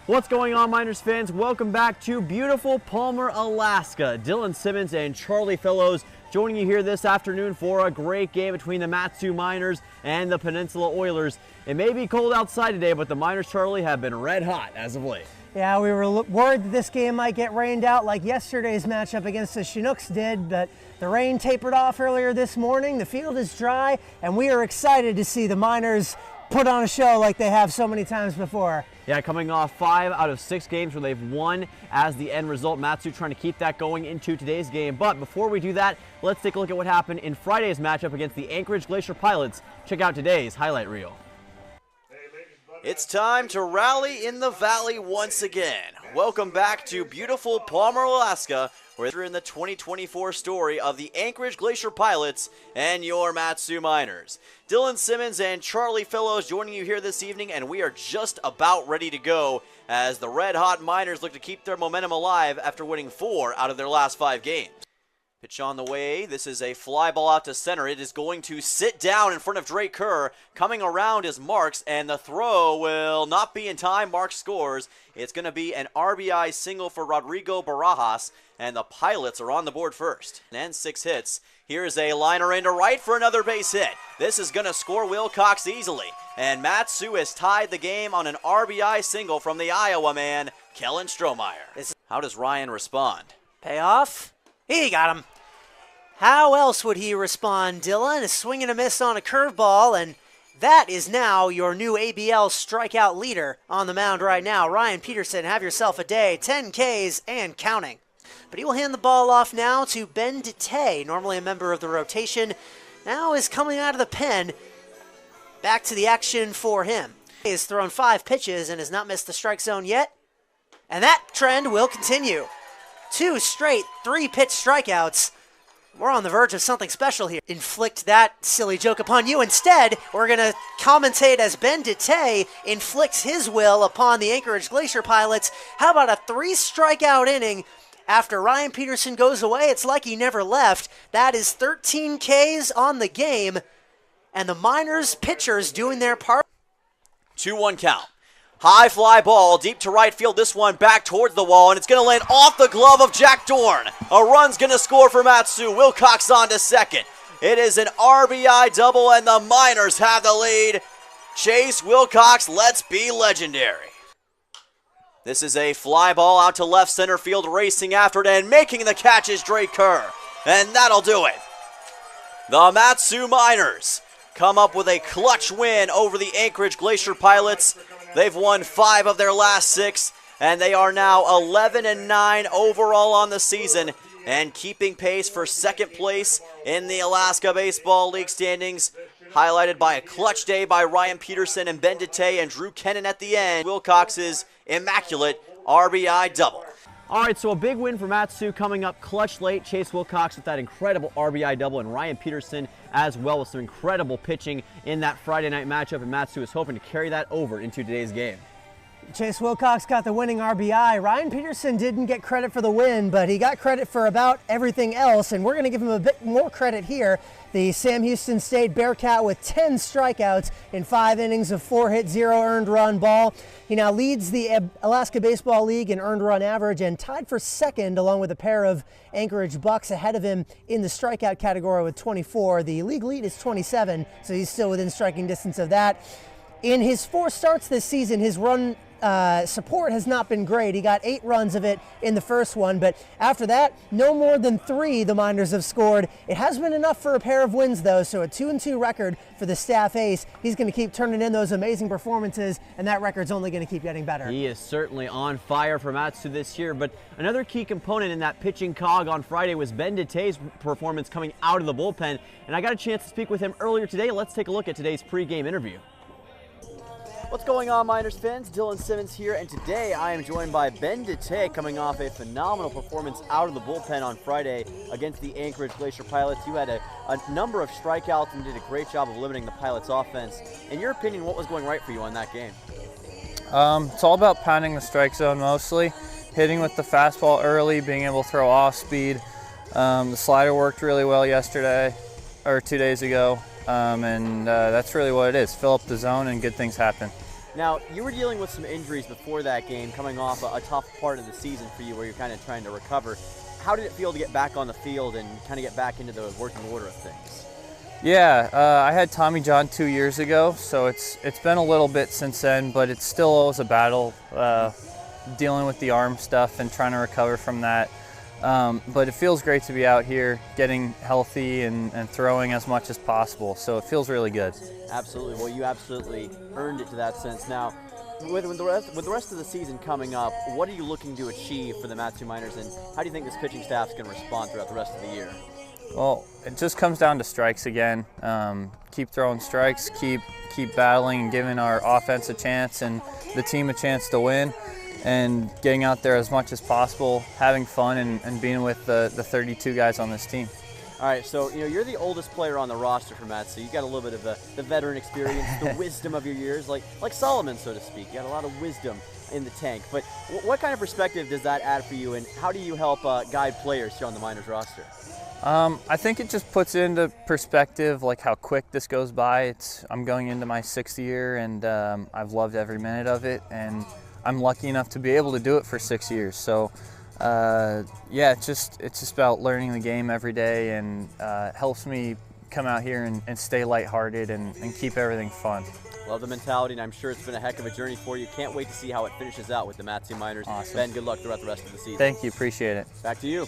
What's going on, Miners fans? Welcome back to beautiful Palmer, Alaska. Dylan Simmons and Charlie Fellows joining you here this afternoon for a great game between the Mat-Su Miners and the Peninsula Oilers. It may be cold outside today, but the Miners, Charlie, have been red hot as of late. Yeah, we were worried that this game might get rained out like yesterday's matchup against the Chinooks did, but the rain tapered off earlier this morning. The field is dry, and we are excited to see the Miners put on a show like they have so many times before. Yeah, coming off 5 out of 6 games where they've won as the end result. Mat-Su trying to keep that going into today's game. But before we do that, let's take a look at what happened in Friday's matchup against the Anchorage Glacier Pilots. Check out today's highlight reel. It's time to rally in the valley once again. Welcome back to beautiful Palmer, Alaska, where we're in the 2024 story of the Anchorage Glacier Pilots and your Mat-Su Miners. Dylan Simmons and Charlie Fellows joining you here this evening, and we are just about ready to go as the red-hot Miners look to keep their momentum alive after winning 4 out of their last 5 games. Pitch on the way. This is a fly ball out to center. It is going to sit down in front of Drake Kerr. Coming around is Marks, and the throw will not be in time. Marks scores. It's going to be an RBI single for Rodrigo Barajas, and the Pilots are on the board first. And 6 hits. Here's a liner into right for another base hit. This is going to score Wilcox easily. And Mat-Su has tied the game on an RBI single from the Iowa man, Kellen Strohmeyer. How does Ryan respond? Payoff? He got him. How else would he respond, Dylan? A swing and a miss on a curveball, and that is now your new ABL strikeout leader on the mound right now. Ryan Peterson, have yourself a day. 10 Ks and counting. But he will hand the ball off now to Ben Detay, normally a member of the rotation. Now is coming out of the pen. Back to the action for him. He has thrown 5 pitches and has not missed the strike zone yet. And that trend will continue. 2 straight 3-pitch strikeouts. We're on the verge of something special here. Inflict that silly joke upon you. Instead, we're going to commentate as Ben Detay inflicts his will upon the Anchorage Glacier Pilots. How about a 3-strikeout inning after Ryan Peterson goes away? It's like he never left. That is 13 Ks on the game. And the Miners pitchers doing their part. 2-1 count. High fly ball, deep to right field. This one back towards the wall, and it's going to land off the glove of Jack Dorn. A run's going to score for Mat-Su. Wilcox on to second. It is an RBI double, and the Miners have the lead. Chase Wilcox, let's be legendary. This is a fly ball out to left center field, racing after it, and making the catch is Drake Kerr. And that'll do it. The Mat-Su Miners come up with a clutch win over the Anchorage Glacier Pilots. They've won 5 of their last 6, and they are now 11-9 overall on the season and keeping pace for second place in the Alaska Baseball League standings, highlighted by a clutch day by Ryan Peterson and Ben Detay and Drew Kennan at the end. Wilcox's immaculate RBI double. All right, so a big win for Mat-Su coming up clutch late. Chase Wilcox with that incredible RBI double, and Ryan Peterson as well with some incredible pitching in that Friday night matchup, and Mat-Su is hoping to carry that over into today's game. Chase Wilcox got the winning RBI. Ryan Peterson didn't get credit for the win, but he got credit for about everything else, and we're going to give him a bit more credit here. The Sam Houston State Bearcat with 10 strikeouts in 5 innings of 4 hit, 0 earned run ball. He now leads the Alaska Baseball League in earned run average and tied for second along with a pair of Anchorage Bucks ahead of him in the strikeout category with 24. The league lead is 27, so he's still within striking distance of that. In his 4 starts this season, his run support has not been great. He got 8 runs of it in the first one, but after that, no more than 3 the Miners have scored. It has been enough for a pair of wins, though, so a 2-2 record for the staff ace. He's going to keep turning in those amazing performances, and that record's only going to keep getting better. He is certainly on fire for Mat-Su this year, but another key component in that pitching cog on Friday was Ben Detay's performance coming out of the bullpen, and I got a chance to speak with him earlier today. Let's take a look at today's pregame interview. What's going on, Miners fans? Dylan Simmons here, and today I am joined by Ben Detay coming off a phenomenal performance out of the bullpen on Friday against the Anchorage Glacier Pilots. You had a number of strikeouts and did a great job of limiting the Pilots' offense. In your opinion, what was going right for you on that game? It's all about pounding the strike zone mostly, hitting with the fastball early, being able to throw off speed. The slider worked really well yesterday, or 2 days ago. And that's really what it is. Fill up the zone and good things happen. Now, you were dealing with some injuries before that game, coming off a tough part of the season for you where you're kind of trying to recover. How did it feel to get back on the field and kind of get back into the working order of things? Yeah, I had Tommy John 2 years ago, so it's been a little bit since then, but it's still always a battle dealing with the arm stuff and trying to recover from that. But it feels great to be out here getting healthy and throwing as much as possible, so it feels really good. Absolutely. Well, you absolutely earned it to that sense. Now, with the rest of the season coming up, what are you looking to achieve for the Mat-Su Miners, and how do you think this pitching staff is going to respond throughout the rest of the year? Well, it just comes down to strikes again. Keep throwing strikes, keep battling and giving our offense a chance and the team a chance to win, and getting out there as much as possible, having fun, and being with the 32 guys on this team. All right, so you're the oldest player on the roster for Mat-Su. You got a little bit of the veteran experience, the wisdom of your years, like Solomon, so to speak. You got a lot of wisdom in the tank. But what kind of perspective does that add for you, and how do you help guide players here on the Miners roster? I think it just puts into perspective like how quick this goes by. I'm going into my 6th year, and I've loved every minute of it, and I'm lucky enough to be able to do it for 6 years. So yeah, it's just about learning the game every day, and helps me come out here and stay lighthearted and keep everything fun. Love the mentality, and I'm sure it's been a heck of a journey for you. Can't wait to see how it finishes out with the Mat-Su Miners. Awesome. Ben, good luck throughout the rest of the season. Thank you, appreciate it. Back to you.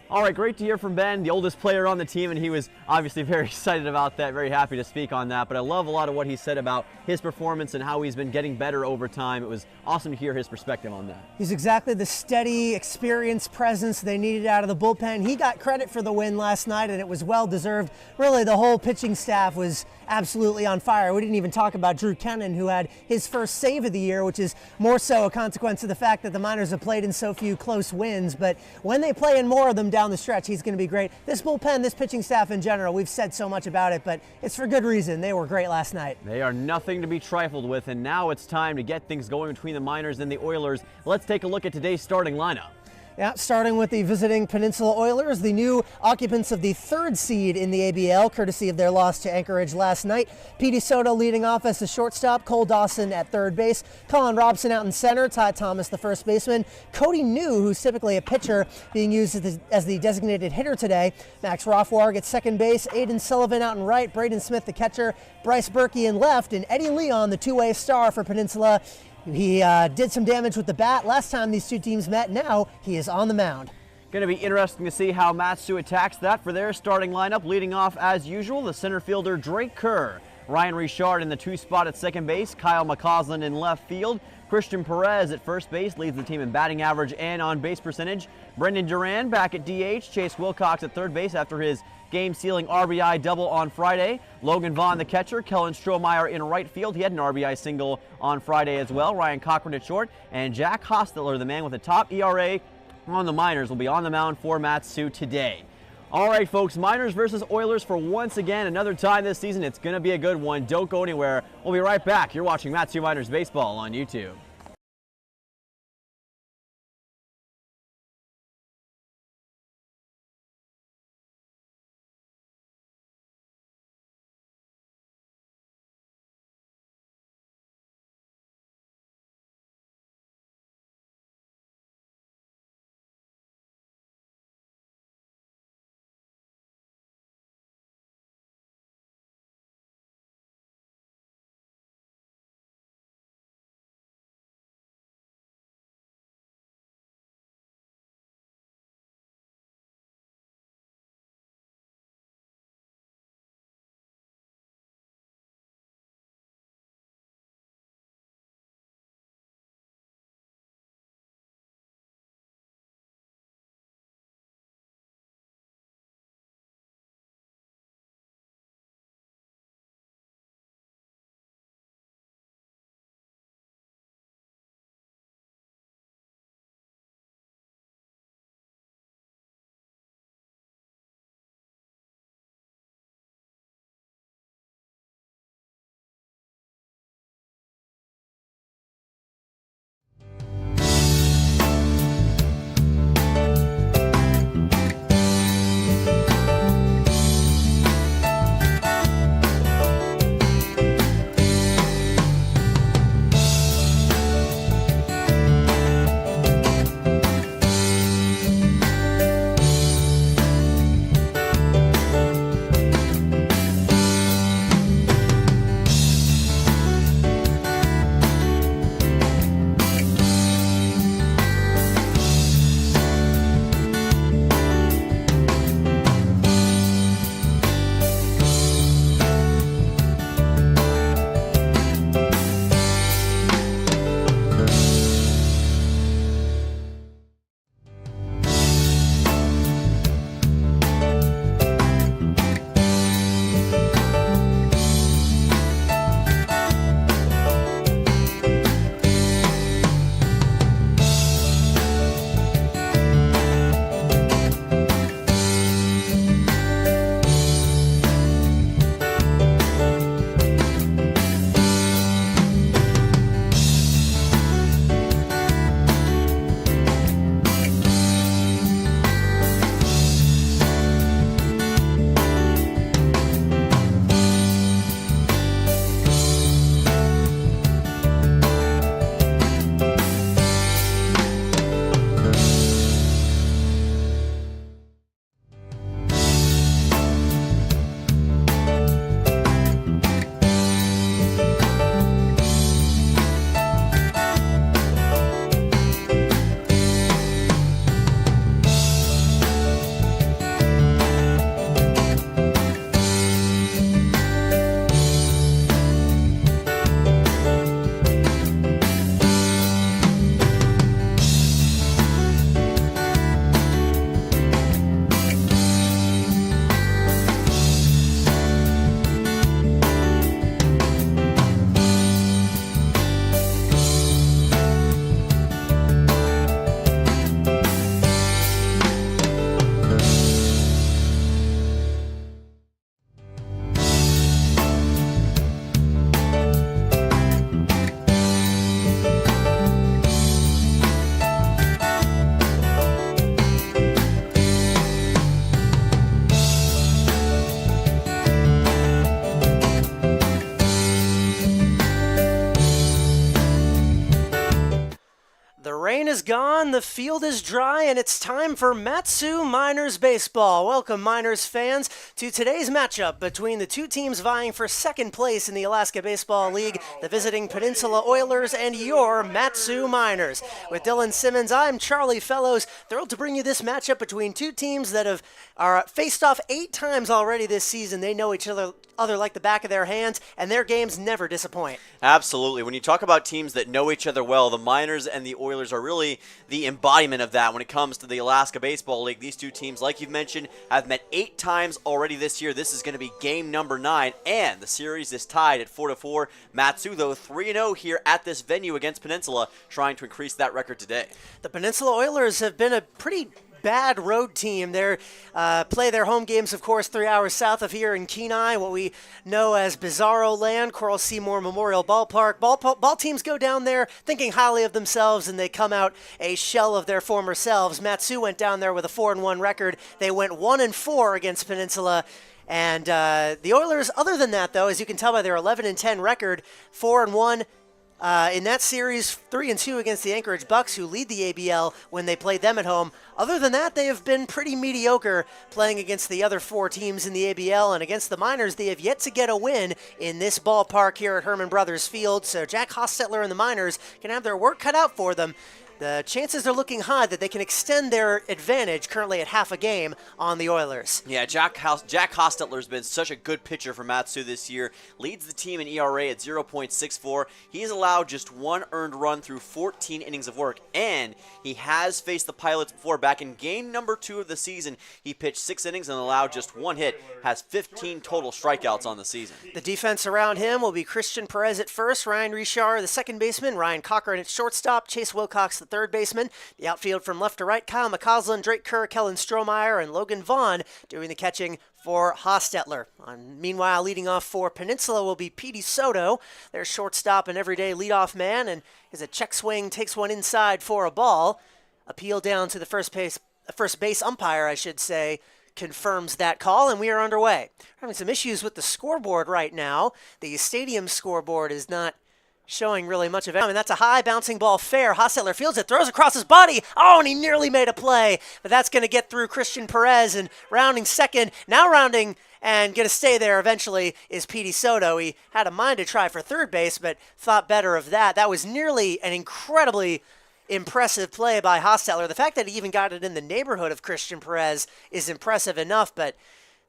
All right, great to hear from Ben, the oldest player on the team, and he was obviously very excited about that, very happy to speak on that. But I love a lot of what he said about his performance and how he's been getting better over time. It was awesome to hear his perspective on that. He's exactly the steady, experienced presence they needed out of the bullpen. He got credit for the win last night, and it was well-deserved. Really, the whole pitching staff was absolutely on fire. We didn't even talk about Drew Kennan, who had his first save of the year, which is more so a consequence of the fact that the Miners have played in so few close wins. But when they play in more of them down the stretch, he's going to be great. This bullpen, this pitching staff in general, we've said so much about it, but it's for good reason. They were great last night. They are nothing to be trifled with, and now it's time to get things going between the Miners and the Oilers. Let's take a look at today's starting lineup. Yeah, starting with the visiting Peninsula Oilers, the new occupants of the 3rd seed in the ABL, courtesy of their loss to Anchorage last night. Petey Soto leading off as the shortstop, Cole Dawson at 3rd base, Colin Robson out in center, Ty Thomas the first baseman, Cody New, who's typically a pitcher, being used as the designated hitter today, Max Rothwarg at 2nd base, Aiden Sullivan out in right, Braden Smith the catcher, Bryce Berkey in left, and Eddie Leon, the two-way star for Peninsula. He did some damage with the bat last time these two teams met. Now he is on the mound. Going to be interesting to see how Mat-Su attacks that for their starting lineup. Leading off, as usual, the center fielder Drake Kerr. Ryan Richard in the 2 spot at 2nd base. Kyle McCausland in left field. Christian Perez at 1st base leads the team in batting average and on base percentage. Brendan Duran back at DH. Chase Wilcox at 3rd base after his game-sealing RBI double on Friday. Logan Vaughn, the catcher. Kellen Strohmeyer in right field. He had an RBI single on Friday as well. Ryan Cochran at short. And Jack Hostetler, the man with the top ERA on the Miners, will be on the mound for Mat-Su today. All right, folks, Miners versus Oilers for once again another time this season. It's going to be a good one. Don't go anywhere. We'll be right back. You're watching Mat-Su Miners Baseball on YouTube. on, the field is dry, and it's time for Mat-Su Miners baseball. Welcome, Miners fans, to today's matchup between the two teams vying for second place in the Alaska Baseball League, the visiting Peninsula Oilers and your Mat-Su Miners. With Dylan Simmons, I'm Charlie Fellows, thrilled to bring you this matchup between two teams that are faced off 8 times already this season. They know each other like the back of their hands, and their games never disappoint. Absolutely. When you talk about teams that know each other well, the Miners and the Oilers are really the embodiment of that when it comes to the Alaska Baseball League. These two teams, like you've mentioned, have met 8 times already this year. This is going to be game number 9, and the series is tied at 4-4. Mat-Su, though, 3-0 here at this venue against Peninsula, trying to increase that record today. The Peninsula Oilers have been a pretty bad road team. They play their home games, of course, 3 hours south of here in Kenai, what we know as Bizarro Land, Coral Seymour Memorial Ballpark. Ball teams go down there thinking highly of themselves, and they come out a shell of their former selves. Mat-Su went down there with a 4-1 record. They went 1-4 against Peninsula. And the Oilers, other than that, though, as you can tell by their 11-10 record, 4-1. In that series, 3-2 against the Anchorage Bucks, who lead the ABL when they played them at home. Other than that, they have been pretty mediocre playing against the other 4 teams in the ABL, and against the Miners, they have yet to get a win in this ballpark here at Herman Brothers Field. So Jack Hostetler and the Miners can have their work cut out for them. The chances are looking high that they can extend their advantage, currently at half a game, on the Oilers. Yeah, Jack Hostetler has been such a good pitcher for Mat-Su this year. Leads the team in ERA at 0.64. He's allowed just 1 earned run through 14 innings of work, and he has faced the Pilots before. Back in game number 2 of the season, he pitched 6 innings and allowed just 1 hit, has 15 total strikeouts on the season. The defense around him will be Christian Perez at first, Ryan Richard, the second baseman, Ryan Cochran at shortstop, Chase Wilcox, the third baseman. The outfield from left to right, Kyle McCausland, Drake Kerr, Kellen Strohmeyer, and Logan Vaughn doing the catching for Hostetler. Meanwhile, leading off for Peninsula will be Petey Soto, their shortstop and everyday leadoff man, and as a check swing takes one inside for a ball. Appeal down to the first base umpire, I should say, confirms that call, and we are underway. We're having some issues with the scoreboard right now. The stadium scoreboard is not showing really much of it. I mean, that's a high bouncing ball fair. Hostetler fields it, throws across his body. Oh, and he nearly made a play. But that's going to get through Christian Perez, and rounding second, now rounding and going to stay there eventually is Petey Soto. He had a mind to try for third base, but thought better of that. That was nearly an incredibly impressive play by Hostetler. The fact that he even got it in the neighborhood of Christian Perez is impressive enough, but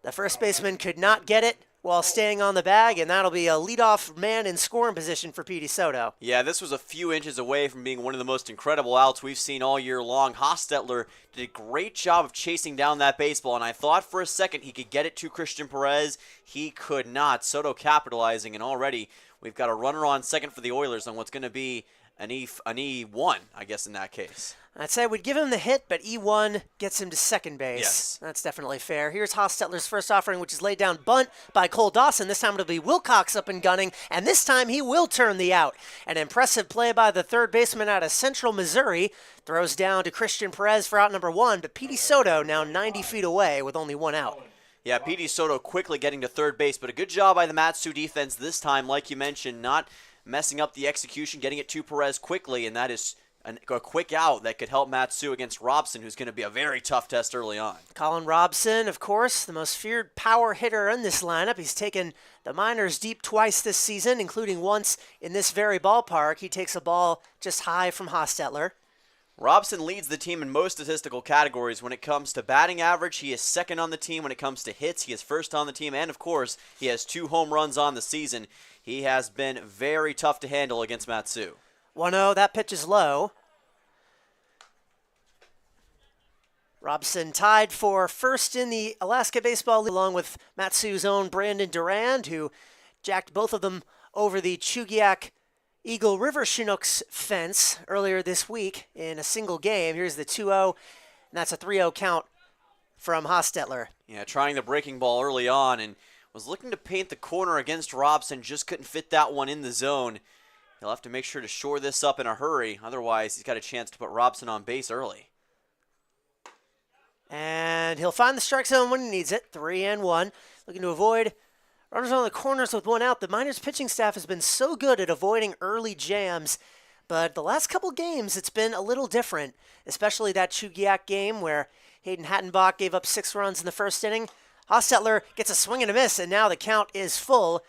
the first baseman could not get it while staying on the bag, and that'll be a leadoff man in scoring position for Petey Soto. Yeah, this was a few inches away from being one of the most incredible outs we've seen all year long. Hostetler did a great job of chasing down that baseball, and I thought for a second he could get it to Christian Perez. He could not. Soto capitalizing, and already we've got a runner on second for the Oilers on what's going to be an E1, I guess, in that case. I'd say we'd give him the hit, but E1 gets him to second base. Yes. That's definitely fair. Here's Hostetler's first offering, which is laid down bunt by Cole Dawson. This time it'll be Wilcox up and gunning, and this time he will turn the out. An impressive play by the third baseman out of Central Missouri. Throws down to Christian Perez for out number 1, but Petey Soto now 90 feet away with only 1 out. Yeah, Petey Soto quickly getting to third base, but a good job by the Mat-Su defense this time, like you mentioned, not messing up the execution, getting it to Perez quickly, and that is a quick out that could help Mat-Su against Robson, who's going to be a very tough test early on. Colin Robson, of course, the most feared power hitter in this lineup. He's taken the Miners deep twice this season, including once in this very ballpark. He takes a ball just high from Hostetler. Robson leads the team in most statistical categories. When it comes to batting average, he is second on the team. When it comes to hits, he is first on the team. And, of course, he has 2 home runs on the season. He has been very tough to handle against Mat-Su. 1-0, that pitch is low. Robson tied for first in the Alaska Baseball League, along with Mat-Su's own Brandon Durand, who jacked both of them over the Chugiak Eagle River Chinooks fence earlier this week in a single game. Here's the 2-0, and that's a 3-0 count from Hostetler. Yeah, trying the breaking ball early on and was looking to paint the corner against Robson, just couldn't fit that one in the zone. He'll have to make sure to shore this up in a hurry. Otherwise, he's got a chance to put Robson on base early. And he'll find the strike zone when he needs it. 3-1. Looking to avoid runners on the corners with 1 out. The Miners pitching staff has been so good at avoiding early jams But the last couple games, it's been a little different, especially that Chugiak game where Hayden Hattenbach gave up 6 runs in the first inning. Hostetler gets a swing and a miss, and now the count is full.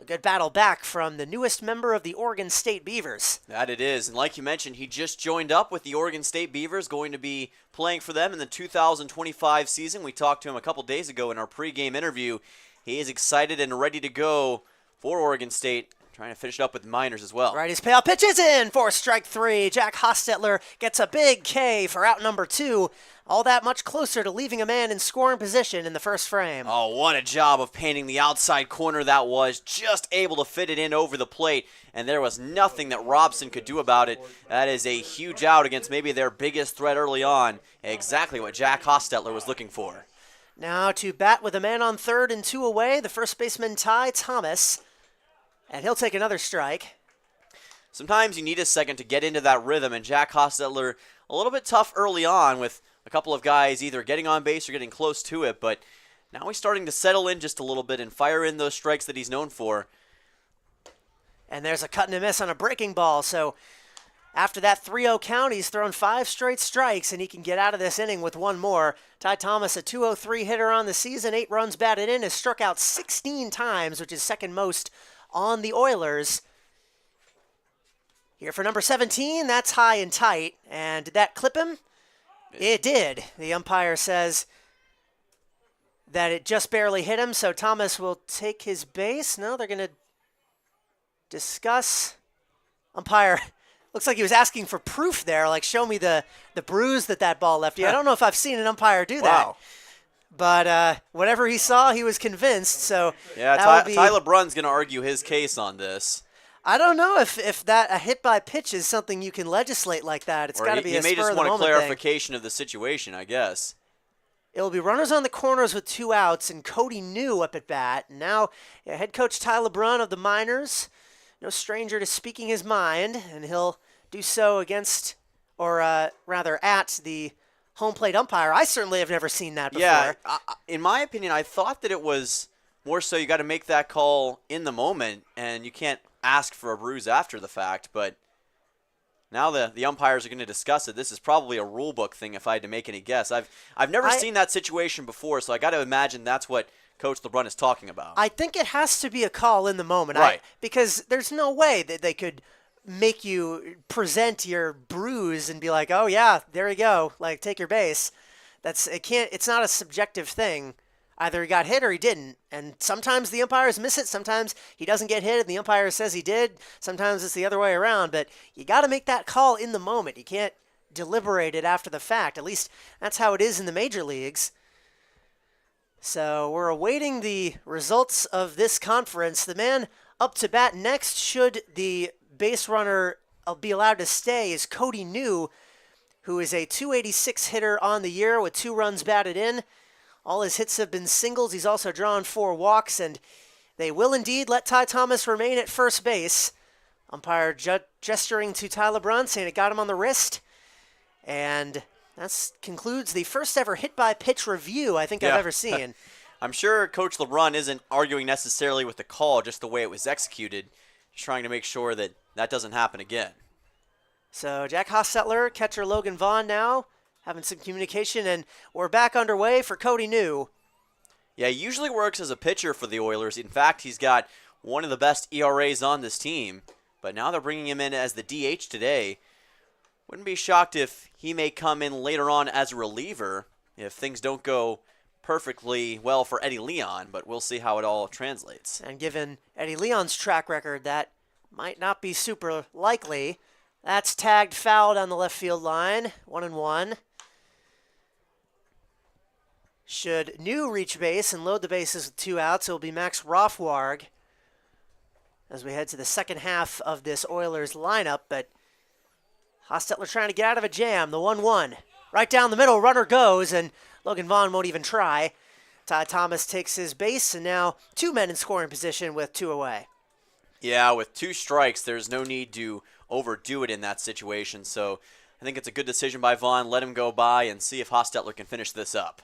A good battle back from the newest member of the Oregon State Beavers. That it is. And like you mentioned, he just joined up with the Oregon State Beavers, going to be playing for them in the 2025 season. We talked to him a couple days ago in our pregame interview. He is excited and ready to go for Oregon State, trying to finish it up with the minors as well. Righty's payout pitch is in for strike 3. Jack Hostetler gets a big K for out number 2. All that much closer to leaving a man in scoring position in the first frame. Oh, what a job of painting the outside corner that was. Just able to fit it in over the plate, and there was nothing that Robson could do about it. That is a huge out against maybe their biggest threat early on. Exactly what Jack Hostetler was looking for. Now to bat with a man on third and 2 away, the first baseman Ty Thomas. And he'll take another strike. Sometimes you need a second to get into that rhythm, and Jack Hostetler a little bit tough early on with a couple of guys either getting on base or getting close to it, but now he's starting to settle in just a little bit and fire in those strikes that he's known for. And there's a cut and a miss on a breaking ball, so after that 3-0 count, he's thrown 5 straight strikes, and he can get out of this inning with 1 more. Ty Thomas, a .203 hitter on the season, 8 runs batted in, has struck out 16 times, which is second most on the Oilers. Here for number 17, that's high and tight. And did that clip him? It did. The umpire says that it just barely hit him, so Thomas will take his base. No, they're going to discuss. Umpire looks like he was asking for proof there, like show me the bruise that ball left you. I don't know if I've seen an umpire do that. Wow. But whatever he saw, he was convinced. So yeah, Tyler Brunn's going to argue his case on this. I don't know if that a hit by pitch is something you can legislate like that. It's got to be a spur of the moment thing. He may just want a clarification of the situation, I guess. It'll be runners on the corners with 2 outs, and Cody New up at bat. And now head coach Tyler Brunn of the Miners, no stranger to speaking his mind, and he'll do so against, or rather at the home plate umpire. I certainly have never seen that before. Yeah, in my opinion, I thought that it was more so you got to make that call in the moment, and you can't ask for a bruise after the fact. But now the umpires are going to discuss it. This is probably a rule book thing, if I had to make any guess. I've never seen that situation before, so I got to imagine that's what Coach LeBrun is talking about. I think it has to be a call in the moment, right? Because there's no way that they could make you present your bruise and be like, oh yeah, there you go, like take your base. It's not a subjective thing. Either he got hit or he didn't. And sometimes the umpires miss it. Sometimes he doesn't get hit and the umpire says he did. Sometimes it's the other way around. But you got to make that call in the moment. You can't deliberate it after the fact. At least that's how it is in the major leagues. So we're awaiting the results of this conference. The man up to bat next, should the base runner be allowed to stay, is Cody New, who is a .286 hitter on the year with 2 runs batted in. All his hits have been singles. He's also drawn 4 walks, and they will indeed let Ty Thomas remain at first base. Umpire gesturing to Tyler Brunn, saying it got him on the wrist. And that concludes the first ever hit-by-pitch review I think I've ever seen. I'm sure Coach LeBrun isn't arguing necessarily with the call, just the way it was executed. Just trying to make sure that that doesn't happen again. So Jack Hostetler, catcher Logan Vaughn now, having some communication, and we're back underway for Cody New. Yeah, he usually works as a pitcher for the Oilers. In fact, he's got one of the best ERAs on this team, but now they're bringing him in as the DH today. Wouldn't be shocked if he may come in later on as a reliever if things don't go perfectly well for Eddie Leon, but we'll see how it all translates. And given Eddie Leon's track record, that might not be super likely. That's tagged foul down the left field line, 1-1. Should New reach base and load the bases with 2 outs, it will be Max Rothwarg as we head to the second half of this Oilers lineup. But Hostetler trying to get out of a jam, the 1-1. Right down the middle, runner goes, and Logan Vaughn won't even try. Ty Thomas takes his base, and now 2 men in scoring position with 2 away. Yeah, with 2 strikes, there's no need to overdo it in that situation. So I think it's a good decision by Vaughn. Let him go by and see if Hostetler can finish this up.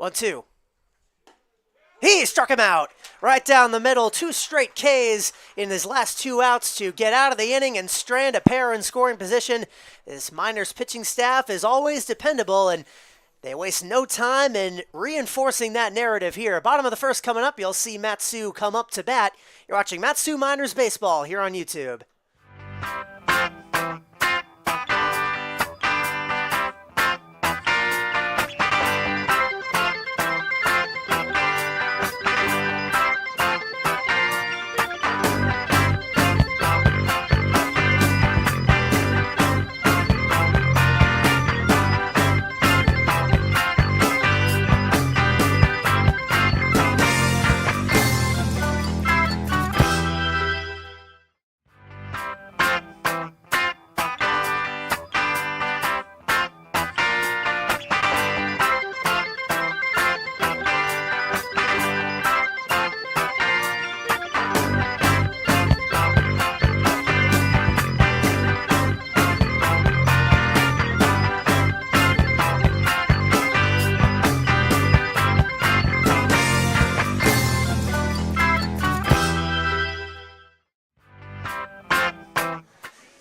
1-2. He struck him out right down the middle. 2 straight Ks in his last 2 outs to get out of the inning and strand a pair in scoring position. This Miners pitching staff is always dependable, and they waste no time in reinforcing that narrative here. Bottom of the first coming up, you'll see Matsu come up to bat. You're watching Matsu Miners Baseball here on YouTube.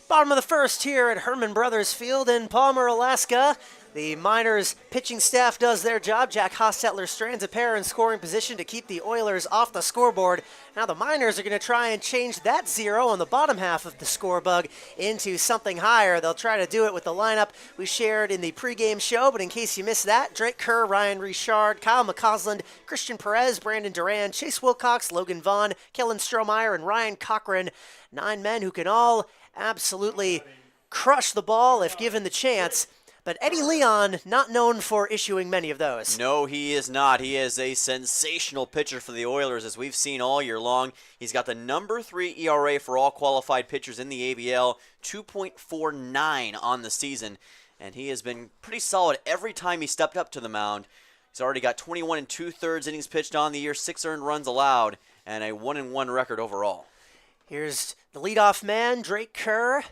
Bottom of the first here at Herman Brothers Field in Palmer, Alaska. The Miners pitching staff does their job. Jack Hostetler strands a pair in scoring position to keep the Oilers off the scoreboard. Now the Miners are going to try and change that 0 on the bottom half of the score bug into something higher. They'll try to do it with the lineup we shared in the pregame show, but in case you missed that, Drake Kerr, Ryan Richard, Kyle McCausland, Christian Perez, Brandon Duran, Chase Wilcox, Logan Vaughn, Kellen Strohmeyer, and Ryan Cochran. 9 men who can all absolutely crush the ball if given the chance. But Eddie Leon, not known for issuing many of those. No, he is not. He is a sensational pitcher for the Oilers, as we've seen all year long. He's got the number 3 ERA for all qualified pitchers in the ABL, 2.49 on the season. And he has been pretty solid every time he stepped up to the mound. He's already got 21 2/3 innings pitched on the year, 6 earned runs allowed, and a 1-1 record overall. Here's the leadoff man, Drake Kerr,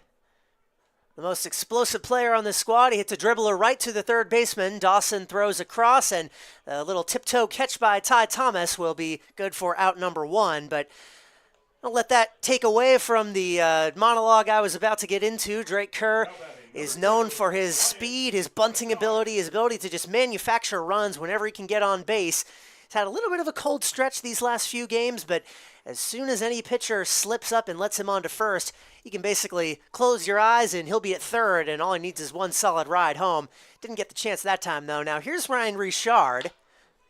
the most explosive player on this squad. He hits a dribbler right to the third baseman. Dawson throws across, and a little tiptoe catch by Ty Thomas will be good for out number 1. But don't let that take away from the monologue I was about to get into. Drake Kerr is known for his speed, his bunting ability, his ability to just manufacture runs whenever he can get on base. He's had a little bit of a cold stretch these last few games, but as soon as any pitcher slips up and lets him on to first, you can basically close your eyes and he'll be at third, and all he needs is one solid ride home. Didn't get the chance that time, though. Now here's Ryan Richard,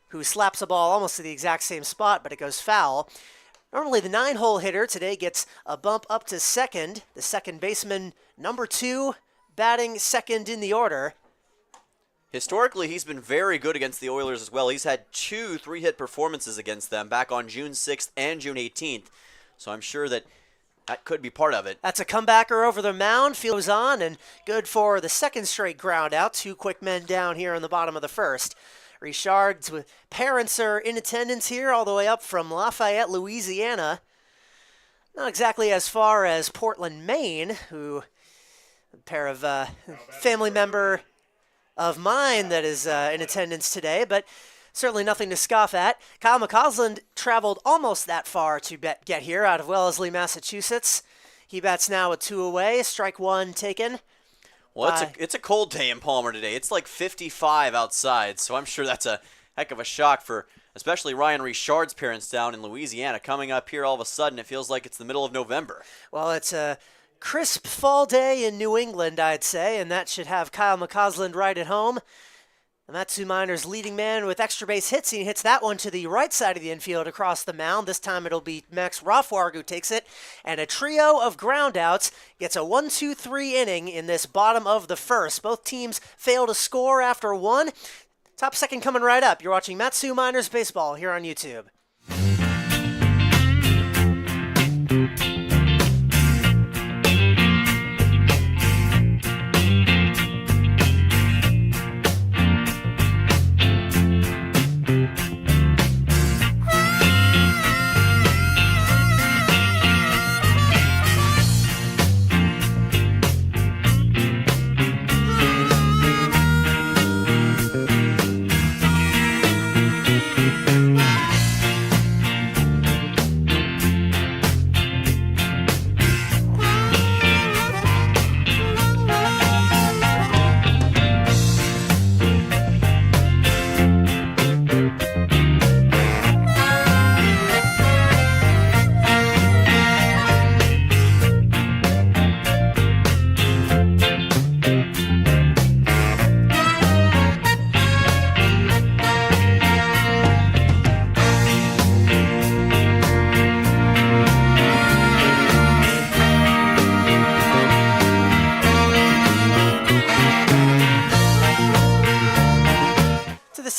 who slaps a ball almost to the exact same spot, but it goes foul. Normally the 9-hole hitter today gets a bump up to second. The second baseman, number 2, batting second in the order. Historically, he's been very good against the Oilers as well. He's had 2 3-hit performances against them back on June 6th and June 18th. So I'm sure that could be part of it. That's a comebacker over the mound. Field goes on, and good for the second straight ground out. 2 quick men down here in the bottom of the first. Richard's parents are in attendance here all the way up from Lafayette, Louisiana. Not exactly as far as Portland, Maine, who a pair of family member of mine that is in attendance today, but certainly nothing to scoff at. Kyle McCausland traveled almost that far to get here out of Wellesley, Massachusetts. He bats now with 2 away, strike 1 taken. Well, it's a cold day in Palmer today. It's like 55 outside, so I'm sure that's a heck of a shock for especially Ryan Richard's parents down in Louisiana. Coming up here all of a sudden, it feels like it's the middle of November. Well, it's a crisp fall day in New England, I'd say, and that should have Kyle McCausland right at home. The Matsu Miners leading man with extra base hits. He hits that one to the right side of the infield across the mound. This time it'll be Max Rothwarg who takes it. And a trio of groundouts gets a 1-2-3 inning in this bottom of the first. Both teams fail to score after 1. Top second coming right up. You're watching Matsu Miners Baseball here on YouTube.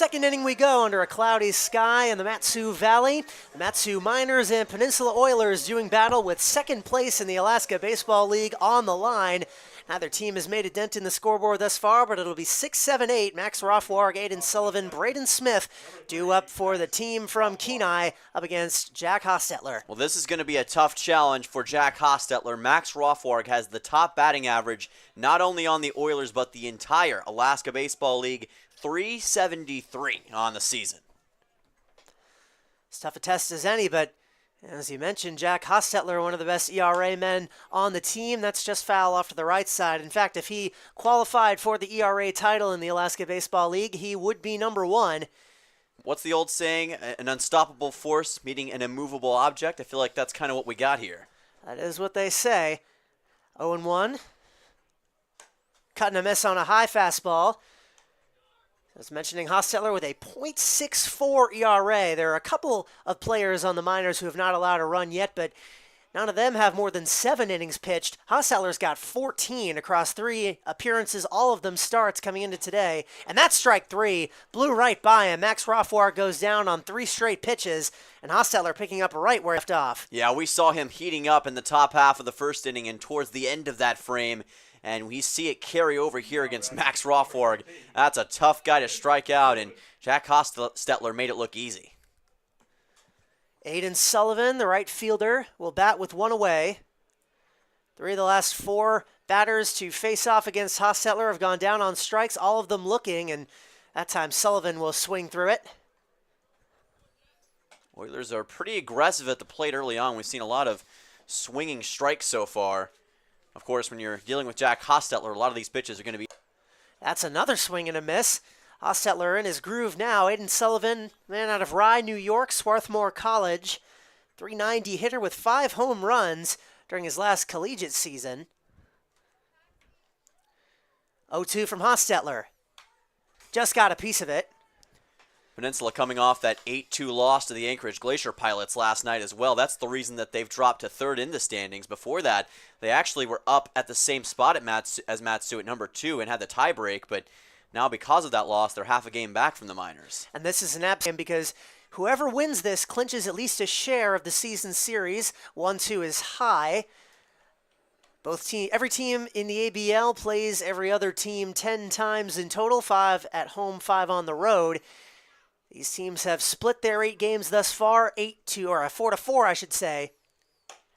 second inning we go under a cloudy sky in the Mat-Su Valley. The Mat-Su Miners and Peninsula Oilers doing battle with second place in the Alaska Baseball League on the line. Neither team has made a dent in the scoreboard thus far, but it'll be 6-7-8. Max Rothwarg, Aiden Sullivan, Braden Smith due up for the team from Kenai up against Jack Hostetler. Well, this is going to be a tough challenge for Jack Hostetler. Max Rothwarg has the top batting average, not only on the Oilers, but the entire Alaska Baseball League, 373 on the season. It's tough a test as any, but as you mentioned, Jack Hostetler, one of the best ERA men on the team. That's just foul off to the right side. In fact, if he qualified for the ERA title in the Alaska Baseball League, he would be number one. What's the old saying? An unstoppable force meeting an immovable object? I feel like that's kind of what we got here. That is what they say. 0-1. Cutting a miss on a high fastball. As mentioning, Hostetler with a .64 ERA. There are a couple of players on the Miners who have not allowed a run yet, but none of them have more than 7 innings pitched. Hostetler's got 14 across 3 appearances, all of them starts coming into today. And that's strike 3. Blew right by him. Max Rothwarg goes down on 3 straight pitches, and Hostetler picking up right where he left off. Yeah, we saw him heating up in the top half of the first inning and towards the end of that frame. And we see it carry over here against Max Rothwarg. That's a tough guy to strike out, and Jack Hostetler made it look easy. Aiden Sullivan, the right fielder, will bat with 1 away. 3 of the last 4 batters to face off against Hostetler have gone down on strikes, all of them looking, and that time Sullivan will swing through it. Oilers are pretty aggressive at the plate early on. We've seen a lot of swinging strikes so far. Of course, when you're dealing with Jack Hostetler, a lot of these pitches are going to be... That's another swing and a miss. Hostetler in his groove now. Aiden Sullivan, man out of Rye, New York, Swarthmore College. .390 hitter with 5 home runs during his last collegiate season. 0-2 from Hostetler. Just got a piece of it. Peninsula coming off that 8-2 loss to the Anchorage Glacier Pilots last night as well. That's the reason that they've dropped to 3rd in the standings. Before that, they actually were up at the same spot as Mat-Su at number 2 and had the tie break, but now because of that loss, they're half a game back from the Miners. And this is an absolute game because whoever wins this clinches at least a share of the season series. 1-2 is high. Every team in the ABL plays every other team 10 times in total, 5 at home, 5 on the road. These teams have split their 8 games thus far, 4-4, I should say.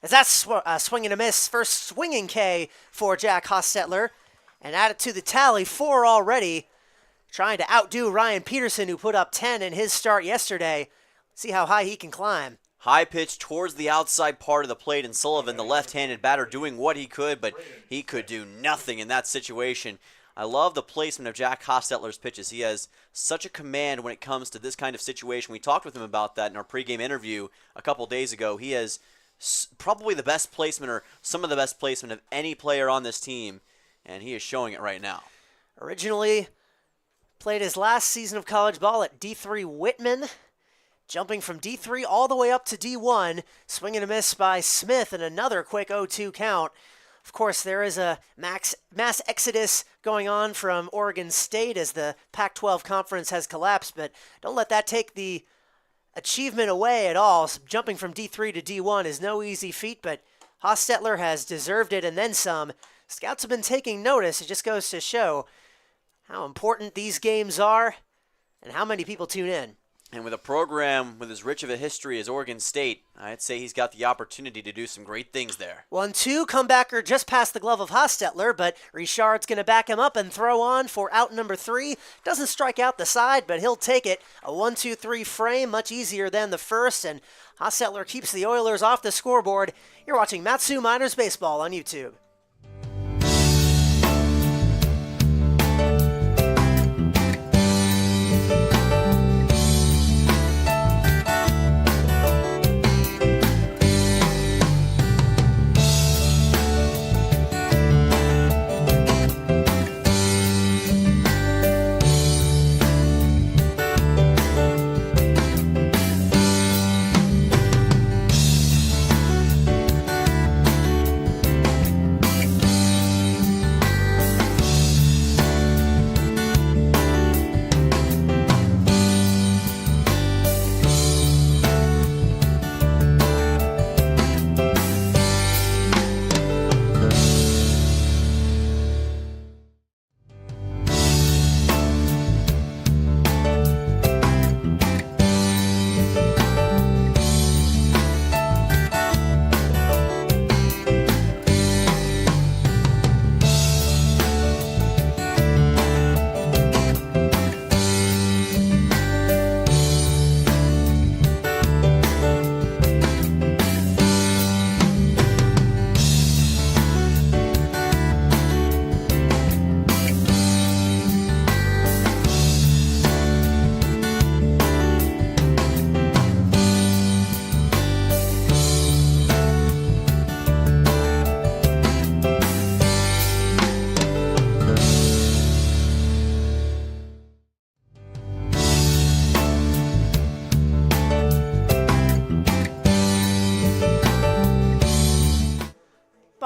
As that's a swing and a miss, first swinging K for Jack Hostetler. And add it to the tally, 4 already. Trying to outdo Ryan Peterson, who put up 10 in his start yesterday. See how high he can climb. High pitch towards the outside part of the plate, and Sullivan, the left-handed batter, doing what he could, but he could do nothing in that situation. I love the placement of Jack Hostetler's pitches. He has such a command when it comes to this kind of situation. We talked with him about that in our pregame interview a couple days ago. He has probably the best placement or some of the best placement of any player on this team, and he is showing it right now. Originally played his last season of college ball at D3 Whitman, jumping from D3 all the way up to D1, swing and a miss by Smith and another quick 0-2 count. Of course, there is a mass exodus going on from Oregon State as the Pac-12 conference has collapsed, but don't let that take the achievement away at all. Jumping from D3 to D1 is no easy feat, but Hostetler has deserved it and then some. Scouts have been taking notice. It just goes to show how important these games are and how many people tune in. And with a program with as rich of a history as Oregon State, I'd say he's got the opportunity to do some great things there. 1-2, comebacker just past the glove of Hostetler, but Richard's going to back him up and throw on for out number 3. Doesn't strike out the side, but he'll take it. A 1-2-3 frame, much easier than the first, and Hostetler keeps the Oilers off the scoreboard. You're watching Mat-Su Miners Baseball on YouTube.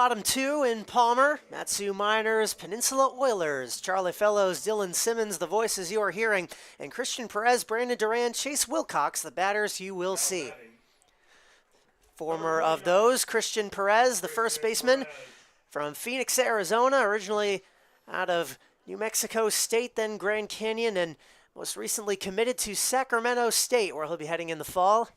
bottom two in Palmer. Matsu Miners, Peninsula Oilers, Charlie Fellows, Dylan Simmons, the voices you are hearing, and Christian Perez, Brandon Duran, Chase Wilcox, the batters you will see. Former of those, Christian Perez, the first baseman from Phoenix, Arizona, originally out of New Mexico State, then Grand Canyon, and most recently committed to Sacramento State, where he'll be heading in the fall.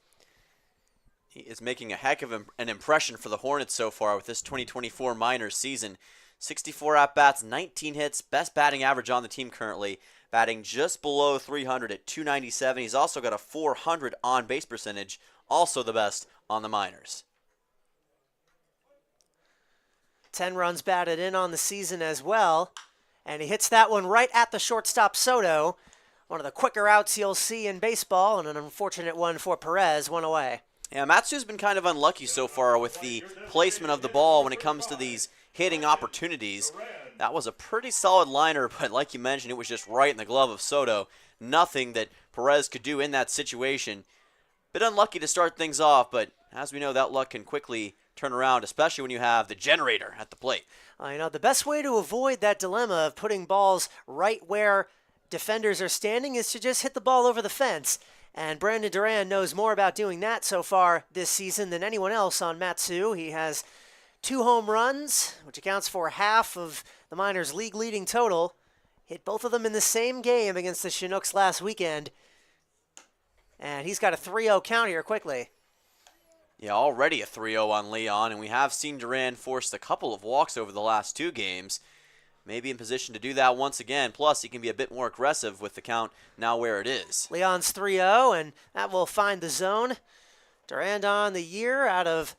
He is making a heck of an impression for the Hornets so far with this 2024 minors season. 64 at-bats, 19 hits, best batting average on the team currently, batting just below 300 at 297. He's also got a 400 on-base percentage, also the best on the minors. 10 runs batted in on the season as well, and he hits that one right at the shortstop Soto. One of the quicker outs you'll see in baseball, and an unfortunate one for Perez, one away. Yeah, Matsu's been kind of unlucky so far with the placement of the ball when it comes to these hitting opportunities. That was a pretty solid liner, but like you mentioned, it was just right in the glove of Soto. Nothing that Perez could do in that situation. Bit unlucky to start things off, but as we know, that luck can quickly turn around, especially when you have the generator at the plate. You know, the best way to avoid that dilemma of putting balls right where defenders are standing is to just hit the ball over the fence. And Brandon Duran knows more about doing that so far this season than anyone else on Matsu. He has 2 home runs, which accounts for half of the minors' league-leading total. Hit both of them in the same game against the Chinooks last weekend. And he's got a 3-0 count here quickly. Yeah, already a 3-0 on Leon, and we have seen Duran force a couple of walks over the last 2 games. Maybe in position to do that once again. Plus, he can be a bit more aggressive with the count now where it is. Leon's 3-0, and that will find the zone. Duran on the year out of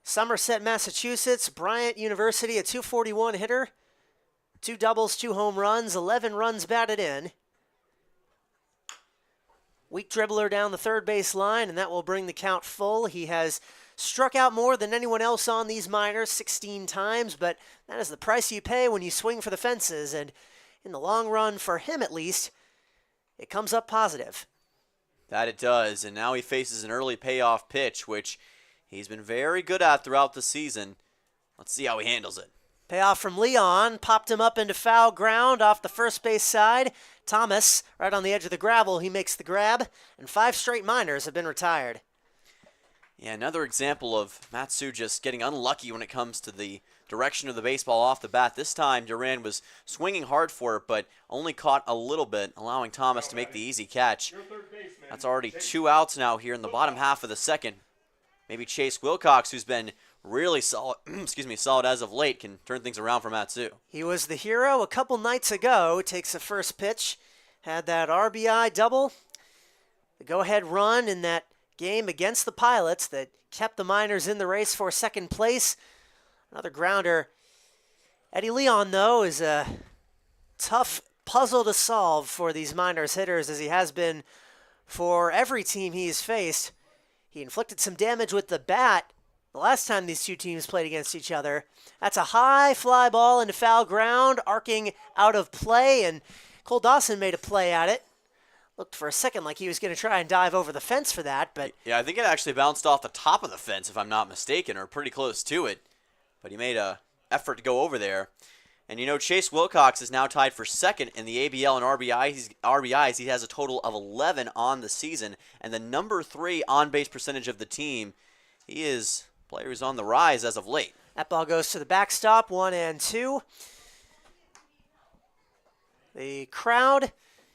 Somerset, Massachusetts. Bryant University, a .241 hitter. 2 doubles, 2 home runs, 11 runs batted in. Weak dribbler down the third base line, and that will bring the count full. He has struck out more than anyone else on these minors, 16 times, but that is the price you pay when you swing for the fences, and in the long run, for him at least, it comes up positive. That it does, and now he faces an early payoff pitch, which he's been very good at throughout the season. Let's see how he handles it. Payoff from Leon, popped him up into foul ground off the first base side. Thomas, right on the edge of the gravel, he makes the grab, and 5 straight minors have been retired. Yeah, another example of Matsu just getting unlucky when it comes to the direction of the baseball off the bat. This time, Duran was swinging hard for it, but only caught a little bit, allowing Thomas to make the easy catch. That's already 2 outs now here in the bottom half of the second. Maybe Chase Wilcox, who's been really solid, solid as of late, can turn things around for Matsu. He was the hero a couple nights ago. Takes the first pitch, had that RBI double, the go-ahead run in that game against the Pilots that kept the Miners in the race for second place. Another grounder. Eddie Leon, though, is a tough puzzle to solve for these Miners hitters, as he has been for every team he has faced. He inflicted some damage with the bat the last time these 2 teams played against each other. That's a high fly ball into foul ground, arcing out of play, and Cole Dawson made a play at it. Looked for a second like he was going to try and dive over the fence for that, but... Yeah, I think it actually bounced off the top of the fence, if I'm not mistaken, or pretty close to it. But he made an effort to go over there. And you know, Chase Wilcox is now tied for second in the ABL in RBIs. He has a total of 11 on the season, and the number 3 on-base percentage of the team. He is a player who's on the rise as of late. That ball goes to the backstop, 1-2. The crowd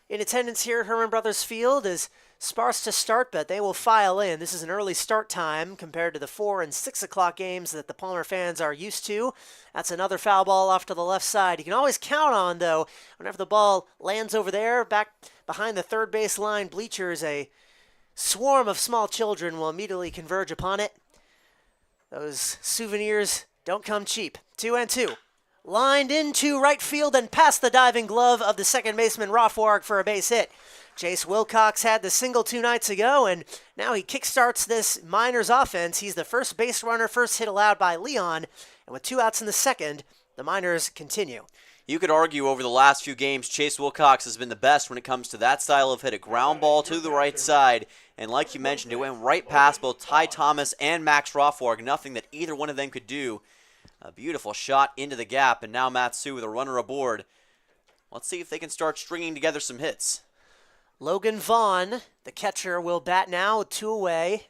in attendance here at Herman Brothers Field is sparse to start, but they will file in. This is an early start time compared to the 4 and 6 o'clock games that the Palmer fans are used to. That's another foul ball off to the left side. You can always count on, though, whenever the ball lands over there, back behind the third base line bleachers, a swarm of small children will immediately converge upon it. Those souvenirs don't come cheap. 2-2. Lined into right field and past the diving glove of the second baseman Rothwarg for a base hit. Chase Wilcox had the single 2 nights ago, and now he kickstarts this Miners offense. He's the first base runner, first hit allowed by Leon, and with 2 outs in the second, the Miners continue. You could argue over the last few games, Chase Wilcox has been the best when it comes to that style of hit, a ground ball to the right side, and like you mentioned, it went right past both Ty Thomas and Max Rothwarg, nothing that either one of them could do. A beautiful shot into the gap, and now Matsu with a runner aboard. Let's see if they can start stringing together some hits. Logan Vaughn, the catcher, will bat now with 2 away.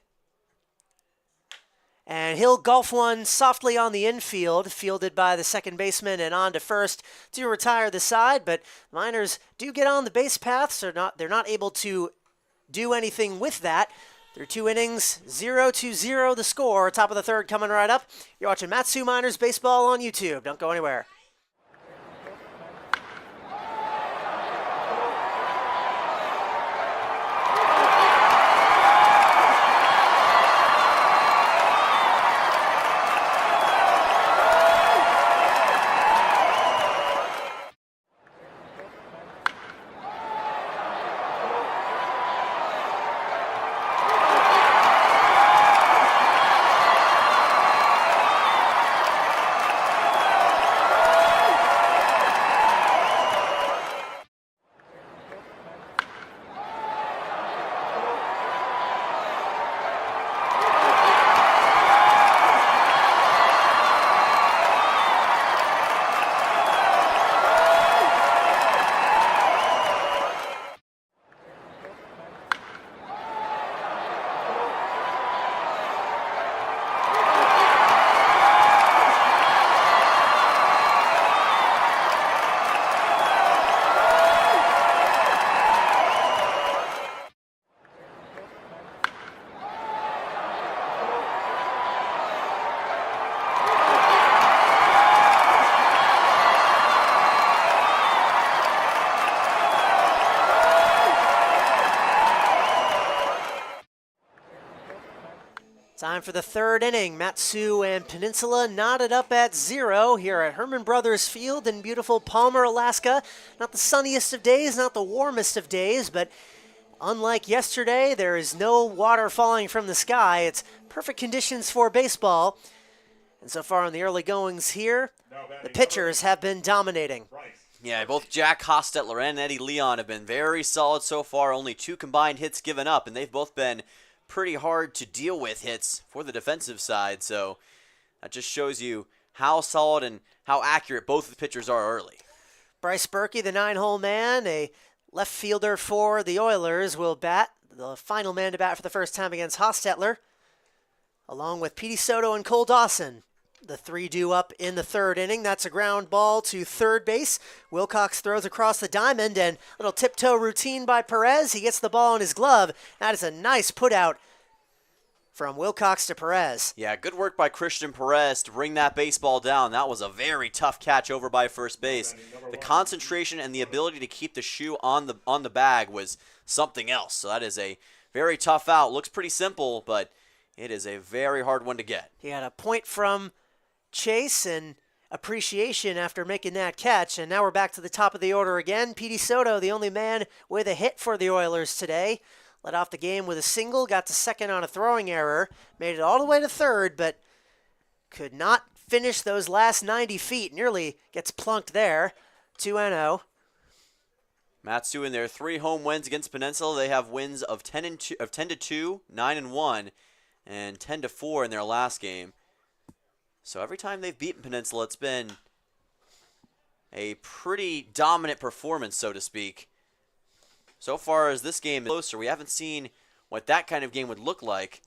And he'll golf one softly on the infield, fielded by the second baseman and on to first to retire the side. But Miners do get on the base path, so they're not able to do anything with that. Through 2 innings, 0-0 the score. Top of the third coming right up. You're watching Matsu Miners Baseball on YouTube. Don't go anywhere. Time for the third inning. Matsu and Peninsula knotted up at 0 here at Herman Brothers Field in beautiful Palmer, Alaska. Not the sunniest of days, not the warmest of days, but unlike yesterday, there is no water falling from the sky. It's perfect conditions for baseball. And so far in the early goings here, the pitchers have been dominating. Yeah, both Jack Hostetler and Eddie Leon have been very solid so far. Only 2 combined hits given up, and they've both been pretty hard to deal with hits for the defensive side. So that just shows you how solid and how accurate both of the pitchers are early. Bryce Berkey, the 9-hole man, a left fielder for the Oilers, will bat, the final man to bat for the first time against Hostetler, along with Petey Soto and Cole Dawson. The 3 due up in the third inning. That's a ground ball to third base. Wilcox throws across the diamond, and a little tiptoe routine by Perez. He gets the ball in his glove. That is a nice put out from Wilcox to Perez. Yeah, good work by Christian Perez to bring that baseball down. That was a very tough catch over by first base. The concentration and the ability to keep the shoe on the bag was something else. So that is a very tough out. Looks pretty simple, but it is a very hard one to get. He had a point from Chase and appreciation after making that catch, and now we're back to the top of the order again. Petey Soto, the only man with a hit for the Oilers today, led off the game with a single, got to second on a throwing error, made it all the way to third, but could not finish those last 90 feet. Nearly gets plunked there. 2-0. Matsu in their 3 home wins against Peninsula. They have wins of 10-2, 9-1, and 10-4 in their last game. So every time they've beaten Peninsula, it's been a pretty dominant performance, so to speak. So far as this game is closer, we haven't seen what that kind of game would look like.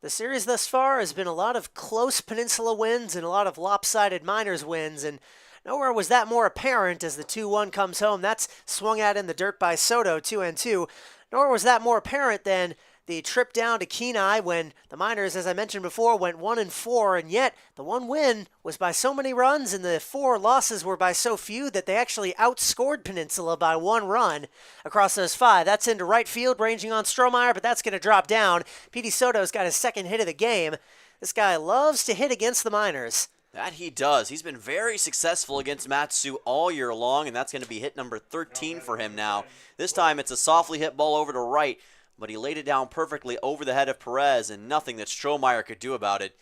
The series thus far has been a lot of close Peninsula wins and a lot of lopsided Miners wins, and nowhere was that more apparent as the 2-1 comes home. That's swung at in the dirt by Soto, 2-2. Nor was that more apparent than the trip down to Kenai when the Miners, as I mentioned before, went 1-4, and yet the 1 win was by so many runs and the 4 losses were by so few that they actually outscored Peninsula by 1 run across those 5. That's into right field, ranging on Strohmeyer, but that's going to drop down. Petey Soto's got his second hit of the game. This guy loves to hit against the Miners. That he does. He's been very successful against Matsu all year long, and that's going to be hit number 13 for him now. This time it's a softly hit ball over to right, but he laid it down perfectly over the head of Perez, and nothing that Strohmeyer could do about it.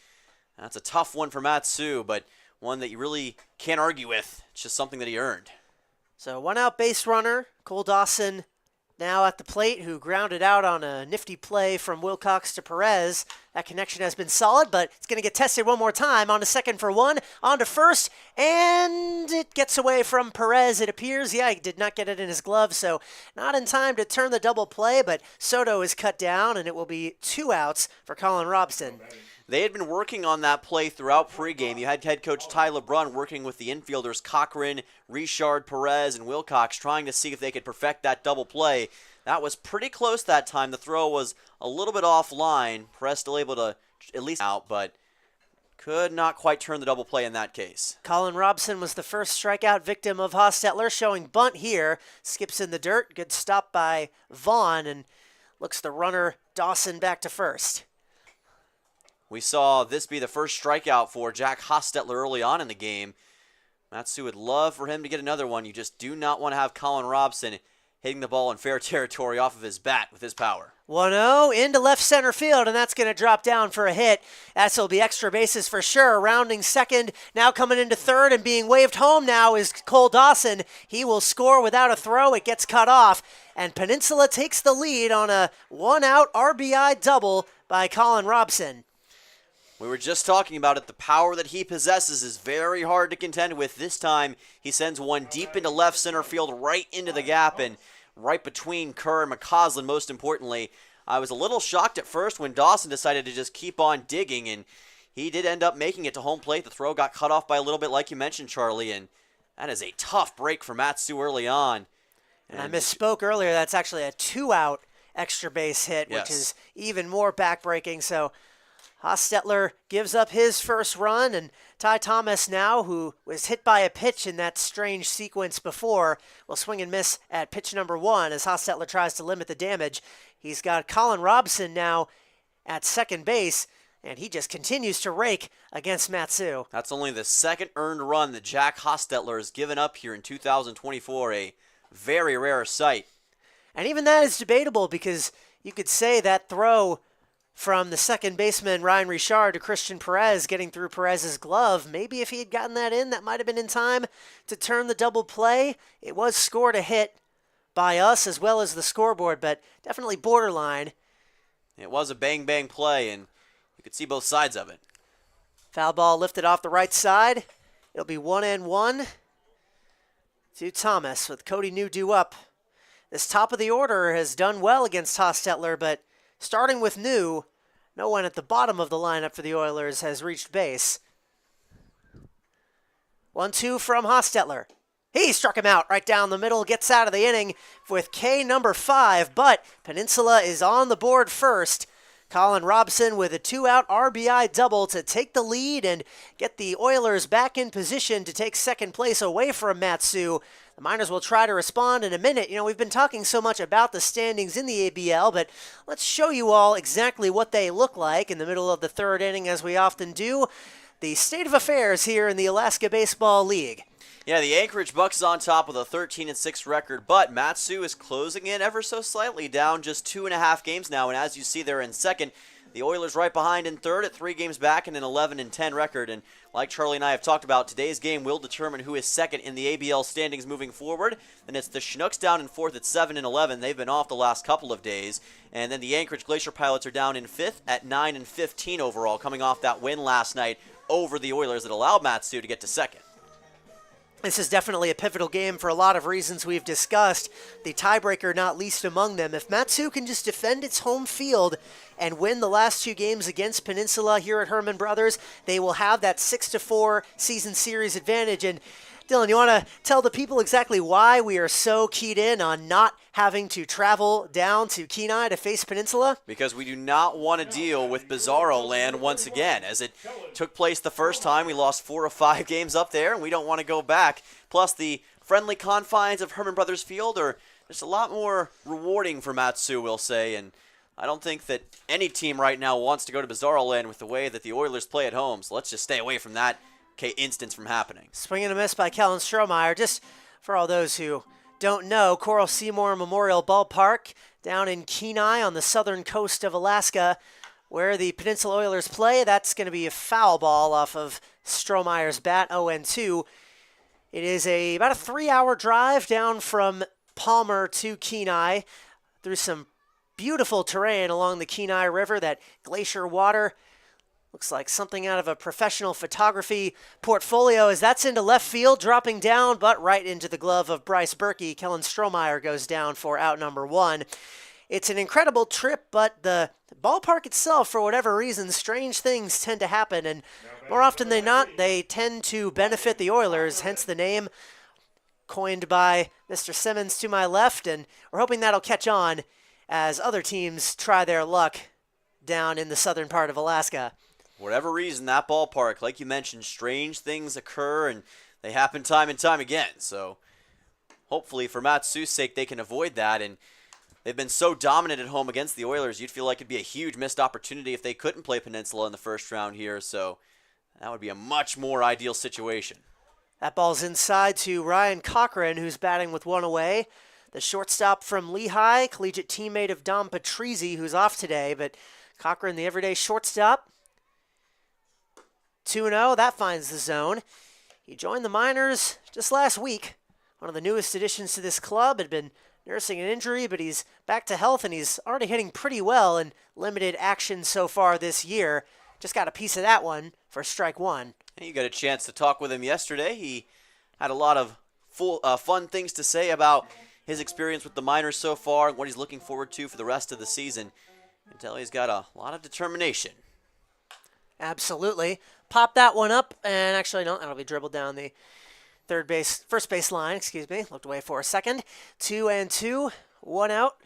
That's a tough one for Matsu, but one that you really can't argue with. It's just something that he earned. So 1 out base runner, Cole Dawson now at the plate, who grounded out on a nifty play from Wilcox to Perez. That connection has been solid, but it's going to get tested one more time. On to second for one, on to first, and it gets away from Perez, it appears. Yeah, he did not get it in his glove, so not in time to turn the double play, but Soto is cut down, and it will be 2 outs for Colin Robson. They had been working on that play throughout pregame. You had head coach Ty LeBrun working with the infielders Cochran, Richard, Perez, and Wilcox, trying to see if they could perfect that double play. That was pretty close that time. The throw was a little bit offline. Perez still able to at least out, but could not quite turn the double play in that case. Colin Robson was the first strikeout victim of Hostetler, showing bunt here. Skips in the dirt. Good stop by Vaughn, and looks the runner Dawson back to first. We saw this be the first strikeout for Jack Hostetler early on in the game. Matsu would love for him to get another one. You just do not want to have Colin Robson hitting the ball in fair territory off of his bat with his power. 1-0 into left center field, and that's going to drop down for a hit. That'll be extra bases for sure. Rounding second, now coming into third and being waved home now is Cole Dawson. He will score without a throw. It gets cut off, and Peninsula takes the lead on a 1-out RBI double by Colin Robson. We were just talking about it. The power that he possesses is very hard to contend with. This time, he sends one deep into left center field, right into the gap, and right between Kerr and McCausland, most importantly. I was a little shocked at first when Dawson decided to just keep on digging, and he did end up making it to home plate. The throw got cut off by a little bit, like you mentioned, Charlie, and that is a tough break for Matsu early on. And I misspoke earlier. That's actually a 2-out extra base hit, which is even more backbreaking, so Hostetler gives up his first run, and Ty Thomas now, who was hit by a pitch in that strange sequence before, will swing and miss at pitch number 1 as Hostetler tries to limit the damage. He's got Colin Robson now at second base, and he just continues to rake against Matsu. That's only the second earned run that Jack Hostetler has given up here in 2024, a very rare sight. And even that is debatable, because you could say that throw from the second baseman Ryan Richard to Christian Perez, getting through Perez's glove. Maybe if he had gotten that in, that might have been in time to turn the double play. It was scored a hit by us as well as the scoreboard, but definitely borderline. It was a bang-bang play, and you could see both sides of it. Foul ball lifted off the right side. It'll be 1-1 to Thomas with Cody New due up. This top of the order has done well against Hostetler, but starting with New, no one at the bottom of the lineup for the Oilers has reached base. 1-2 from Hostetler. He struck him out right down the middle, gets out of the inning with K number 5, but Peninsula is on the board first. Colin Robson with a 2-out RBI double to take the lead and get the Oilers back in position to take second place away from Matsu. The Miners will try to respond in a minute. You know, we've been talking so much about the standings in the ABL, but let's show you all exactly what they look like in the middle of the third inning, as we often do. The state of affairs here in the Alaska Baseball League. Yeah, the Anchorage Bucks is on top with a 13-6 record, but Matsu is closing in ever so slightly, down just 2.5 games now, and as you see, they're in second. The Oilers right behind in third at 3 games back and an 11-10 record. And like Charlie and I have talked about, today's game will determine who is second in the ABL standings moving forward. Then it's the Chinooks down in fourth at 7-11. They've been off the last couple of days. And then the Anchorage Glacier Pilots are down in fifth at 9-15 overall, coming off that win last night over the Oilers that allowed Matsu to get to second. This is definitely a pivotal game for a lot of reasons we've discussed. The tiebreaker not least among them. If Matsu can just defend its home field and win the last 2 games against Peninsula here at Herman Brothers, they will have that 6-4 season series advantage. And Dylan, you want to tell the people exactly why we are so keyed in on not having to travel down to Kenai to face Peninsula? Because we do not want to deal with Bizarro Land once again. As it took place the first time, we lost 4 of 5 games up there, and we don't want to go back. Plus, the friendly confines of Herman Brothers Field are just a lot more rewarding for Matsu, we'll say, and I don't think that any team right now wants to go to Bizarro Land with the way that the Oilers play at home, so let's just stay away from that instance from happening. Swing and a miss by Kellen Strohmeyer. Just for all those who don't know, Coral Seymour Memorial Ballpark down in Kenai on the southern coast of Alaska, where the Peninsula Oilers play. That's going to be a foul ball off of Strohmeyer's bat, 0-2. It is about a 3-hour drive down from Palmer to Kenai. through some beautiful terrain along the Kenai River. That glacier water looks like something out of a professional photography portfolio as that's into left field, dropping down, but right into the glove of Bryce Berkey. Kellen Strohmeyer goes down for out number 1. It's an incredible trip, but the ballpark itself, for whatever reason, strange things tend to happen, and more often than not, they tend to benefit the Oilers, hence the name coined by Mr. Simmons to my left, and we're hoping that'll catch on as other teams try their luck down in the southern part of Alaska. Whatever reason, that ballpark, like you mentioned, strange things occur, and they happen time and time again. So hopefully for Matsu's sake, they can avoid that, and they've been so dominant at home against the Oilers, you'd feel like it'd be a huge missed opportunity if they couldn't play Peninsula in the first round here, so that would be a much more ideal situation. That ball's inside to Ryan Cochran, who's batting with 1 away. The shortstop from Lehigh, collegiate teammate of Dom Patrizzi, who's off today, but Cochran, the everyday shortstop. 2-0, that finds the zone. He joined the minors just last week. One of the newest additions to this club, had been nursing an injury, but he's back to health, and he's already hitting pretty well in limited action so far this year. Just got a piece of that one for strike 1. And you got a chance to talk with him yesterday. He had a lot of fun things to say about his experience with the minors so far and what he's looking forward to for the rest of the season. You can tell he's got a lot of determination. Absolutely. Pop that one up, and actually, no, that'll be dribbled down the first base line, excuse me. Looked away for a second. 2-2, 1 out.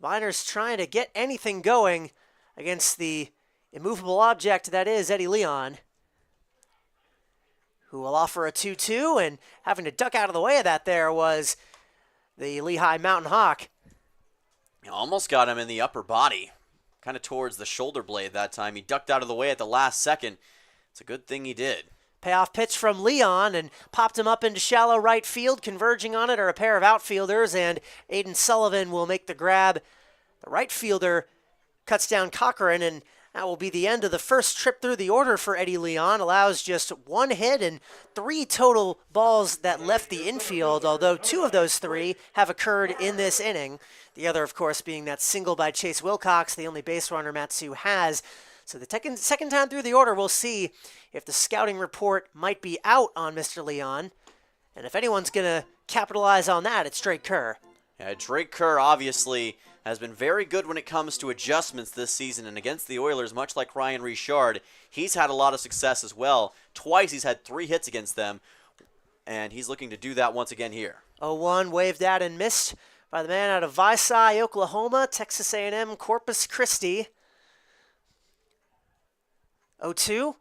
Miners trying to get anything going against the immovable object that is Eddie Leon, who will offer a 2-2, and having to duck out of the way of that there was the Lehigh Mountain Hawk. Almost got him in the upper body, kind of towards the shoulder blade that time. He ducked out of the way at the last second. It's a good thing he did. Payoff pitch from Leon and popped him up into shallow right field. Converging on it are a pair of outfielders, and Aiden Sullivan will make the grab. The right fielder cuts down Cochran, and that will be the end of the first trip through the order for Eddie Leon. Allows just 1 hit and 3 total balls that left the infield, although 2 of those 3 have occurred in this inning. The other, of course, being that single by Chase Wilcox, the only base runner Matsu has. So the second time through the order, we'll see if the scouting report might be out on Mr. Leon. And if anyone's going to capitalize on that, it's Drake Kerr. Yeah, Drake Kerr obviously has been very good when it comes to adjustments this season, and against the Oilers, much like Ryan Richard, he's had a lot of success as well. Twice he's had 3 hits against them, and he's looking to do that once again here. 0-1 waved at and missed by the man out of Visay, Oklahoma, Texas A&M, Corpus Christi. 0-2.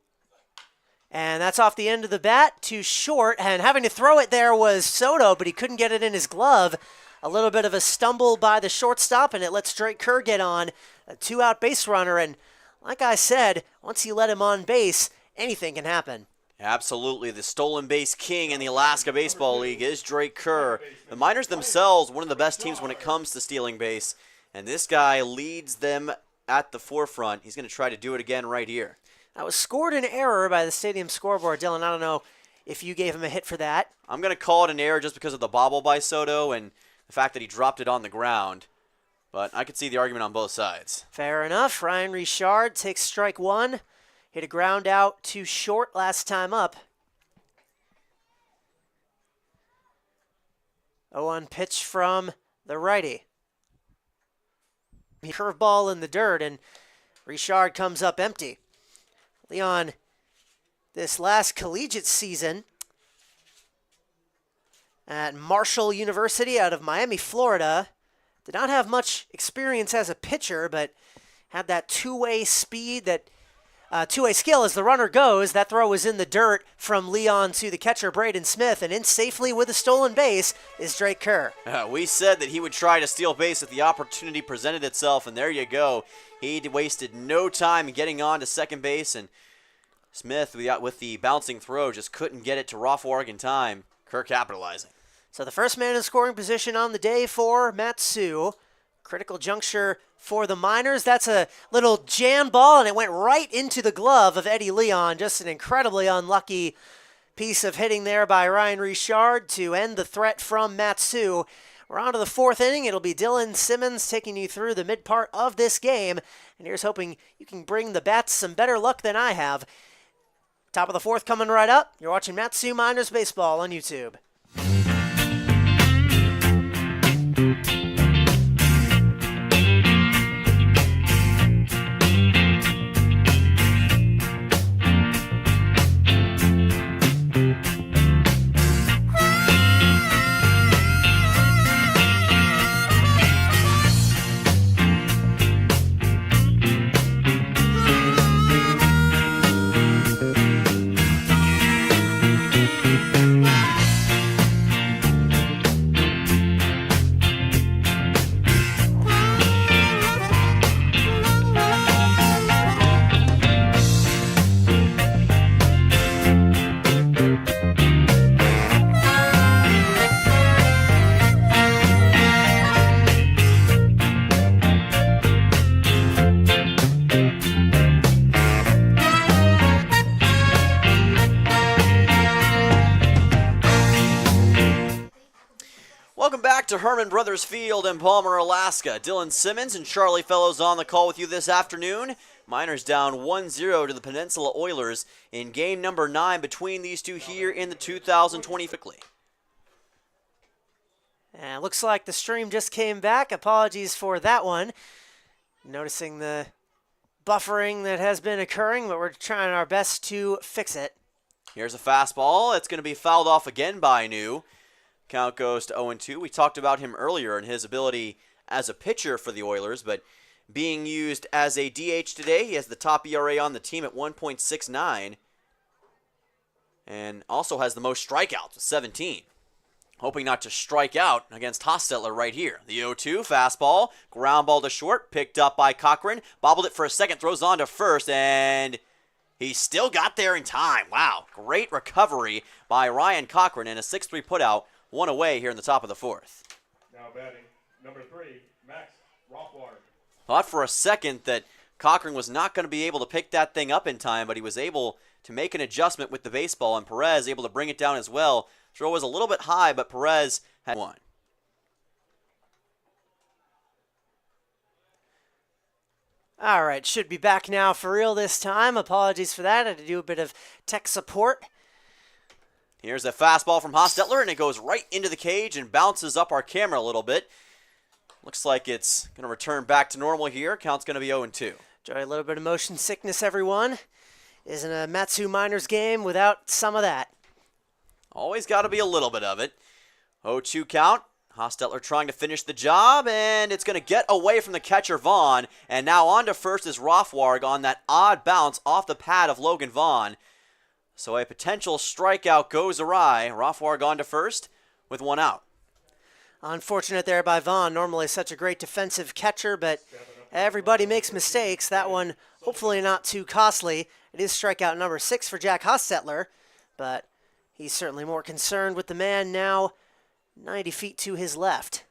And that's off the end of the bat, too short, and having to throw it there was Soto, but he couldn't get it in his glove. A little bit of a stumble by the shortstop, and it lets Drake Kerr get on, a 2-out base runner, and like I said, once you let him on base, anything can happen. Absolutely. The stolen base king in the Alaska Baseball League is Drake Kerr. The Miners themselves, one of the best teams when it comes to stealing base, and this guy leads them at the forefront. He's going to try to do it again right here. That was scored in error by the stadium scoreboard. Dylan, I don't know if you gave him a hit for that. I'm going to call it an error just because of the bobble by Soto and the fact that he dropped it on the ground. But I could see the argument on both sides. Fair enough. Ryan Richard takes strike 1. Hit a ground out too short last time up. 0-1 pitch from the righty. Curveball in the dirt, and Richard comes up empty. Leon, this last collegiate season at Marshall University out of Miami, Florida, did not have much experience as a pitcher, but had that two-way speed, that two-way skill as the runner goes. That throw was in the dirt from Leon to the catcher, Braden Smith, and in safely with a stolen base is Drake Kerr. We said that he would try to steal base if the opportunity presented itself, and there you go. He wasted no time getting on to second base, and Smith, with the bouncing throw, just couldn't get it to Rothwarg in time. Kerr capitalizing. So the first man in scoring position on the day for Matsu. Critical juncture for the Miners. That's a little jam ball, and it went right into the glove of Eddie Leon. Just an incredibly unlucky piece of hitting there by Ryan Richard to end the threat from Matsu. We're on to the fourth inning. It'll be Dylan Simmons taking you through the mid part of this game. And here's hoping you can bring the bats some better luck than I have. Top of the fourth coming right up. You're watching Matsu Miners Baseball on YouTube. Welcome back to Herman Brothers Field in Palmer, Alaska. Dylan Simmons and Charlie Fellows on the call with you this afternoon. Miners down 1-0 to the Peninsula Oilers in game number 9 between these two here in the 2020 quickly. And looks like the stream just came back. Apologies for that one. Noticing the buffering that has been occurring, but we're trying our best to fix it. Here's a fastball. It's going to be fouled off again by New. Count goes to 0-2. We talked about him earlier and his ability as a pitcher for the Oilers, but being used as a DH today, he has the top ERA on the team at 1.69 and also has the most strikeouts, 17. Hoping not to strike out against Hostetler right here. The 0-2 fastball, ground ball to short, picked up by Cochran, bobbled it for a second, throws on to first, and he still got there in time. Wow, great recovery by Ryan Cochran and a 6-3 putout. One away here in the top of the fourth. Now batting, number 3, Max Rothwater. Thought for a second that Cochran was not going to be able to pick that thing up in time, but he was able to make an adjustment with the baseball, and Perez able to bring it down as well. Throw was a little bit high, but Perez had one. All right, should be back now for real this time. Apologies for that. I had to do a bit of tech support. Here's a fastball from Hostetler, and it goes right into the cage and bounces up our camera a little bit. Looks like it's going to return back to normal here. Count's going to be 0-2. Enjoy a little bit of motion sickness, everyone. Isn't a Matsu Miners game without some of that. Always got to be a little bit of it. 0-2 count. Hostetler trying to finish the job, and it's going to get away from the catcher, Vaughn. And now on to first is Rothwarg on that odd bounce off the pad of Logan Vaughn. So a potential strikeout goes awry. Rothwarg on to first with one out. Unfortunate there by Vaughn. Normally such a great defensive catcher, but everybody makes mistakes. That one hopefully not too costly. It is strikeout number 6 for Jack Hostetler, but he's certainly more concerned with the man now 90 feet to his left.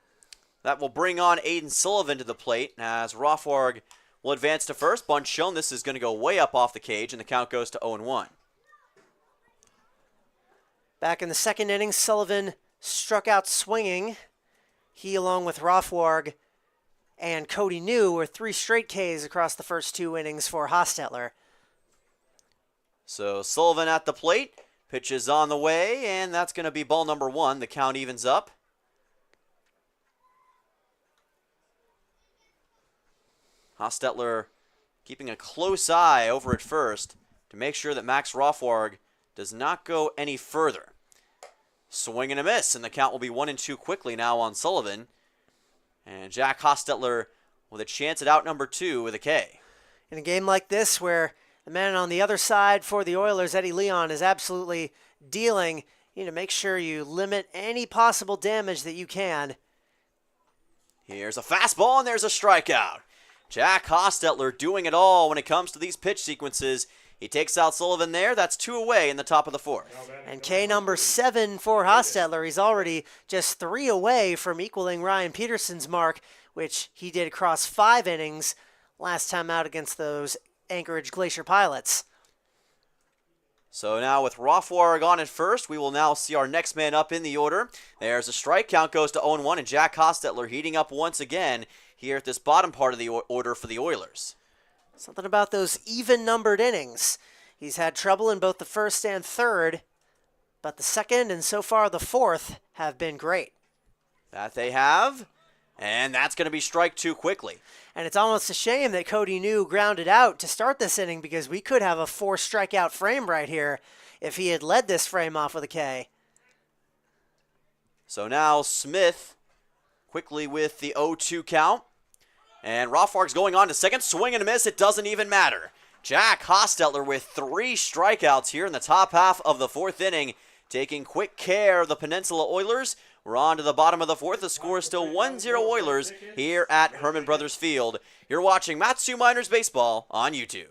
That will bring on Aiden Sullivan to the plate as Rothwarg will advance to first. Bunt shown. This is going to go way up off the cage, and the count goes to 0-1. Back in the second inning, Sullivan struck out swinging. He, along with Rothwarg and Cody New, were 3 straight Ks across the first 2 innings for Hostetler. So Sullivan at the plate. Pitch is on the way, and that's going to be ball number 1. The count evens up. Hostetler keeping a close eye over at first to make sure that Max Rothwarg does not go any further. Swing and a miss, and the count will be 1-2 quickly now on Sullivan. And Jack Hostetler with a chance at out number 2 with a K. In a game like this where the man on the other side for the Oilers, Eddie Leon, is absolutely dealing, you need to make sure you limit any possible damage that you can. Here's a fastball, and there's a strikeout. Jack Hostetler doing it all when it comes to these pitch sequences. He takes out Sullivan there. That's 2 away in the top of the fourth. And K number 7 for Hostetler. He's already just 3 away from equaling Ryan Peterson's mark, which he did across 5 innings last time out against those Anchorage Glacier Pilots. So now with Rothwarg on at first, we will now see our next man up in the order. There's a strike, count goes to 0-1, and Jack Hostetler heating up once again here at this bottom part of the order for the Oilers. Something about those even-numbered innings. He's had trouble in both the first and third, but the second and so far the fourth have been great. That they have, and that's going to be strike 2 quickly. And it's almost a shame that Cody New grounded out to start this inning because we could have a 4-strikeout frame right here if he had led this frame off with a K. So now Smith quickly with the 0-2 count. And Rothwarg's going on to second. Swing and a miss. It doesn't even matter. Jack Hostetler with 3 strikeouts here in the top half of the 4th inning, taking quick care of the Peninsula Oilers. We're on to the bottom of the 4th. The score is still 1-0 Oilers here at Herman Brothers Field. You're watching Mat-Su Miners Baseball on YouTube.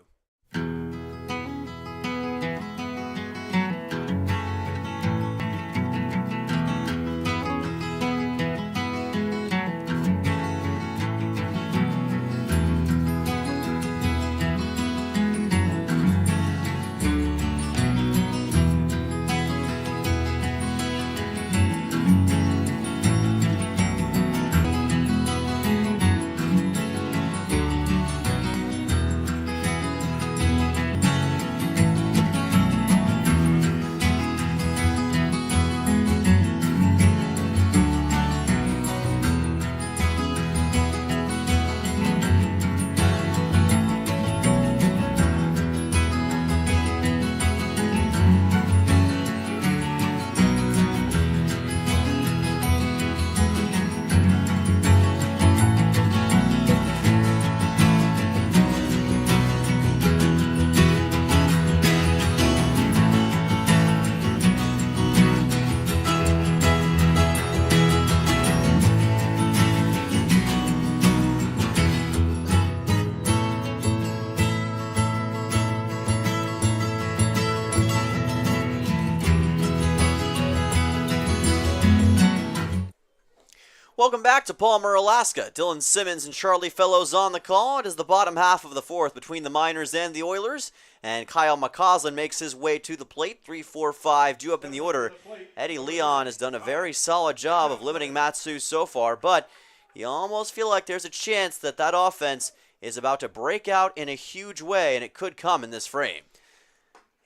Welcome back to Palmer, Alaska. Dylan Simmons and Charlie Fellows on the call. It is the bottom half of the 4th between the Miners and the Oilers. And Kyle McCausland makes his way to the plate. 3-4-5 due up in the order. Eddie Leon has done a very solid job of limiting Mat-Su so far, but you almost feel like there's a chance that that offense is about to break out in a huge way, and it could come in this frame.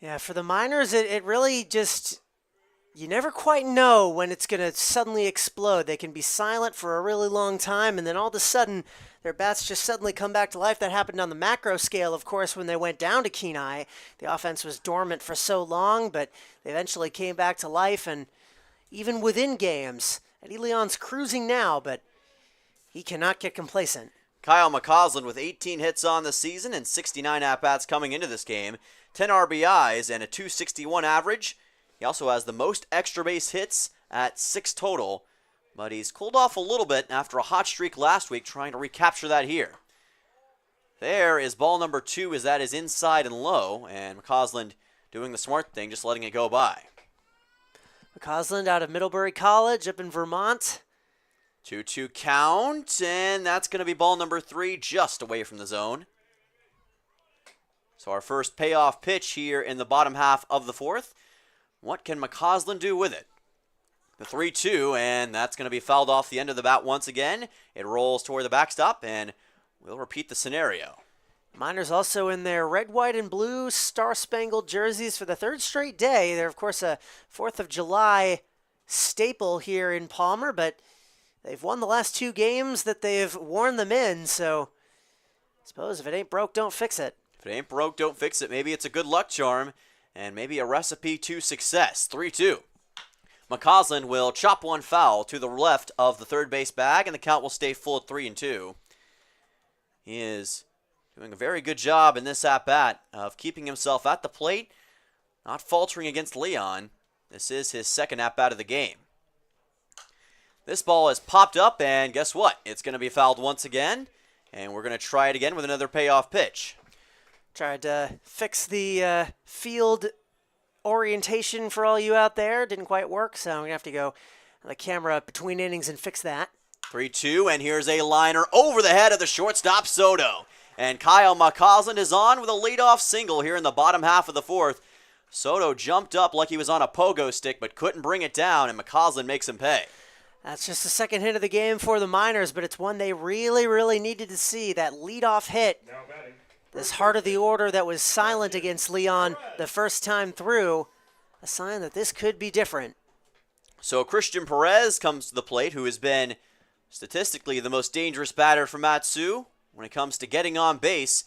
Yeah, for the Miners, it really just... You never quite know when it's going to suddenly explode. They can be silent for a really long time, and then all of a sudden, their bats just suddenly come back to life. That happened on the macro scale, of course, when they went down to Kenai. The offense was dormant for so long, but they eventually came back to life, and even within games, Eddie Leon's cruising now, but he cannot get complacent. Kyle McCausland with 18 hits on the season and 69 at-bats coming into this game, 10 RBIs and a .261 average. He also has the most extra base hits at 6 total, but he's cooled off a little bit after a hot streak last week trying to recapture that here. There is ball number 2 as that is inside and low, and McCausland doing the smart thing, just letting it go by. McCausland out of Middlebury College up in Vermont. 2-2 count, and that's going to be ball number 3 just away from the zone. So our first payoff pitch here in the bottom half of the 4th. What can McCausland do with it? The 3-2, and that's going to be fouled off the end of the bat once again. It rolls toward the backstop, and we'll repeat the scenario. Miners also in their red, white, and blue star-spangled jerseys for the 3rd straight day. They're, of course, a 4th of July staple here in Palmer, but they've won the last 2 games that they've worn them in, so I suppose if it ain't broke, don't fix it. If it ain't broke, don't fix it. Maybe it's a good luck charm. And maybe a recipe to success. 3-2. McCausland will chop one foul to the left of the third base bag, and the count will stay full at 3-2. He is doing a very good job in this at-bat of keeping himself at the plate, not faltering against Leon. This is his second at-bat of the game. This ball is popped up, and guess what? It's going to be fouled once again, and we're going to try it again with another payoff pitch. Tried to fix the field orientation for all you out there. Didn't quite work, so I'm going to have to go on the camera between innings and fix that. 3-2, and here's a liner over the head of the shortstop, Soto. And Kyle McCausland is on with a leadoff single here in the bottom half of the 4th. Soto jumped up like he was on a pogo stick, but couldn't bring it down, and McCausland makes him pay. That's just the second hit of the game for the Miners, but it's one they really, really needed to see. That leadoff hit, Now batting. this heart of the order that was silent against Leon the first time through, a sign that this could be different. So Christian Perez comes to the plate, who has been statistically the most dangerous batter for Matsu when it comes to getting on base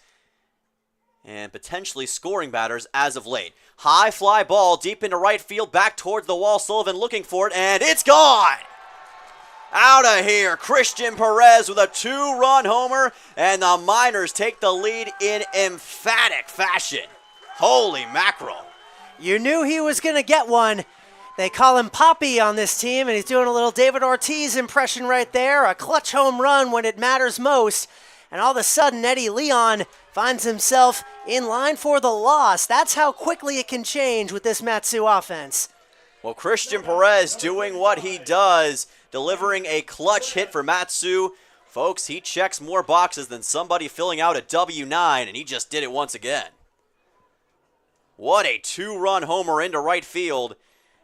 and potentially scoring batters as of late. High fly ball deep into right field, back towards the wall. Sullivan looking for it, and it's gone! Out of here, Christian Perez with a 2-run homer, and the Miners take the lead in emphatic fashion. Holy mackerel. You knew he was going to get one. They call him Poppy on this team, and he's doing a little David Ortiz impression right there. A clutch home run when it matters most. And all of a sudden, Eddie Leon finds himself in line for the loss. That's how quickly it can change with this Matsu offense. Well, Christian Perez doing what he does, delivering a clutch hit for Matsu. Folks, he checks more boxes than somebody filling out a W-9, and he just did it once again. What a 2-run homer into right field.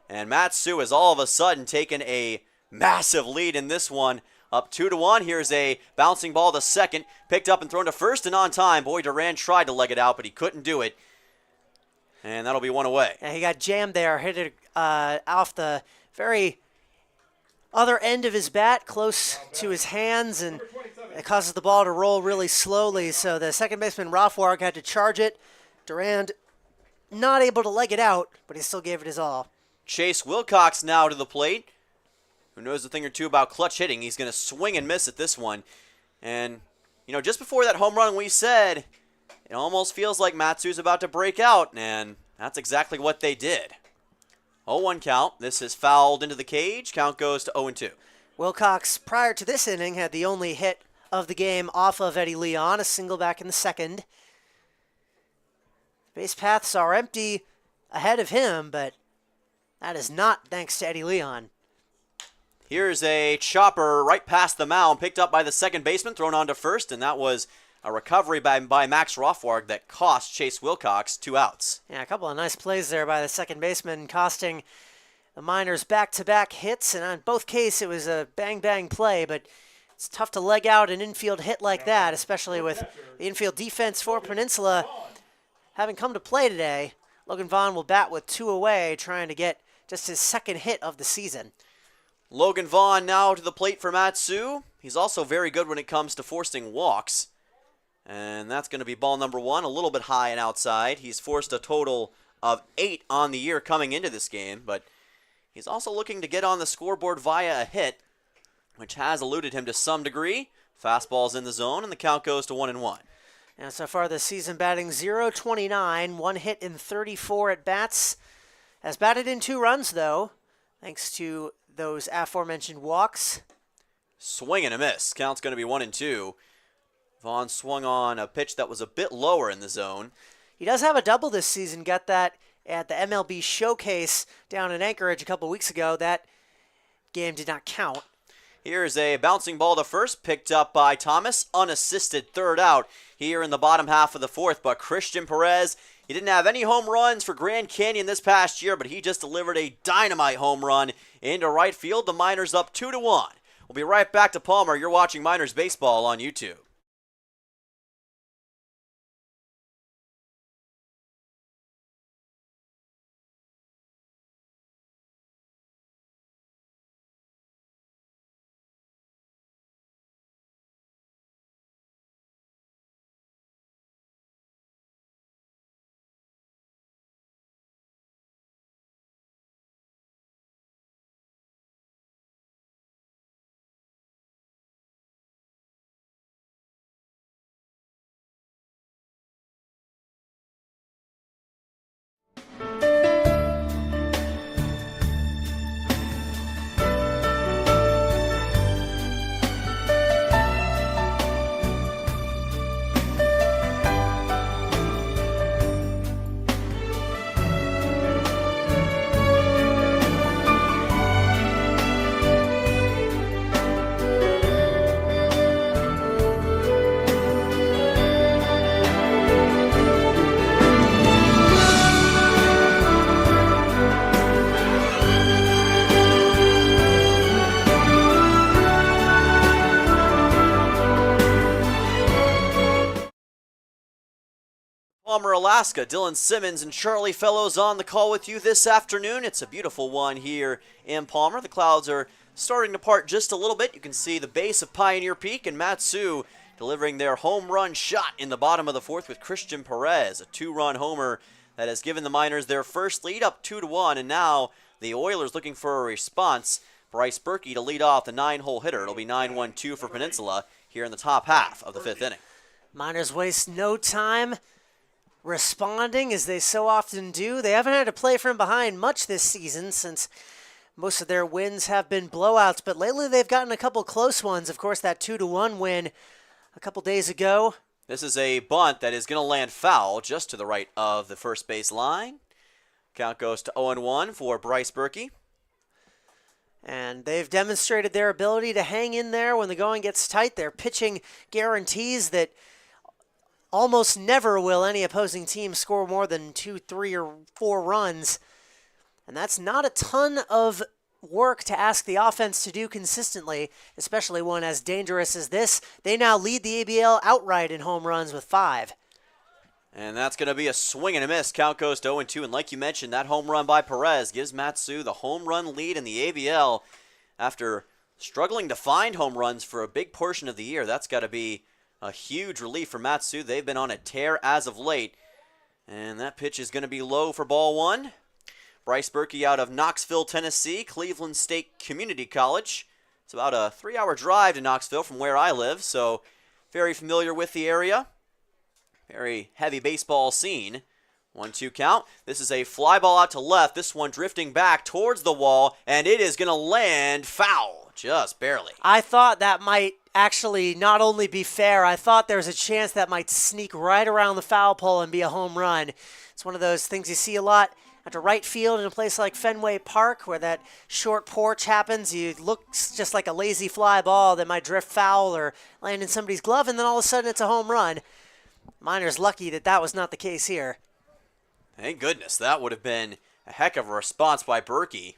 And Matsu has all of a sudden taken a massive lead in this one. Up 2-1. Here's a bouncing ball to second. Picked up and thrown to first and on time. Boy, Duran tried to leg it out, but he couldn't do it. And that'll be one away. Yeah, he got jammed there. Hit it off the very other end of his bat, close to his hands, and it causes the ball to roll really slowly. So the second baseman, Rothwarg, had to charge it. Durand not able to leg it out, but he still gave it his all. Chase Wilcox now to the plate, who knows a thing or two about clutch hitting. He's going to swing and miss at this one. And, you know, just before that home run, we said it almost feels like Matsu's about to break out, and that's exactly what they did. 0-1 count. This is fouled into the cage. Count goes to 0-2. Wilcox, prior to this inning, had the only hit of the game off of Eddie Leon, a single back in the second. Base paths are empty ahead of him, but that is not thanks to Eddie Leon. Here's a chopper right past the mound, picked up by the second baseman, thrown on to first, and that was a recovery by Max Rothwarg that cost Chase Wilcox 2 outs. Yeah, a couple of nice plays there by the second baseman, costing the Miners back-to-back hits, and on both cases it was a bang-bang play, but it's tough to leg out an infield hit like that, especially with the infield defense for Peninsula having come to play today. Logan Vaughn will bat with 2 away, trying to get just his second hit of the season. Logan Vaughn now to the plate for Matsu. He's also very good when it comes to forcing walks. And that's going to be ball number 1, a little bit high and outside. He's forced a total of 8 on the year coming into this game, but he's also looking to get on the scoreboard via a hit, which has eluded him to some degree. Fastball's in the zone, and the count goes to 1-1. And so far this season, batting .029, 1 hit in 34 at-bats. Has batted in 2 runs, though, thanks to those aforementioned walks. Swing and a miss. Count's going to be 1-2. Vaughn swung on a pitch that was a bit lower in the zone. He does have a double this season. Got that at the MLB Showcase down in Anchorage a couple weeks ago. That game did not count. Here's a bouncing ball to first, picked up by Thomas. Unassisted third out here in the bottom half of the fourth. But Christian Perez, he didn't have any home runs for Grand Canyon this past year, but he just delivered a dynamite home run into right field. The Miners up 2-1. We'll be right back to Palmer. You're watching Miners Baseball on YouTube. Palmer, Alaska. Dylan Simmons and Charlie Fellows on the call with you this afternoon. It's a beautiful one here in Palmer. The clouds are starting to part just a little bit. You can see the base of Pioneer Peak, and Matsu delivering their home run shot in the bottom of the fourth with Christian Perez, a 2-run homer that has given the Miners their first lead up 2-1, and now the Oilers looking for a response. Bryce Berkey to lead off the 9-hole hitter. It'll be 9-1-2 for Peninsula here in the top half of the fifth inning. Miners waste no time responding, as they so often do. They haven't had to play from behind much this season, since most of their wins have been blowouts, but lately they've gotten a couple close ones. Of course, that 2-1 win a couple days ago. This is a bunt that is going to land foul just to the right of the first base line. Count goes to 0-1 for Bryce Berkey. And they've demonstrated their ability to hang in there when the going gets tight. Their pitching guarantees that almost never will any opposing team score more than 2, 3, or 4 runs. And that's not a ton of work to ask the offense to do consistently, especially one as dangerous as this. They now lead the ABL outright in home runs with 5. And that's going to be a swing and a miss. Count goes to 0-2. And like you mentioned, that home run by Perez gives Matsu the home run lead in the ABL. After struggling to find home runs for a big portion of the year, that's got to be a huge relief for Matsu. They've been on a tear as of late. And that pitch is going to be low for ball 1. Bryce Berkey out of Knoxville, Tennessee, Cleveland State Community College. It's about a 3-hour drive to Knoxville from where I live, so very familiar with the area. Very heavy baseball scene. 1-2 count. This is a fly ball out to left. This one drifting back towards the wall, and it is going to land foul, just barely. I thought that might actually not only be fair, I thought there was a chance that might sneak right around the foul pole and be a home run. It's one of those things you see a lot at the right field in a place like Fenway Park, where that short porch happens. It looks just like a lazy fly ball that might drift foul or land in somebody's glove, and then all of a sudden it's a home run. Miners lucky that that was not the case here. Thank goodness. That would have been a heck of a response by Berkey.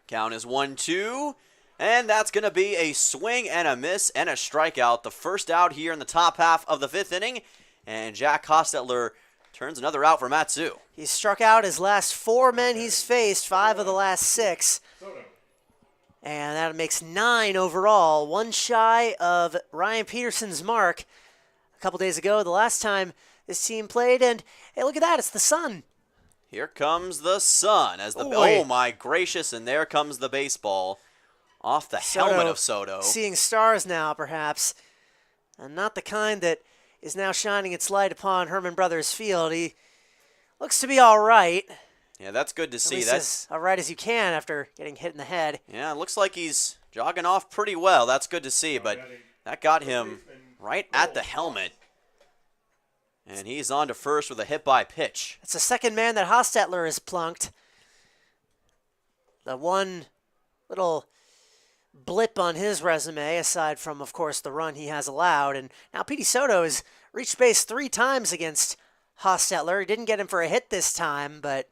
Count is 1-2, and that's going to be a swing and a miss and a strikeout. The first out here in the top half of the fifth inning, and Jack Hostetler turns another out for Matsu. He's struck out his last 4 men he's faced, 5 of the last 6. And that makes 9 overall, 1 shy of Ryan Peterson's mark a couple days ago, the last time this team played. And hey, look at that, it's the sun. Here comes the sun as the oh my gracious, and there comes the baseball off the helmet of Soto. Seeing stars now, perhaps, and not the kind that is now shining its light upon Herman Brothers Field. He looks to be all right. Yeah, that's good to see. That's as all right as you can after getting hit in the head. Yeah, it looks like he's jogging off pretty well. That's good to see, but that got him right at the helmet. And he's on to first with a hit-by pitch. It's the second man that Hostetler has plunked. The one little blip on his resume, aside from, of course, the run he has allowed. And now Petey Soto has reached base 3 times against Hostetler. He didn't get him for a hit this time, but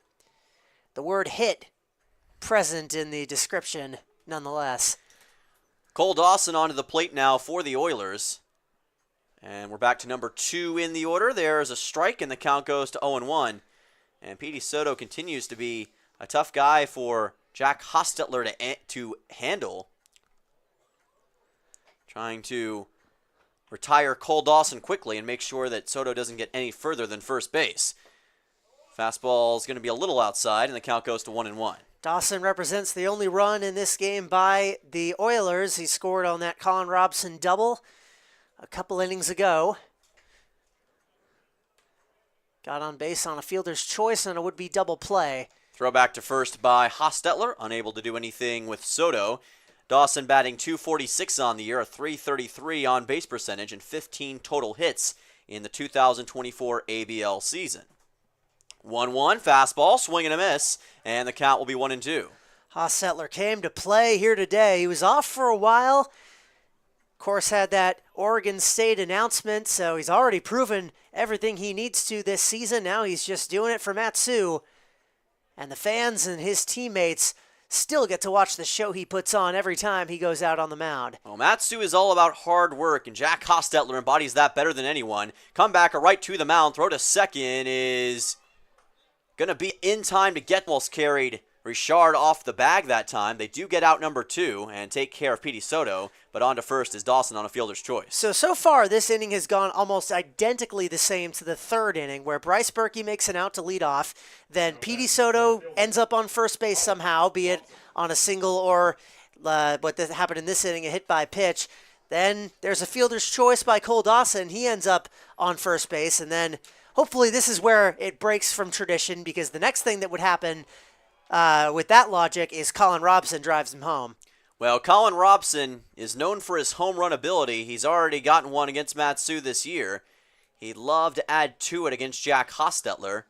the word hit present in the description nonetheless. Cole Dawson onto the plate now for the Oilers. And we're back to number 2 in the order. There's a strike, and the count goes to 0-1. And Petey Soto continues to be a tough guy for Jack Hostetler to handle. Trying to retire Cole Dawson quickly and make sure that Soto doesn't get any further than first base. Fastball is going to be a little outside, and the count goes to 1-1. Dawson represents the only run in this game by the Oilers. He scored on that Colin Robson double a couple innings ago. Got on base on a fielder's choice and a would-be double play. Throw back to first by Hostetler, unable to do anything with Soto. Dawson batting .246 on the year, a .333 on base percentage, and 15 total hits in the 2024 ABL season. 1-1, fastball, swing and a miss, and the count will be 1-2. Hostetler came to play here today. He was off for a while. Of course, had that Oregon State announcement, so he's already proven everything he needs to this season. Now he's just doing it for Matsu. And the fans and his teammates still get to watch the show he puts on every time he goes out on the mound. Well, Matsu is all about hard work, and Jack Hostetler embodies that better than anyone. Comebacker right to the mound, throw to second is going to be in time to get almost carried Richard off the bag that time. They do get out number 2 and take care of Petey Soto, but on to first is Dawson on a fielder's choice. So far, this inning has gone almost identically the same to the third inning, where Bryce Berkey makes an out to lead off. Then Petey Soto ends up on first base somehow, be it on a single or what happened in this inning, a hit by pitch. Then there's a fielder's choice by Cole Dawson. He ends up on first base, and then hopefully this is where it breaks from tradition, because the next thing that would happen with that logic is Colin Robson drives him home. Well, Colin Robson is known for his home run ability. He's already gotten one against Matsu this year. He'd love to add to it against Jack Hostetler,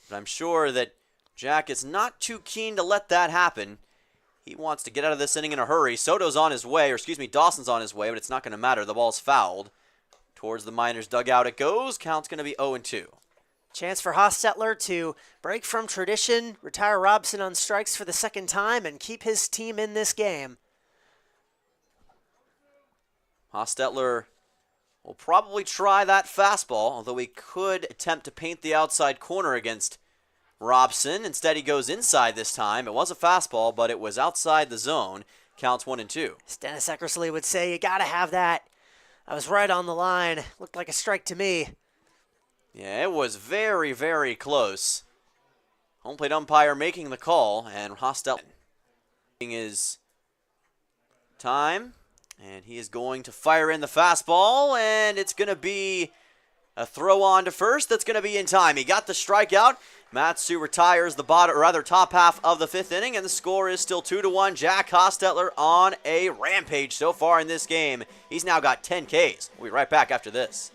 but I'm sure that Jack is not too keen to let that happen. He wants to get out of this inning in a hurry. Soto's on his way, Dawson's on his way, but it's not going to matter. The ball's fouled. Towards the Miners' dugout it goes. Count's going to be 0-2. Chance for Hostetler to break from tradition, retire Robson on strikes for the second time, and keep his team in this game. Hostetler will probably try that fastball, although he could attempt to paint the outside corner against Robson. Instead, he goes inside this time. It was a fastball, but it was outside the zone. Counts 1-2. As Dennis Eckersley would say, you got to have that. I was right on the line. Looked like a strike to me. Yeah, it was very, very close. Home plate umpire making the call, and Hostetler his time, and he is going to fire in the fastball, and it's going to be a throw on to first. That's going to be in time. He got the strikeout. Matsu retires the top half of the 5th inning, and the score is still 2-1. Jack Hostetler on a rampage so far in this game. He's now got 10 Ks. We'll be right back after this.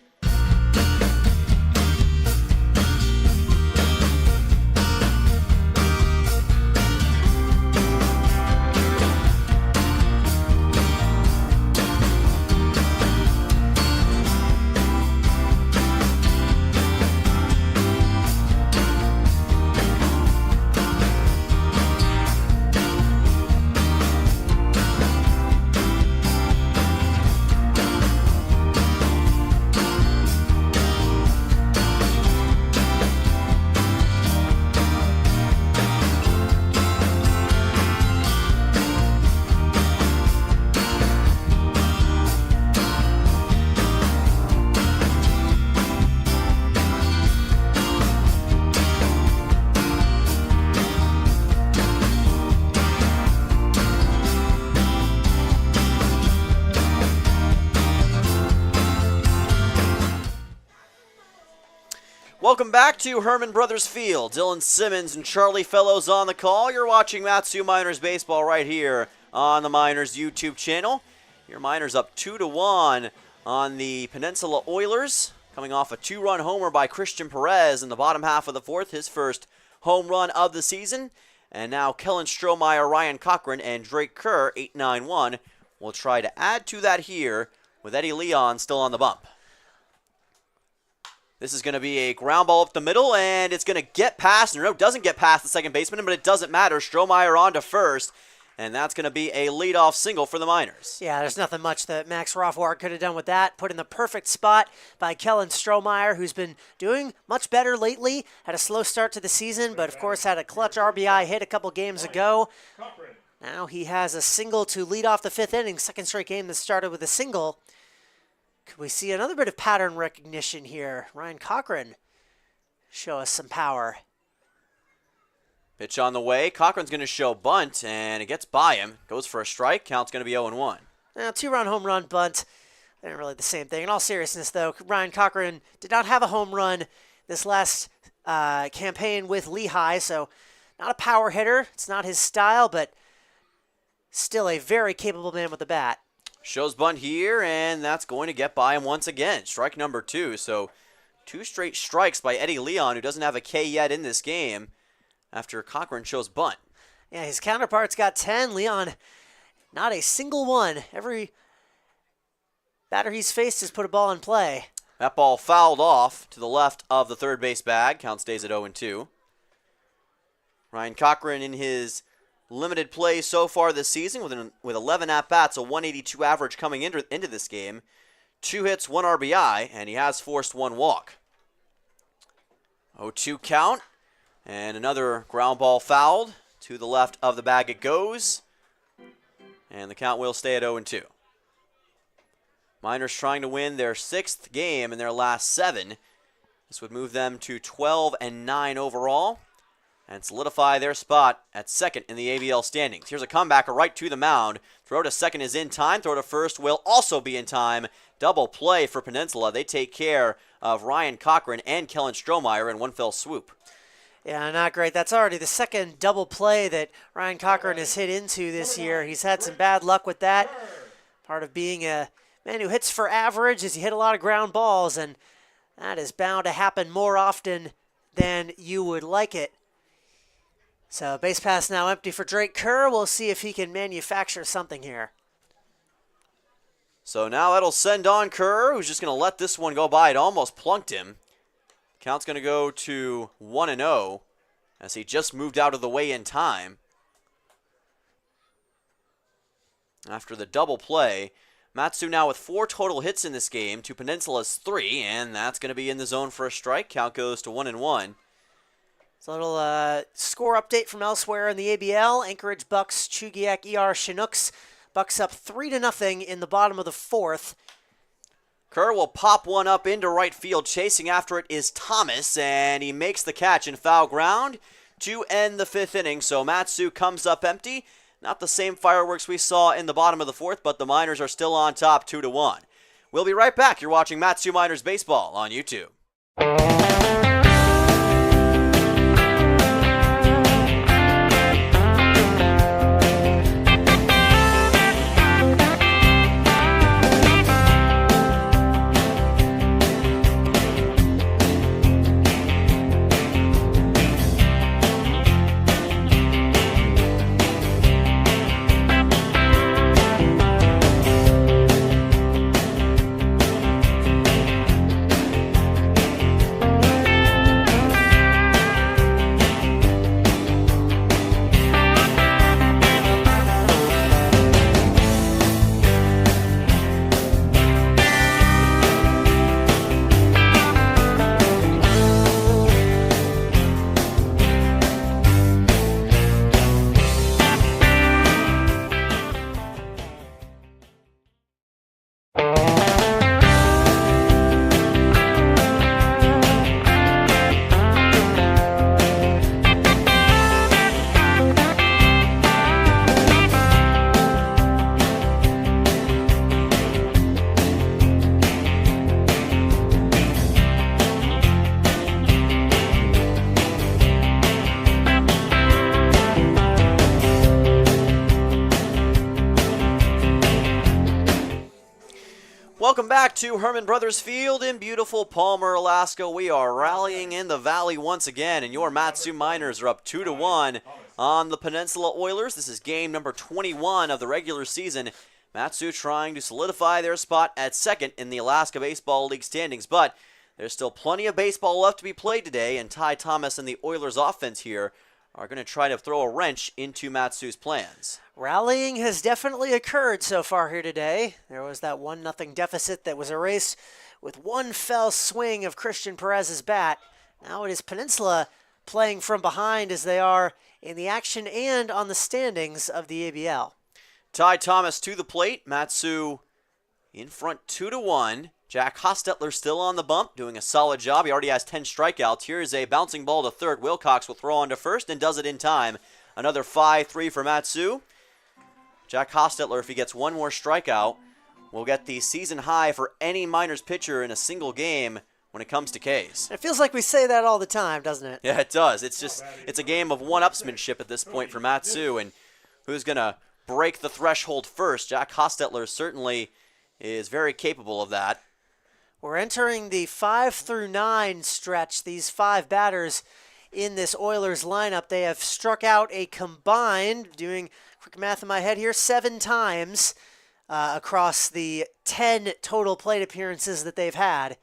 Welcome back to Herman Brothers Field. Dylan Simmons and Charlie Fellows on the call. You're watching Matsu Miners Baseball right here on the Miners YouTube channel. Your Miners up 2-1 on the Peninsula Oilers, coming off a 2-run homer by Christian Perez in the bottom half of the 4th, his first home run of the season. And now Kellen Strohmeyer, Ryan Cochran, and Drake Kerr, 8-9-1, will try to add to that here with Eddie Leon still on the bump. This is going to be a ground ball up the middle, and it's going to get past, no, it doesn't get past the second baseman, but it doesn't matter. Strohmeyer on to first, and that's going to be a leadoff single for the Miners. Yeah, there's nothing much that Max Rothwart could have done with that. Put in the perfect spot by Kellen Strohmeyer, who's been doing much better lately. Had a slow start to the season, but of course had a clutch RBI hit a couple games ago. Now he has a single to lead off the 5th inning, second straight game that started with a single. Could we see another bit of pattern recognition here? Ryan Cochran show us some power. Pitch on the way. Cochran's going to show bunt, and it gets by him. Goes for a strike. Count's going to be 0-1. Now, 2-run home run bunt. They're really the same thing. In all seriousness, though, Ryan Cochran did not have a home run this last campaign with Lehigh, so not a power hitter. It's not his style, but still a very capable man with the bat. Shows bunt here, and that's going to get by him once again. Strike number 2. So 2 straight strikes by Eddie Leon, who doesn't have a K yet in this game, after Cochran shows bunt. Yeah, his counterpart's got 10. Leon, not a single one. Every batter he's faced has put a ball in play. That ball fouled off to the left of the third base bag. Count stays at 0-2. Ryan Cochran in his limited play so far this season with 11 at-bats, a 182 average coming into this game. 2 hits, 1 RBI, and he has forced 1 walk. 0-2 count, and another ground ball fouled. To the left of the bag it goes, and the count will stay at 0-2. Miners trying to win their 6th game in their last 7. This would move them to 12-9 overall and solidify their spot at 2nd in the ABL standings. Here's a comebacker right to the mound. Throw to 2nd is in time. Throw to 1st will also be in time. Double play for Peninsula. They take care of Ryan Cochran and Kellen Strohmeyer in one fell swoop. Yeah, not great. That's already the 2nd double play that Ryan Cochran has hit into this year. He's had some bad luck with that. Part of being a man who hits for average is he hit a lot of ground balls, and that is bound to happen more often than you would like it. So base pass now empty for Drake Kerr. We'll see if he can manufacture something here. So now that'll send on Kerr, who's just going to let this one go by. It almost plunked him. Count's going to go to 1-0 as he just moved out of the way in time. After the double play, Matsu now with 4 total hits in this game to Peninsula's 3, and that's going to be in the zone for a strike. Count goes to 1-1. It's a little score update from elsewhere in the ABL. Anchorage Bucks, Chugiak ER Chinooks. Bucks up 3-0 in the bottom of the 4th. Kerr will pop one up into right field. Chasing after it is Thomas, and he makes the catch in foul ground to end the 5th inning. So Matsu comes up empty. Not the same fireworks we saw in the bottom of the 4th, but the Miners are still on top 2-1. We'll be right back. You're watching Matsu Miners Baseball on YouTube. Welcome back to Herman Brothers Field in beautiful Palmer, Alaska. We are rallying in the valley once again, and your Matsu Miners are up 2-1 on the Peninsula Oilers. This is game number 21 of the regular season. Matsu trying to solidify their spot at 2nd in the Alaska Baseball League standings, but there's still plenty of baseball left to be played today, and Ty Thomas and the Oilers offense here are going to try to throw a wrench into Matsu's plans. Rallying has definitely occurred so far here today. There was that 1-0 deficit that was erased with one fell swing of Christian Perez's bat. Now it is Peninsula playing from behind as they are in the action and on the standings of the ABL. Ty Thomas to the plate. Matsu in front 2-1. Jack Hostetler still on the bump, doing a solid job. He already has 10 strikeouts. Here's a bouncing ball to third. Wilcox will throw on to first and does it in time. Another 5-3 for Matsu. Jack Hostetler, if he gets one more strikeout, will get the season high for any Miners pitcher in a single game when it comes to Ks. It feels like we say that all the time, doesn't it? Yeah, it does. It's a game of one-upsmanship at this point for Matsu, and who's going to break the threshold first? Jack Hostetler certainly is very capable of that. We're entering the 5-9 stretch. These 5 batters in this Oilers lineup, they have struck out a combined, doing quick math in my head here, 7 times across the 10 total plate appearances that they've had.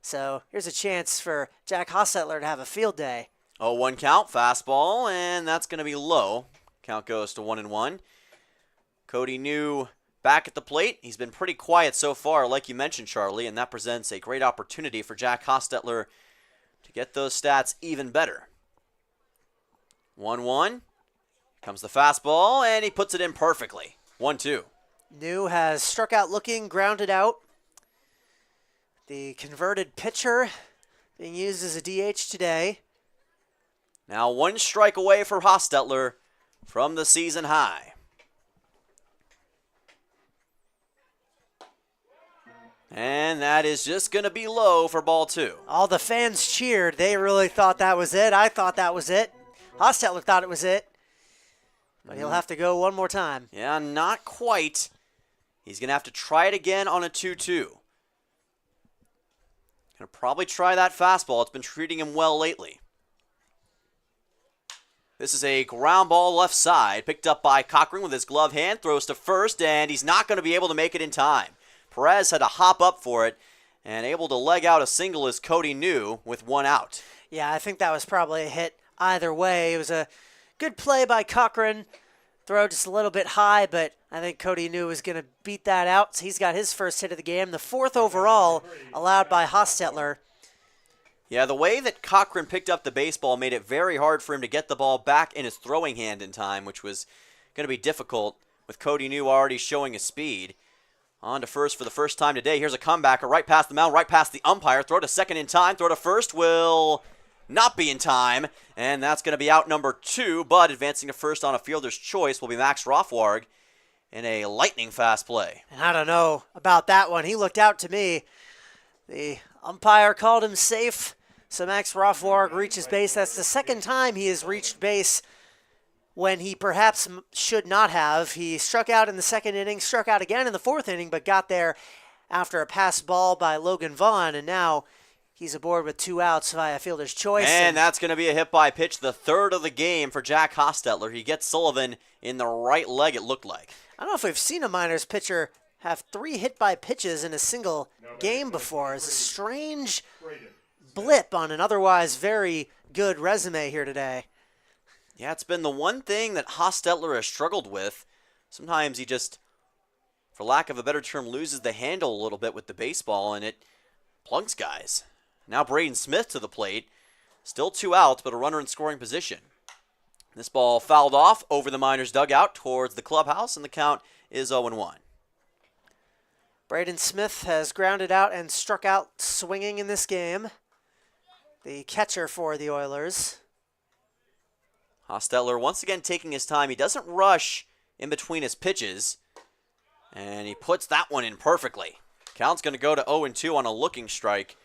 So here's a chance for Jack Hostetler to have a field day. 0-1 count, fastball, and that's going to be low. Count goes to 1-1. Cody New back at the plate. He's been pretty quiet so far, like you mentioned, Charlie, and that presents a great opportunity for Jack Hostetler to get those stats even better. 1-1. Comes the fastball, and he puts it in perfectly. 1-2. New has struck out looking, grounded out. The converted pitcher being used as a DH today. Now 1 strike away for Hostetler from the season high. And that is just going to be low for ball 2. All the fans cheered. They really thought that was it. I thought that was it. Hostetler thought it was it. But he'll have to go one more time. Yeah, not quite. He's going to have to try it again on a 2-2. Going to probably try that fastball. It's been treating him well lately. This is a ground ball left side, picked up by Cochran with his glove hand, throws to first, and he's not going to be able to make it in time. Perez had to hop up for it, and able to leg out a single is Cody New with 1 out. Yeah, I think that was probably a hit either way. It was a good play by Cochran. Throw just a little bit high, but I think Cody New was going to beat that out. So he's got his first hit of the game, the 4th overall allowed by Hostetler. Yeah, the way that Cochran picked up the baseball made it very hard for him to get the ball back in his throwing hand in time, which was going to be difficult with Cody New already showing his speed. On to first for the first time today. Here's a comebacker right past the mound, right past the umpire. Throw to second in time. Throw to first will not be in time. And that's going to be out number 2. But advancing to first on a fielder's choice will be Max Rothwarg in a lightning fast play. And I don't know about that one. He looked out to me. The umpire called him safe. So Max Rothwarg reaches base. That's the second time he has reached base when he perhaps should not have. He struck out in the 2nd inning, struck out again in the 4th inning, but got there after a pass ball by Logan Vaughn, and now he's aboard with 2 outs via fielder's choice. And that's going to be a hit by pitch, the 3rd of the game for Jack Hostetler. He gets Sullivan in the right leg, it looked like. I don't know if we've seen a minors pitcher have 3 hit by pitches in a single game before. It's a strange blip on an otherwise very good resume here today. Yeah, it's been the one thing that Hostetler has struggled with. Sometimes he just, for lack of a better term, loses the handle a little bit with the baseball, and it plunks guys. Now Braden Smith to the plate. Still 2 outs, but a runner in scoring position. This ball fouled off over the Miners' dugout towards the clubhouse, and the count is 0-1. Braden Smith has grounded out and struck out swinging in this game. The catcher for the Oilers. Hostetler once again taking his time. He doesn't rush in between his pitches, and he puts that one in perfectly. Count's going to go to 0-2 on a looking strike.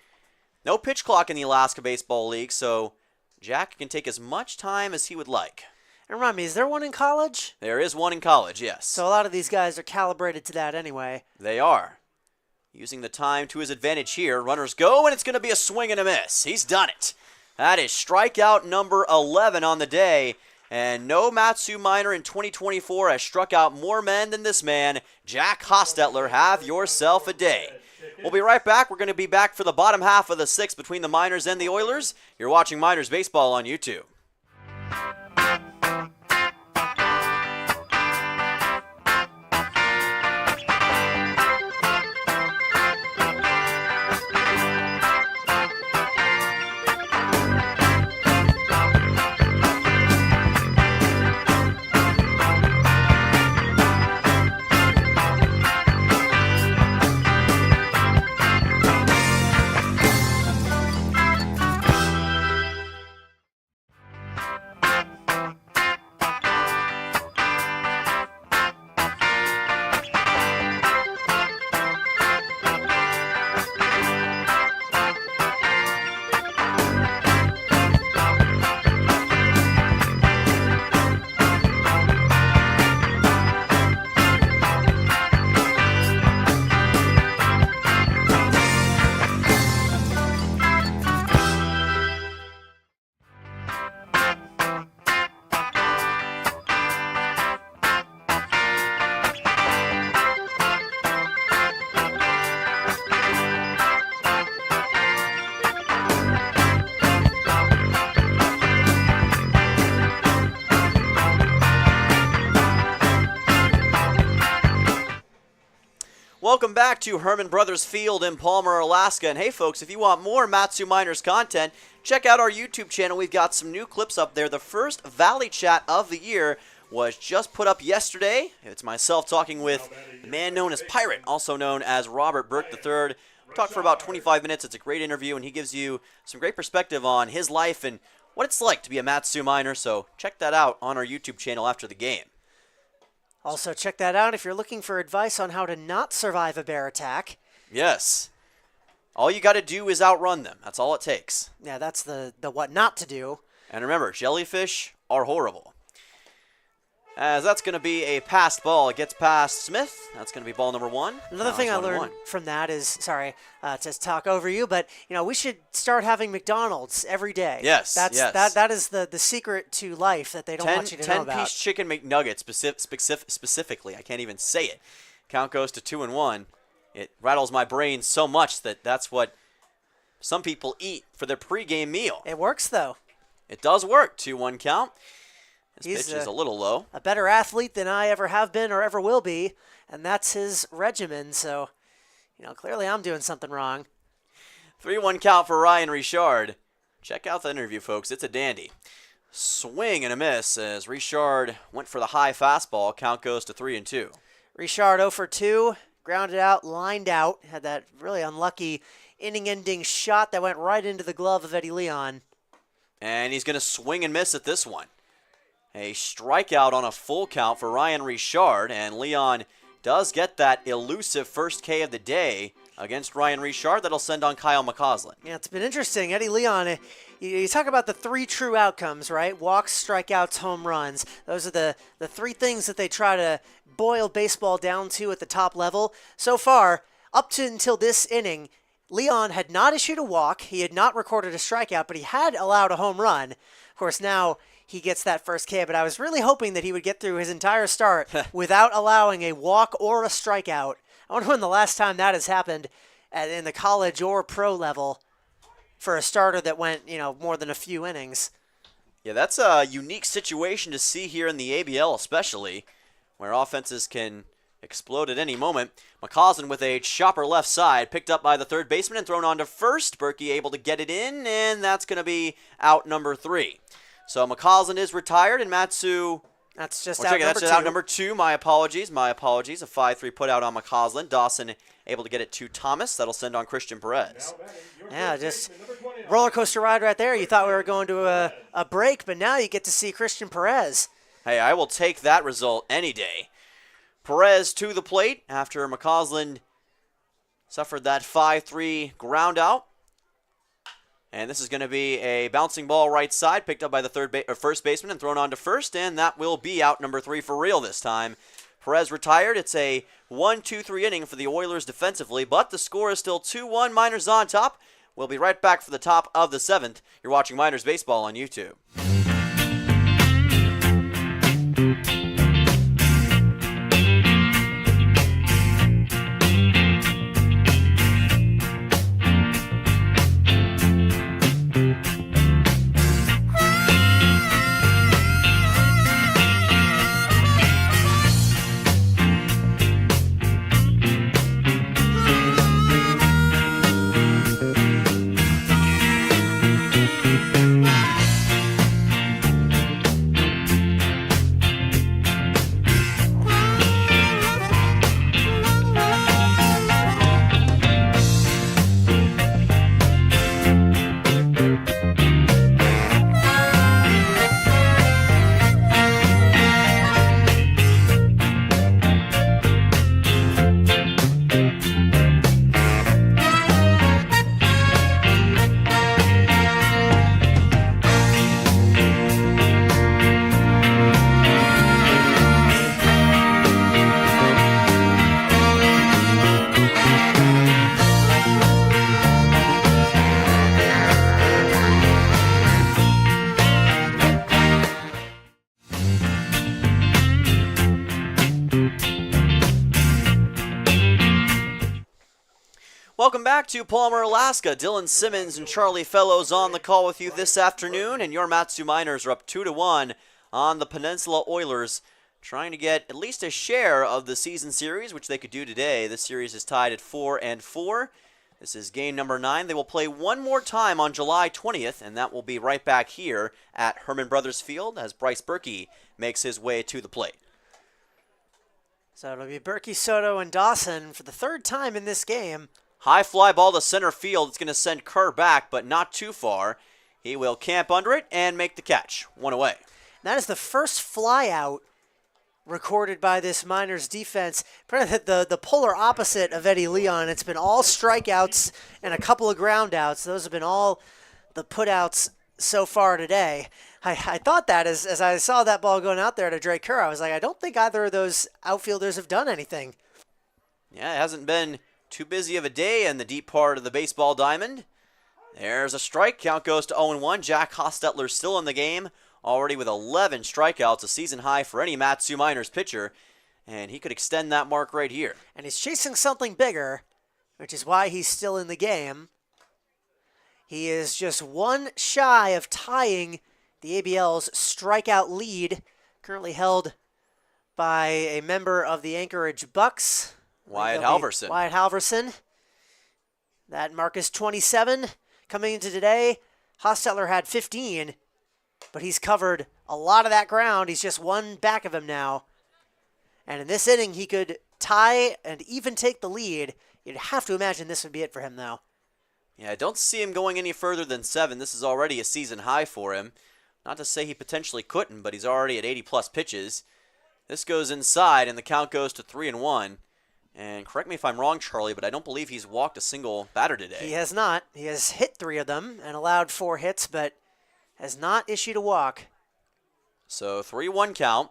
No pitch clock in the Alaska Baseball League, so Jack can take as much time as he would like. And remind me, is there one in college? There is one in college, yes. So a lot of these guys are calibrated to that anyway. They are. Using the time to his advantage here. Runners go, and it's going to be a swing and a miss. He's done it. That is strikeout number 11 on the day. And no Matsu Minor in 2024 has struck out more men than this man. Jack Hostetler, have yourself a day. We'll be right back. We're going to be back for the bottom half of the 6th between the Miners and the Oilers. You're watching Miners Baseball on YouTube. Welcome back to Herman Brothers Field in Palmer, Alaska. And hey folks, if you want more Matsu Miners content, check out our YouTube channel. We've got some new clips up there. The first Valley Chat of the year was just put up yesterday. It's myself talking with the man known as Pirate, also known as Robert Burke III. We talked for about 25 minutes. It's a great interview, and he gives you some great perspective on his life and what it's like to be a Matsu Miner. So check that out on our YouTube channel after the game. Also, check that out if you're looking for advice on how to not survive a bear attack. Yes. All you got to do is outrun them. That's all it takes. Yeah, that's the what not to do. And remember, jellyfish are horrible. As that's going to be a passed ball. It gets past Smith. That's going to be ball number 1. Another thing I learned from that is, sorry to talk over you, but we should start having McDonald's every day. Yes, yes. That is the secret to life that they don't want you to know about. 10-piece chicken McNuggets specifically. I can't even say it. Count goes to 2-1. It rattles my brain so much that's what some people eat for their pregame meal. It works, though. It does work. 2-1 count. This He's pitch is a little low. A better athlete than I ever have been or ever will be, and that's his regimen. So, clearly I'm doing something wrong. 3-1 count for Ryan Richard. Check out the interview, folks. It's a dandy. Swing and a miss as Richard went for the high fastball. Count goes to 3-2. Richard 0 for 2, grounded out, lined out. Had that really unlucky inning-ending shot that went right into the glove of Eddie Leon. And he's going to swing and miss at this one. A strikeout on a full count for Ryan Richard, and Leon does get that elusive first K of the day against Ryan Richard. That'll send on Kyle McCausland. Yeah, it's been interesting. Eddie Leon, you talk about the 3 true outcomes, right? Walks, strikeouts, home runs. Those are the 3 things that they try to boil baseball down to at the top level. So far, up to until this inning, Leon had not issued a walk. He had not recorded a strikeout, but he had allowed a home run. Of course, now he gets that first K, but I was really hoping that he would get through his entire start without allowing a walk or a strikeout. I wonder when the last time that has happened in the college or pro level for a starter that went, more than a few innings. Yeah, that's a unique situation to see here in the ABL especially, where offenses can explode at any moment. McCausland with a chopper left side, picked up by the third baseman and thrown on to first. Berkey able to get it in, and that's going to be out number 3. So McCausland is retired, and Matsu... That's just out number 2. My apologies. A 5-3 put out on McCausland. Dawson able to get it to Thomas. That'll send on Christian Perez. Yeah, just roller coaster ride right there. You thought we were going to a break, but now you get to see Christian Perez. Hey, I will take that result any day. Perez to the plate after McCausland suffered that 5-3 ground out. And this is going to be a bouncing ball right side, picked up by the first baseman and thrown on to first, and that will be out number 3 for real this time. Perez retired. It's a 1-2-3 inning for the Oilers defensively, but the score is still 2-1. Miners on top. We'll be right back for the top of the 7th. You're watching Miners Baseball on YouTube. Welcome back to Palmer, Alaska. Dylan Simmons and Charlie Fellows on the call with you this afternoon, and your Matsu Miners are up 2-1 on the Peninsula Oilers. trying to get at least a share of the season series, which they could do today. This series is tied at 4-4. This is game number 9. They will play one more time on July 20th, and that will be right back here at Herman Brothers Field as Bryce Berkey makes his way to the plate. So it'll be Berkey, Soto, and Dawson for the third time in this game. High fly ball to center field. It's going to send Kerr back, but not too far. He will camp under it and make the catch. One away. That is the first fly out recorded by this Miners defense. The polar opposite of Eddie Leon. It's been all strikeouts and a couple of ground outs. Those have been all the putouts so far today. I thought that as I saw that ball going out there to Drake Kerr, I was like, I don't think either of those outfielders have done anything. Yeah, it hasn't been too busy of a day in the deep part of the baseball diamond. There's a strike. Count goes to 0-1. Jack Hostetler still in the game, already with 11 strikeouts, a season high for any Matsu Miners pitcher, and he could extend that mark right here. And he's chasing something bigger, which is why he's still in the game. He is just one shy of tying the ABL's strikeout lead, currently held by a member of the Anchorage Bucks, Wyatt Halverson. Wyatt Halverson. That mark is 27. Coming into today, Hostetler had 15, but he's covered a lot of that ground. He's just one back of him now. And in this inning, he could tie and even take the lead. You'd have to imagine this would be it for him, though. Yeah, I don't see him going any further than 7. This is already a season high for him. Not to say he potentially couldn't, but he's already at 80-plus pitches. This goes inside, and the count goes to 3-1. And correct me if I'm wrong, Charlie, but I don't believe he's walked a single batter today. He has not. He has hit 3 of them and allowed 4 hits, but has not issued a walk. So 3-1 count.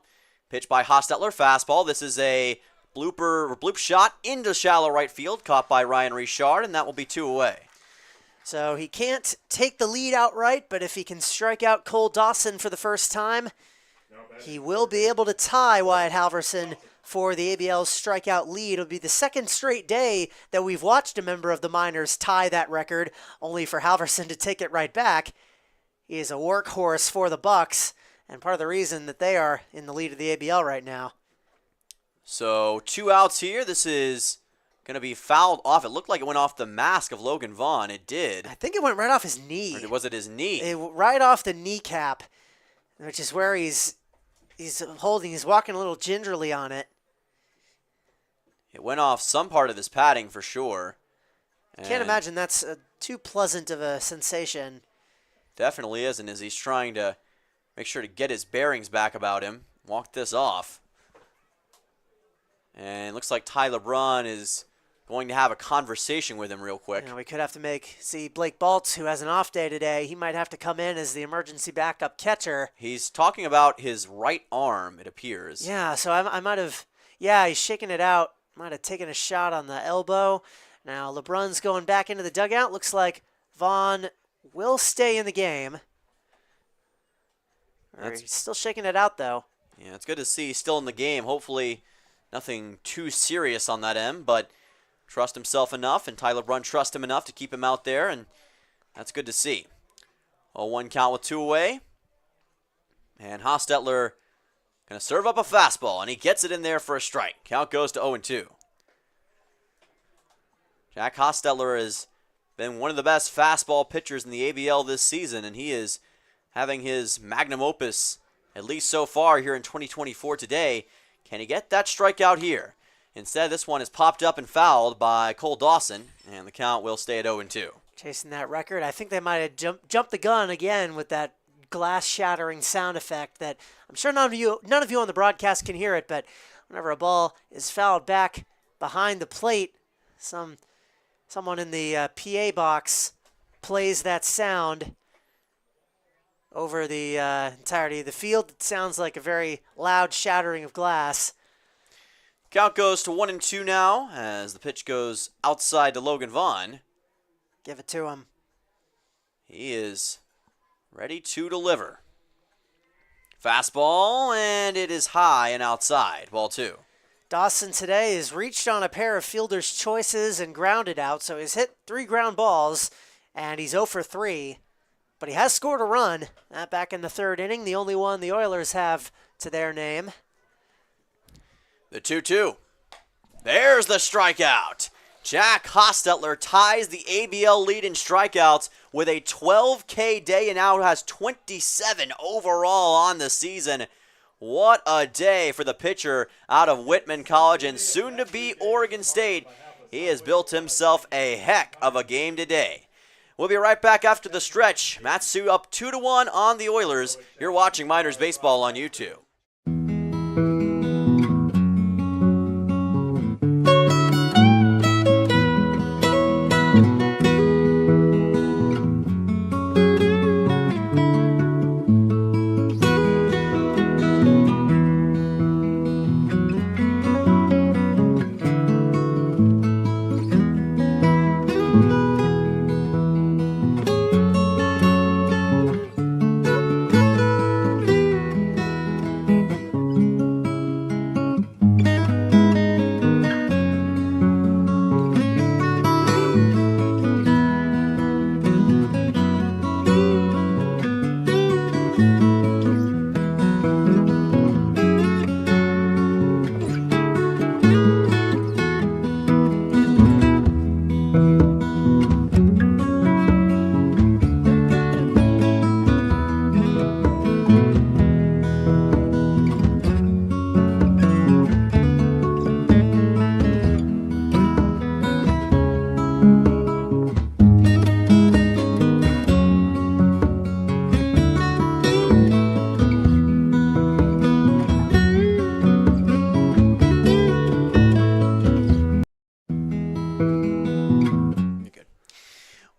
Pitch by Hostetler, fastball. This is a bloop shot into shallow right field, caught by Ryan Richard, and that will be 2 away. So he can't take the lead outright, but if he can strike out Cole Dawson for the first time, he will be able to tie Wyatt Halverson for the ABL's strikeout lead. It'll be the second straight day that we've watched a member of the Miners tie that record, only for Halverson to take it right back. He is a workhorse for the Bucks, and part of the reason that they are in the lead of the ABL right now. So 2 outs here. This is going to be fouled off. It looked like it went off the mask of Logan Vaughn. It did. I think it went right off his knee. Or was it his knee? Right off the kneecap, which is where he's holding. He's walking a little gingerly on it. It went off some part of his padding for sure. Can't imagine that's too pleasant of a sensation. Definitely isn't, as he's trying to make sure to get his bearings back about him. Walk this off. And it looks like Ty LeBron is going to have a conversation with him real quick. We could have to see Blake Baltz, who has an off day today. He might have to come in as the emergency backup catcher. He's talking about his right arm, it appears. Yeah, so I might have, he's shaking it out. Might have taken a shot on the elbow. Now LeBron's going back into the dugout. Looks like Vaughn will stay in the game. He's still shaking it out, though. Yeah, it's good to see he's still in the game. Hopefully nothing too serious on that end, but trust himself enough, and Tyler Brunn trust him enough to keep him out there, and that's good to see. 0-1 count with 2 away. And Hostetler going to serve up a fastball, and he gets it in there for a strike. Count goes to 0-2. Jack Hostetler has been one of the best fastball pitchers in the ABL this season, and he is having his magnum opus, at least so far here in 2024 today. Can he get that strikeout here? Instead, this one is popped up and fouled by Cole Dawson, and the count will stay at 0-2. Chasing that record. I think they might have jumped the gun again with that glass-shattering sound effect that I'm sure none of you on the broadcast can hear it, but whenever a ball is fouled back behind the plate, someone in the PA box plays that sound over the entirety of the field. It sounds like a very loud shattering of glass. Count goes to 1-2 now as the pitch goes outside to Logan Vaughn. Give it to him. He is ready to deliver. Fastball, and it is high and outside. Ball 2. Dawson today has reached on a pair of fielder's choices and grounded out, so he's hit 3 ground balls, and he's 0 for 3. But he has scored a run. Back in the 3rd inning, the only one the Oilers have to their name. The 2-2. There's the strikeout. Jack Hostetler ties the ABL lead in strikeouts with a 12K day and now has 27 overall on the season. What a day for the pitcher out of Whitman College and soon to be Oregon State. He has built himself a heck of a game today. We'll be right back after the stretch. Matsu up 2-1 on the Oilers. You're watching Miners Baseball on YouTube.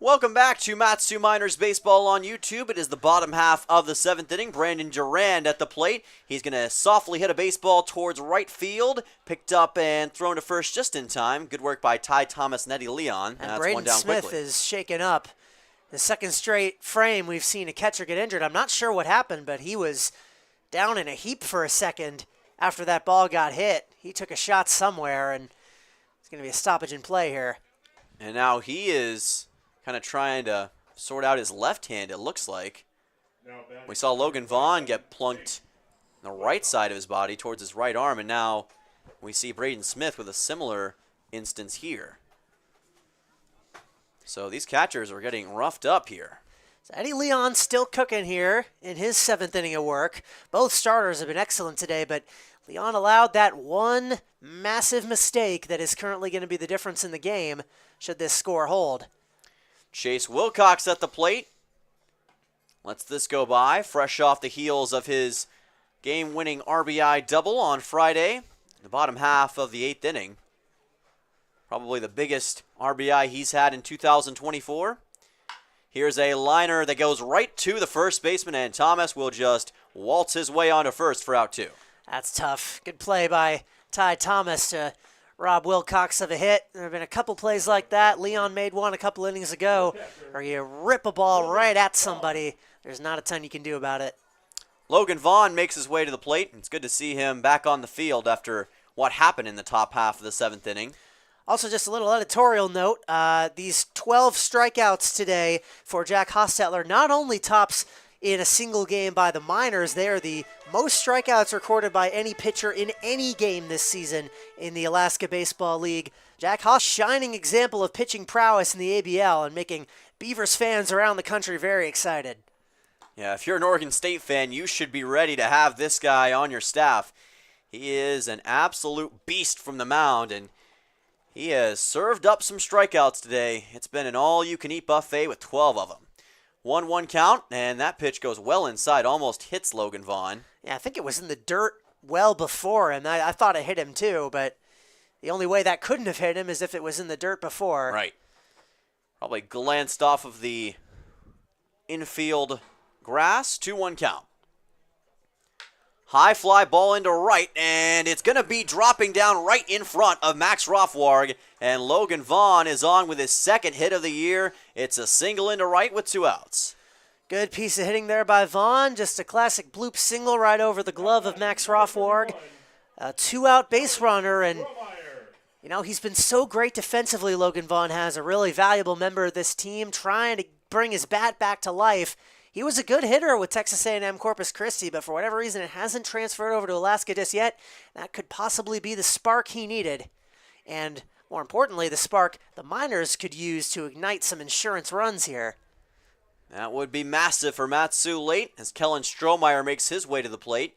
Welcome back to Matsu Miners Baseball on YouTube. It is the bottom half of the 7th inning. Brandon Durand at the plate. He's going to softly hit a baseball towards right field. Picked up and thrown to first just in time. Good work by Ty Thomas and Eddie Leon. And that's Braden one down Smith quickly. is shaken up. The second straight frame we've seen a catcher get injured. I'm not sure what happened, but he was down in a heap for a second after that ball got hit. He took a shot somewhere, and it's going to be a stoppage in play here. And now he is kind of trying to sort out his left hand, it looks like. We saw Logan Vaughn get plunked on the right side of his body towards his right arm, and now we see Braden Smith with a similar instance here. So these catchers are getting roughed up here. So Eddie Leon still cooking here in his 7th inning of work. Both starters have been excellent today, but Leon allowed that one massive mistake that is currently going to be the difference in the game should this score hold. Chase Wilcox at the plate. Lets this go by, fresh off the heels of his game-winning RBI double on Friday, in the bottom half of the 8th inning. Probably the biggest RBI he's had in 2024. Here's a liner that goes right to the first baseman, and Thomas will just waltz his way onto first for out 2. That's tough. Good play by Ty Thomas to rob Wilcox of a hit. There have been a couple plays like that. Leon made one a couple innings ago, where you rip a ball right at somebody. There's not a ton you can do about it. Logan Vaughn makes his way to the plate. It's good to see him back on the field after what happened in the top half of the 7th inning. Also, just a little editorial note, these 12 strikeouts today for Jack Hostetler not only tops in a single game by the Miners, they are the most strikeouts recorded by any pitcher in any game this season in the Alaska Baseball League. Jack Haas, shining example of pitching prowess in the ABL and making Beavers fans around the country very excited. Yeah, if you're an Oregon State fan, you should be ready to have this guy on your staff. He is an absolute beast from the mound, and he has served up some strikeouts today. It's been an all-you-can-eat buffet with 12 of them. 1-1 count, and that pitch goes well inside, almost hits Logan Vaughn. Yeah, I think it was in the dirt well before, and I thought it hit him too, but the only way that couldn't have hit him is if it was in the dirt before. Right. Probably glanced off of the infield grass. 2-1 count. High fly ball into right, and it's going to be dropping down right in front of Max Rothwarg, and Logan Vaughn is on with his second hit of the year. It's a single into right with 2 outs. Good piece of hitting there by Vaughn. Just a classic bloop single right over the glove of Max Rothwarg. A 2-out base runner, and you know, he's been so great defensively, Logan Vaughn has. A really valuable member of this team, trying to bring his bat back to life He was a good hitter with Texas A&M Corpus Christi, but for whatever reason, it hasn't transferred over to Alaska just yet. That could possibly be the spark he needed. And more importantly, the spark the Miners could use to ignite some insurance runs here. That would be massive for Matsu late as Kellen Strohmeyer makes his way to the plate.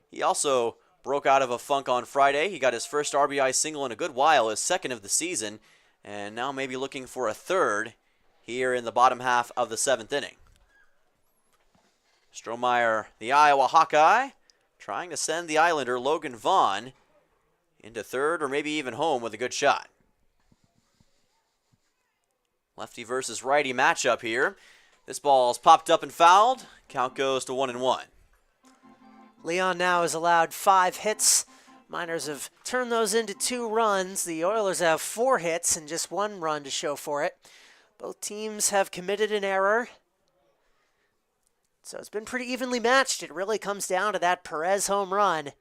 He also broke out of a funk on Friday. He got his first RBI single in a good while, his second of the season, and now maybe looking for a third here in the bottom half of the 7th inning. Strohmeyer, the Iowa Hawkeye, trying to send the Islander Logan Vaughn into third or maybe even home with a good shot. Lefty versus righty matchup here. This ball's popped up and fouled. Count goes to 1-1. Leon now has allowed 5 hits. Miners have turned those into 2 runs. The Oilers have 4 hits and just 1 run to show for it. Both teams have committed an error. So it's been pretty evenly matched. It really comes down to that Perez home run.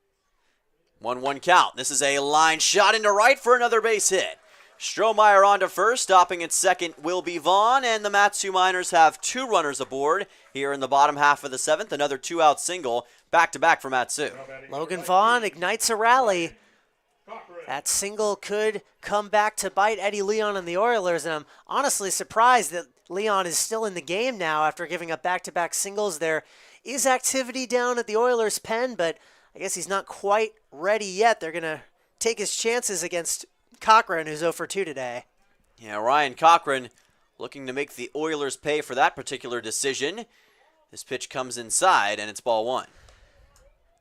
1-1 count. This is a line shot into right for another base hit. Strohmeyer on to first. Stopping at second will be Vaughn, and the Matsu Miners have 2 runners aboard here in the bottom half of the 7th. Another 2-out single, back-to-back for Matsu. Logan Vaughn ignites a rally. That single could come back to bite Eddie Leon and the Oilers, and I'm honestly surprised that Leon is still in the game now after giving up back-to-back singles. There is activity down at the Oilers' pen, but I guess he's not quite ready yet. They're going to take his chances against Cochran, who's 0 for 2 today. Yeah, Ryan Cochran looking to make the Oilers pay for that particular decision. This pitch comes inside, and it's ball 1.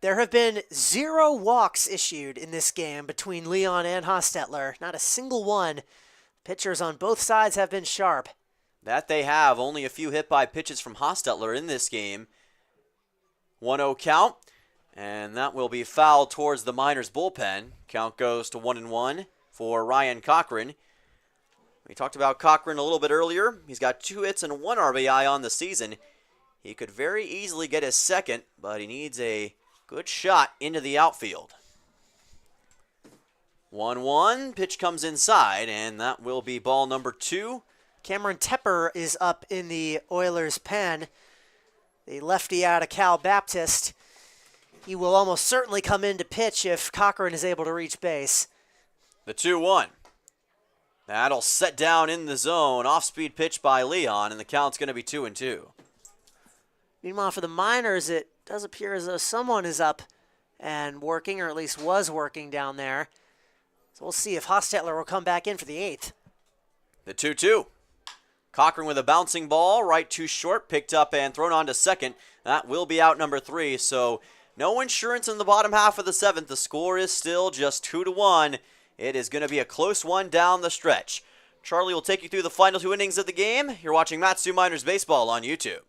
There have been 0 walks issued in this game between Leon and Hostetler. Not a single one. Pitchers on both sides have been sharp. That they have. Only a few hit-by pitches from Hostetler in this game. 1-0 count, and that will be fouled towards the Miners' bullpen. Count goes to 1-1 for Ryan Cochran. We talked about Cochran a little bit earlier. He's got 2 hits and 1 RBI on the season. He could very easily get his second, but he needs a good shot into the outfield. 1-1, pitch comes inside, and that will be ball number 2. Cameron Tepper is up in the Oilers' pen. The lefty out of Cal Baptist. He will almost certainly come in to pitch if Cochran is able to reach base. The 2-1. That'll set down in the zone. Off-speed pitch by Leon, and the count's going to be 2-2. Meanwhile, for the Miners, it does appear as though someone is up and working, or at least was working down there. So we'll see if Hostetler will come back in for the 8th. The 2-2. Cochran with a bouncing ball, right too short, picked up and thrown on to second. That will be out number 3, so no insurance in the bottom half of the 7th. The score is still just 2-1. It is going to be a close one down the stretch. Charlie will take you through the final 2 innings of the game. You're watching Matsu Miners Baseball on YouTube.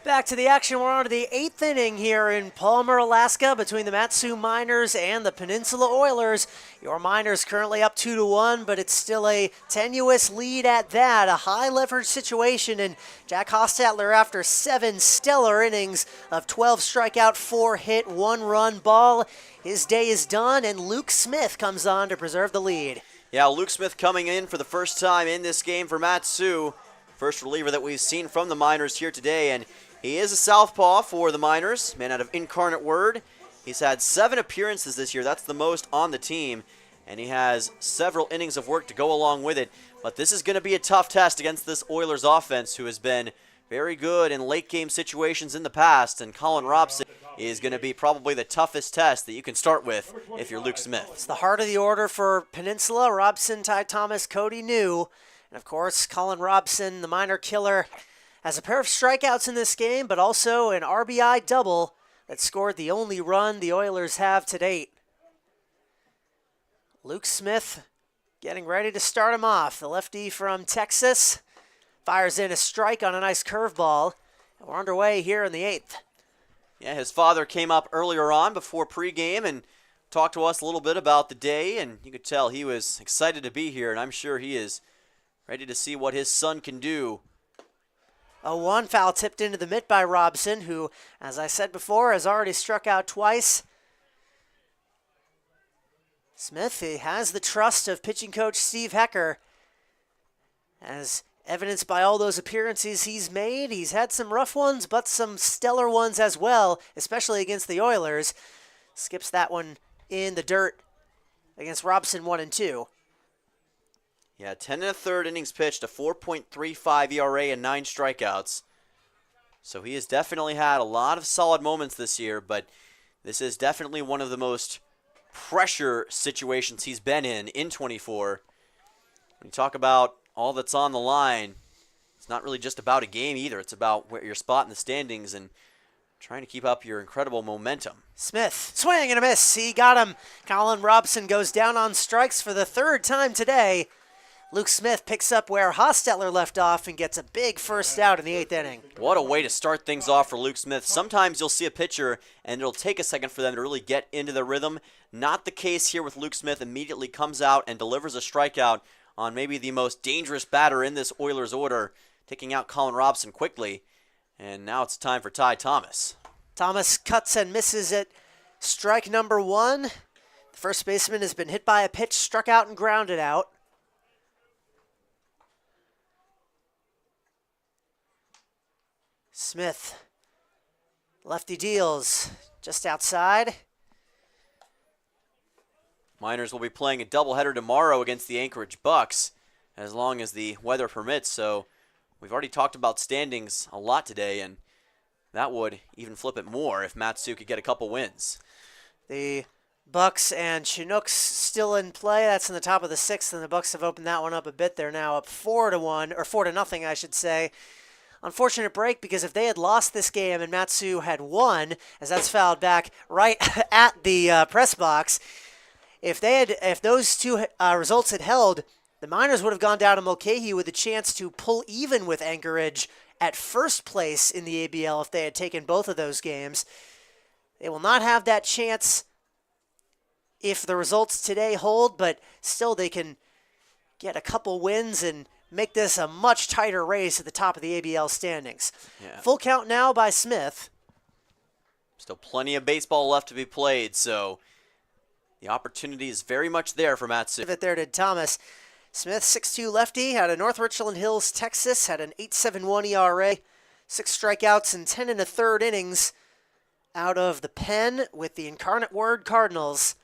Back to the action. We're on to the 8th inning here in Palmer, Alaska, between the Matsu Miners and the Peninsula Oilers. Your Miners currently up 2-1, but it's still a tenuous lead at that. A high leverage situation, and Jack Hostetler, after 7 stellar innings of 12 strikeout, 4 hit, 1 run ball, his day is done, and Luke Smith comes on to preserve the lead. Yeah, Luke Smith coming in for the first time in this game for Matsu. First reliever that we've seen from the Miners here today, and He is a southpaw for the Miners, man out of Incarnate Word. He's had 7 appearances this year. That's the most on the team, and he has several innings of work to go along with it. But this is going to be a tough test against this Oilers offense, who has been very good in late-game situations in the past, and Colin Robson is going to be probably the toughest test that you can start with if you're Luke Smith. It's the heart of the order for Peninsula: Robson, Ty Thomas, Cody New, and of course Colin Robson, the Miner killer, has a pair of strikeouts in this game, but also an RBI double that scored the only run the Oilers have to date. Luke Smith getting ready to start him off. The lefty from Texas fires in a strike on a nice curveball. We're underway here in the 8th. Yeah, his father came up earlier on before pregame and talked to us a little bit about the day, and you could tell he was excited to be here, and I'm sure he is ready to see what his son can do. A 1 foul tipped into the mitt by Robson, who, as I said before, has already struck out twice. Smith, he has the trust of pitching coach Steve Hecker, as evidenced by all those appearances he's made. He's had some rough ones, but some stellar ones as well, especially against the Oilers. Skips that one in the dirt against Robson 1 and 2. Yeah, 10 1/3 innings pitched, a 4.35 ERA and 9 strikeouts. So he has definitely had a lot of solid moments this year, but this is definitely one of the most pressure situations he's been in 24. When you talk about all that's on the line, it's not really just about a game either. It's about where your spot in the standings and trying to keep up your incredible momentum. Smith, swing and a miss. He got him. Colin Robson goes down on strikes for the 3rd time today. Luke Smith picks up where Hostetler left off and gets a big first out in the 8th inning. What a way to start things off for Luke Smith. Sometimes you'll see a pitcher and it'll take a second for them to really get into the rhythm. Not the case here with Luke Smith. Immediately comes out and delivers a strikeout on maybe the most dangerous batter in this Oilers order, taking out Colin Robson quickly. And now it's time for Ty Thomas. Thomas cuts and misses at strike number 1. The first baseman has been hit by a pitch, struck out and grounded out. Smith, lefty deals just outside. Miners will be playing a doubleheader tomorrow against the Anchorage Bucks, as long as the weather permits. So we've already talked about standings a lot today, and that would even flip it more if Matsu could get a couple wins. The Bucks and Chinooks still in play. That's in the top of the 6th, and the Bucks have opened that one up a bit. They're now up 4-1, or 4-0, I should say. Unfortunate break, because if they had lost this game and Matsu had won, as that's fouled back right at the press box, if those two results had held, the Miners would have gone down to Mulcahy with a chance to pull even with Anchorage at first place in the ABL if they had taken both of those games. They will not have that chance if the results today hold, but still they can get a couple wins and make this a much tighter race at the top of the ABL standings. Yeah. Full count now by Smith. Still plenty of baseball left to be played, so the opportunity is very much there for Matsu. Give it there to Thomas. Smith, 6'2 lefty, out of North Richland Hills, Texas, had an 8.71 ERA, 6 strikeouts in 10 1/3 innings out of the pen with the Incarnate Word Cardinals.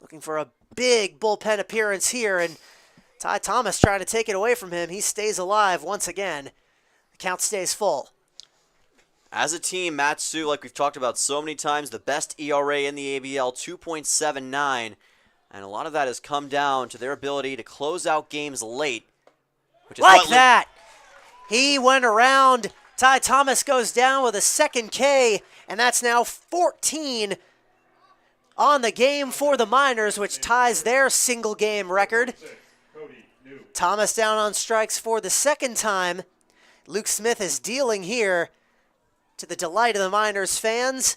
Looking for a big bullpen appearance here, and Ty Thomas trying to take it away from him. He stays alive once again. The count stays full. As a team, Matsu, like we've talked about so many times, the best ERA in the ABL, 2.79, and a lot of that has come down to their ability to close out games late. Which is Like that! He went around. Ty Thomas goes down with a second K, and that's now 14 on the game for the Miners, which ties their single-game record. Thomas down on strikes for the 2nd time. Luke Smith is dealing here to the delight of the Miners fans.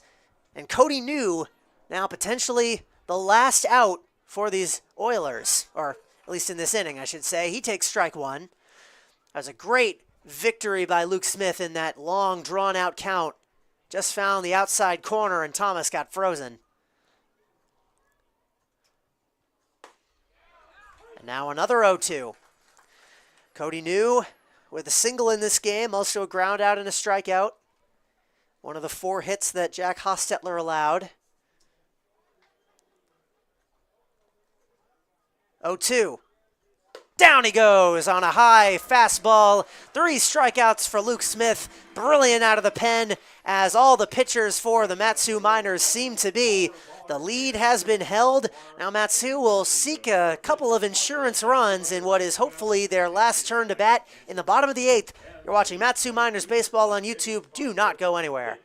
And Cody New now potentially the last out for these Oilers, or at least in this inning, I should say. He takes strike 1. That was a great victory by Luke Smith in that long, drawn-out count. Just found the outside corner, and Thomas got frozen. And now another 0-2. Cody New with a single in this game, also a ground out and a strikeout. One of the 4 hits that Jack Hostetler allowed. 0-2. Down he goes on a high fastball. 3 strikeouts for Luke Smith. Brilliant out of the pen, as all the pitchers for the Mat-Su Miners seem to be. The lead has been held. Now Mat-Su will seek a couple of insurance runs in what is hopefully their last turn to bat in the bottom of the 8th. You're watching Mat-Su Miners Baseball on YouTube. Do not go anywhere.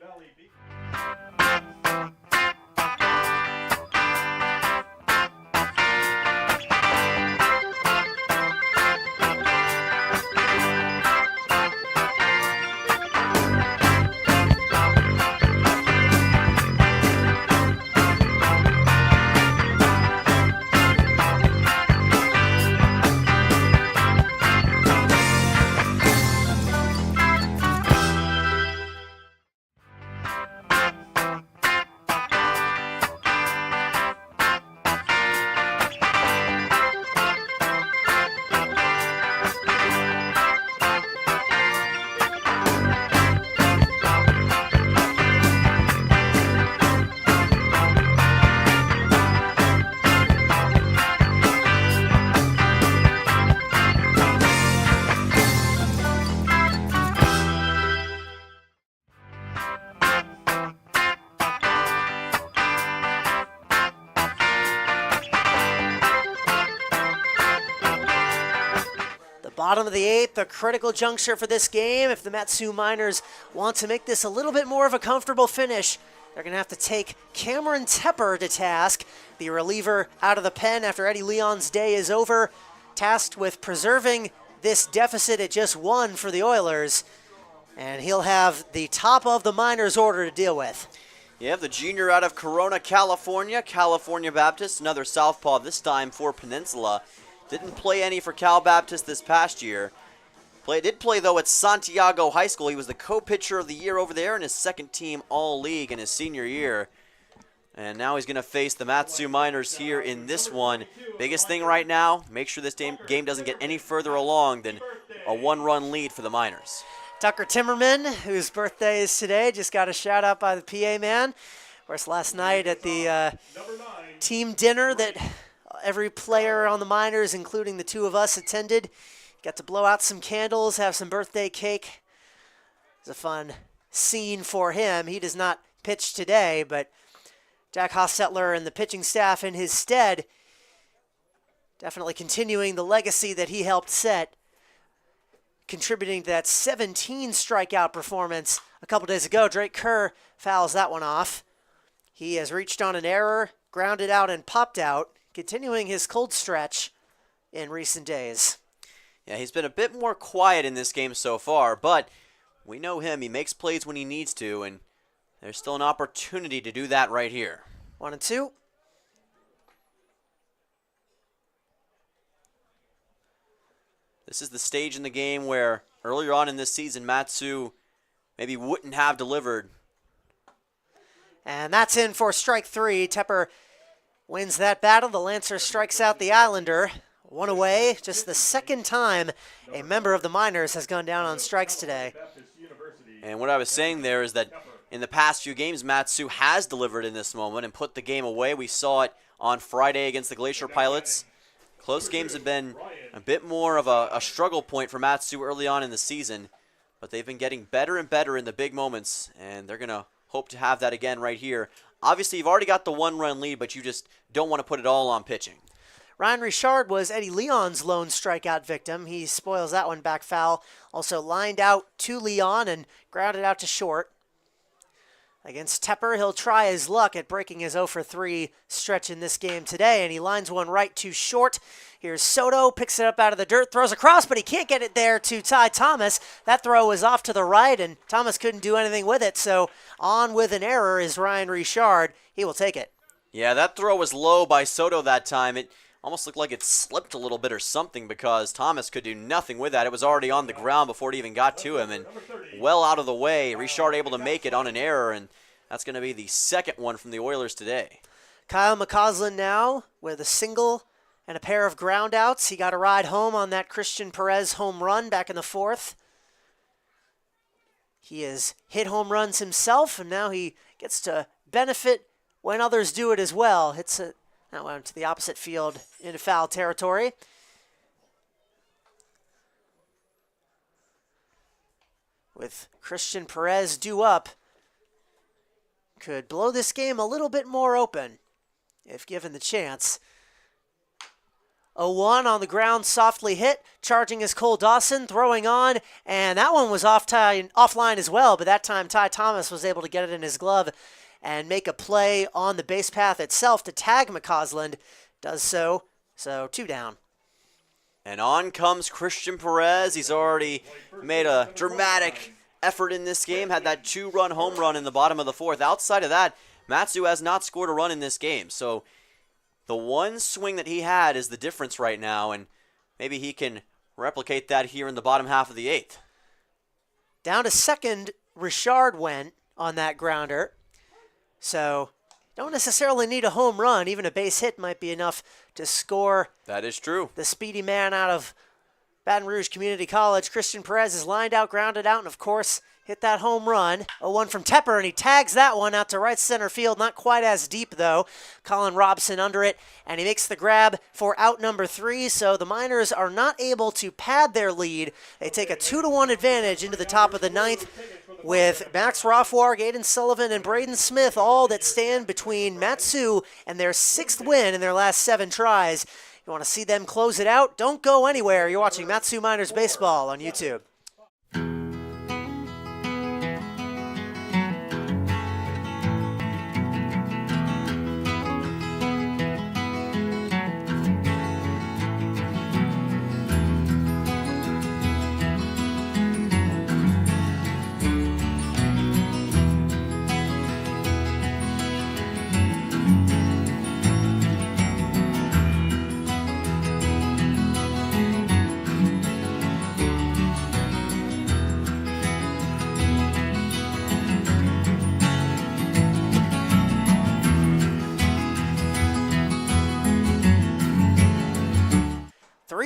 Bottom of the 8th, a critical juncture for this game. If the Mat-Su Miners want to make this a little bit more of a comfortable finish, they're going to have to take Cameron Tepper to task, the reliever out of the pen after Eddie Leon's day is over, tasked with preserving this deficit at just 1 for the Oilers, and he'll have the top of the Miners order to deal with. You have the junior out of Corona, California, California Baptist, another southpaw this time for Peninsula. Didn't play any for Cal Baptist this past year. Did play, though, at Santiago High School. He was the co-pitcher of the year over there in his second team All-League in his senior year. And now he's going to face the Mat-Su Miners here in this one. Biggest thing right now, make sure this game doesn't get any further along than a 1-run lead for the Miners. Tucker Timmerman, whose birthday is today, just got a shout-out by the PA man. Of course, last night at the team dinner that every player on the Miners, including the 2 of us, attended. Got to blow out some candles, have some birthday cake. It was a fun scene for him. He does not pitch today, but Jack Hostetler and the pitching staff in his stead definitely continuing the legacy that he helped set, contributing to that 17 strikeout performance a couple days ago. Drake Kerr fouls that one off. He has reached on an error, grounded out, and popped out, continuing his cold stretch in recent days. Yeah, he's been a bit more quiet in this game so far, but we know him. He makes plays when he needs to, and there's still an opportunity to do that right here. 1-2. This is the stage in the game where earlier on in this season, Mat-Su maybe wouldn't have delivered. And that's in for strike 3. Tepper wins that battle. The Lancer strikes out the Islander. 1 away. Just the second time a member of the Miners has gone down on strikes today. And what I was saying there is that in the past few games, Mat-Su has delivered in this moment and put the game away. We saw it on Friday against the Glacier Pilots. Close games have been a bit more of a struggle point for Mat-Su early on in the season, but they've been getting better and better in the big moments, and they're going to hope to have that again right here. Obviously, you've already got the 1-run lead, but you just don't want to put it all on pitching. Ryan Richard was Eddie Leon's lone strikeout victim. He spoils that one back foul. Also lined out to Leon and grounded out to short. Against Tepper, he'll try his luck at breaking his 0-for-3 stretch in this game today, and he lines one right to short. Here's Soto, picks it up out of the dirt, throws across, but he can't get it there to Ty Thomas. That throw was off to the right, and Thomas couldn't do anything with it, so on with an error is Ryan Richard. He will take it. Yeah, that throw was low by Soto that time. It almost looked like it slipped a little bit or something because Thomas could do nothing with that. It was already on the ground before it even got to him, and well out of the way. Richard able to make it on an error, and that's going to be the second one from the Oilers today. Kyle McCausland now with a single and a pair of ground outs. He got a ride home on that Christian Perez home run back in the 4th. He has hit home runs himself, and now he gets to benefit when others do it as well. That went to the opposite field into foul territory. With Christian Perez due up, could blow this game a little bit more open if given the chance. 0-1 on the ground, softly hit. Charging is Cole Dawson, throwing on, and that one was offline as well, but that time Ty Thomas was able to get it in his glove and make a play on the base path itself to tag McCausland. Does so 2 down. And on comes Christian Perez. He's already made a dramatic effort in this game, had that 2-run home run in the bottom of the 4th. Outside of that, Matsu has not scored a run in this game, so the one swing that he had is the difference right now, and maybe he can replicate that here in the bottom half of the 8th. Down to second, Richard went on that grounder. So don't necessarily need a home run. Even a base hit might be enough to score. That is true. The speedy man out of Baton Rouge Community College. Christian Perez is lined out, grounded out, and of course hit that home run. 0-1 from Tepper, and he tags that one out to right center field. Not quite as deep, though. Colin Robson under it, and he makes the grab for out number 3. So the Miners are not able to pad their lead. They take a 2-1 advantage into the top of the 9th with Max Rothwarg, Aiden Sullivan, and Braden Smith, all that stand between Matsu and their 6th win in their last 7 tries. You want to see them close it out? Don't go anywhere. You're watching Matsu Miners Baseball on YouTube.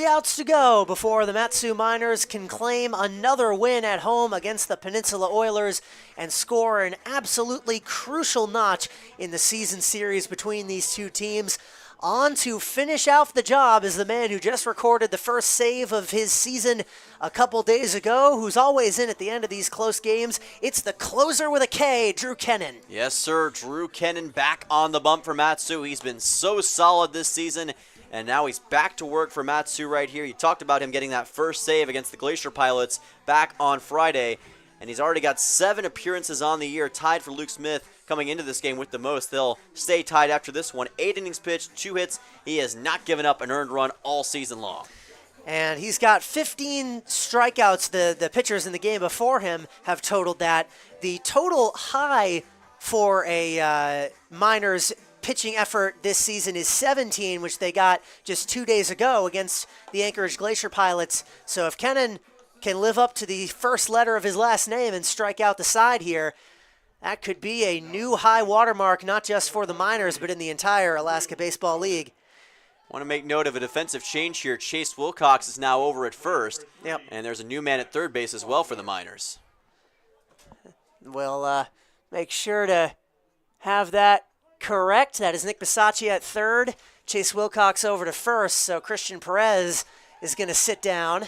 Outs to go before the Matsu Miners can claim another win at home against the Peninsula Oilers and score an absolutely crucial notch in the season series between these two teams. On to finish out the job is the man who just recorded the first save of his season a couple days ago, who's always in at the end of these close games. It's the closer with a K, Drew Kennan. Yes, sir. Drew Kennan back on the bump for Matsu. He's been so solid this season, and now he's back to work for Matsu right here. You talked about him getting that first save against the Glacier Pilots back on Friday, and he's already got 7 appearances on the year, tied for Luke Smith coming into this game with the most. They'll stay tied after this one. 8 innings pitched, 2 hits. He has not given up an earned run all season long. And he's got 15 strikeouts. The pitchers in the game before him have totaled that. The total high for a Miners pitching effort this season is 17, which they got just 2 days ago against the Anchorage Glacier Pilots. So if Kennan can live up to the first letter of his last name and strike out the side here, that could be a new high watermark, not just for the Miners, but in the entire Alaska Baseball League. I want to make note of a defensive change here. Chase Wilcox is now over at first. Yep. And there's a new man at third base as well for the Miners. We'll make sure to have that correct. That is Nick Bisacci at third. Chase Wilcox over to first. So Christian Perez is going to sit down.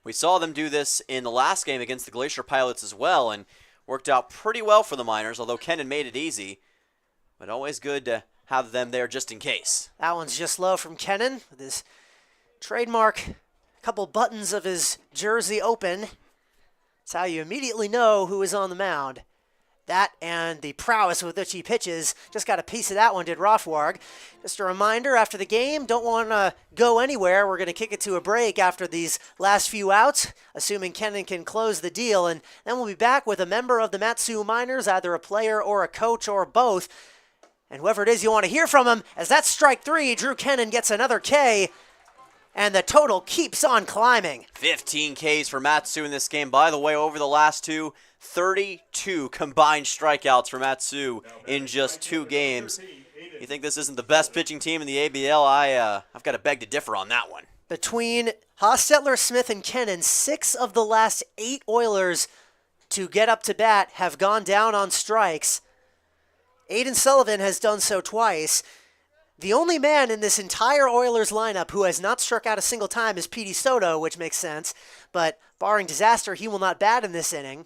We saw them do this in the last game against the Glacier Pilots as well, and worked out pretty well for the Miners, although Kennan made it easy. But always good to have them there just in case. That one's just low from Kennan with his trademark couple buttons of his jersey open. That's how you immediately know who is on the mound. That and the prowess with which he pitches. Just got a piece of that one, did Rothwarg. Just a reminder, after the game, don't want to go anywhere. We're going to kick it to a break after these last few outs, assuming Kennan can close the deal. And then we'll be back with a member of the Matsu Miners, either a player or a coach or both. And whoever it is you want to hear from him, as that's strike 3, Drew Kennan gets another K. And the total keeps on climbing. 15 Ks for Matsu in this game. By the way, over the last 2, 32 combined strikeouts for Matsu in just 2 games. You think this isn't the best pitching team in the ABL? I've got to beg to differ on that one. Between Hostetler, Smith, and Kennan, 6 of the last 8 Oilers to get up to bat have gone down on strikes. Aiden Sullivan has done so twice. The only man in this entire Oilers lineup who has not struck out a single time is Petey Soto, which makes sense. But barring disaster, he will not bat in this inning.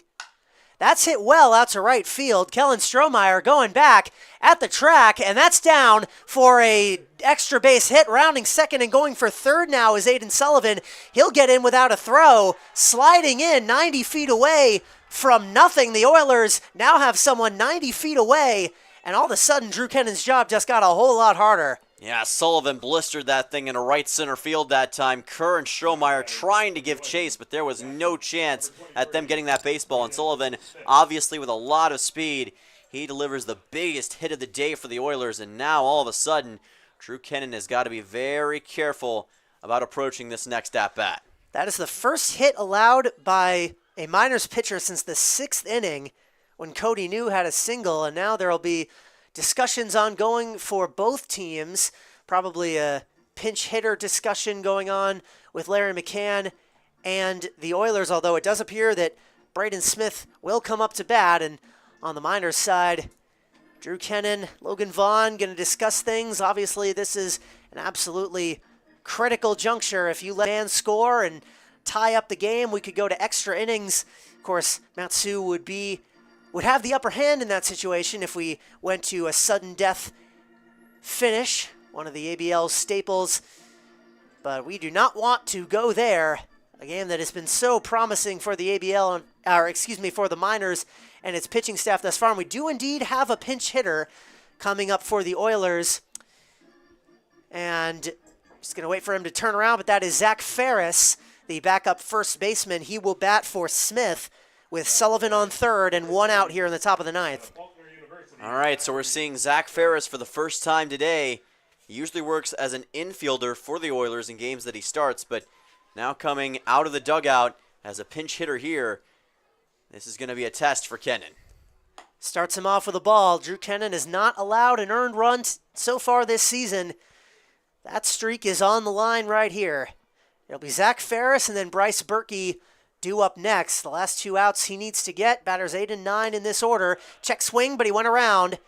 That's hit well out to right field. Kellen Strohmeyer going back at the track, and that's down for a extra base hit. Rounding second and going for third now is Aiden Sullivan. He'll get in without a throw. Sliding in 90 feet away from nothing. The Oilers now have someone 90 feet away, and all of a sudden Drew Kennan's job just got a whole lot harder. Yeah, Sullivan blistered that thing into right center field that time. Kerr and Strohmeyer trying to give chase, but there was no chance at them getting that baseball. And Sullivan, obviously with a lot of speed, he delivers the biggest hit of the day for the Oilers. And now, all of a sudden, Drew Kennan has got to be very careful about approaching this next at-bat. That is the first hit allowed by a Miners pitcher since the 6th inning when Cody New had a single. And now there will be discussions ongoing for both teams. Probably a pinch hitter discussion going on with Larry McCann and the Oilers, although it does appear that Braden Smith will come up to bat. And on the Miners side, Drew Kennan, Logan Vaughn going to discuss things. Obviously, this is an absolutely critical juncture. If you let man score and tie up the game, we could go to extra innings. Of course, Matsu would have the upper hand in that situation if we went to a sudden death finish, one of the ABL's staples. But we do not want to go there. A game that has been so promising for the ABL, for the Miners and its pitching staff thus far. And we do indeed have a pinch hitter coming up for the Oilers. And just going to wait for him to turn around, but that is Zach Ferris, the backup first baseman. He will bat for Smith, with Sullivan on third and 1 out here in the top of the 9th. All right, so we're seeing Zach Ferris for the first time today. He usually works as an infielder for the Oilers in games that he starts, but now coming out of the dugout as a pinch hitter here. This is going to be a test for Kennan. Starts him off with a ball. Drew Kennan has not allowed an earned run so far this season. That streak is on the line right here. It'll be Zach Ferris and then Bryce Berkey due up next. The last 2 outs he needs to get. Batters 8 and 9 in this order. Check swing, but he went around.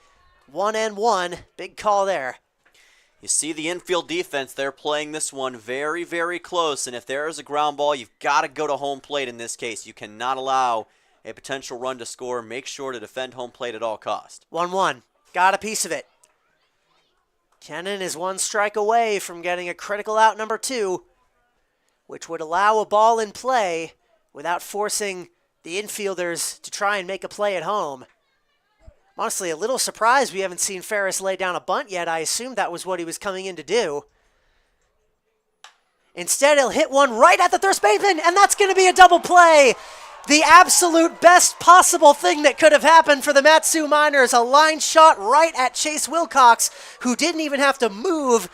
1-1. Big call there. You see the infield defense, they're playing this one very, very close, and if there is a ground ball, you've got to go to home plate in this case. You cannot allow a potential run to score. Make sure to defend home plate at all costs. 1-1. Got a piece of it. Kennan is 1 strike away from getting a critical out number 2, which would allow a ball in play without forcing the infielders to try and make a play at home. I'm honestly a little surprised we haven't seen Ferris lay down a bunt yet. I assumed that was what he was coming in to do. Instead, he'll hit one right at the third baseman, and that's going to be a double play. The absolute best possible thing that could have happened for the Matsu Miners, a line shot right at Chase Wilcox, who didn't even have to move.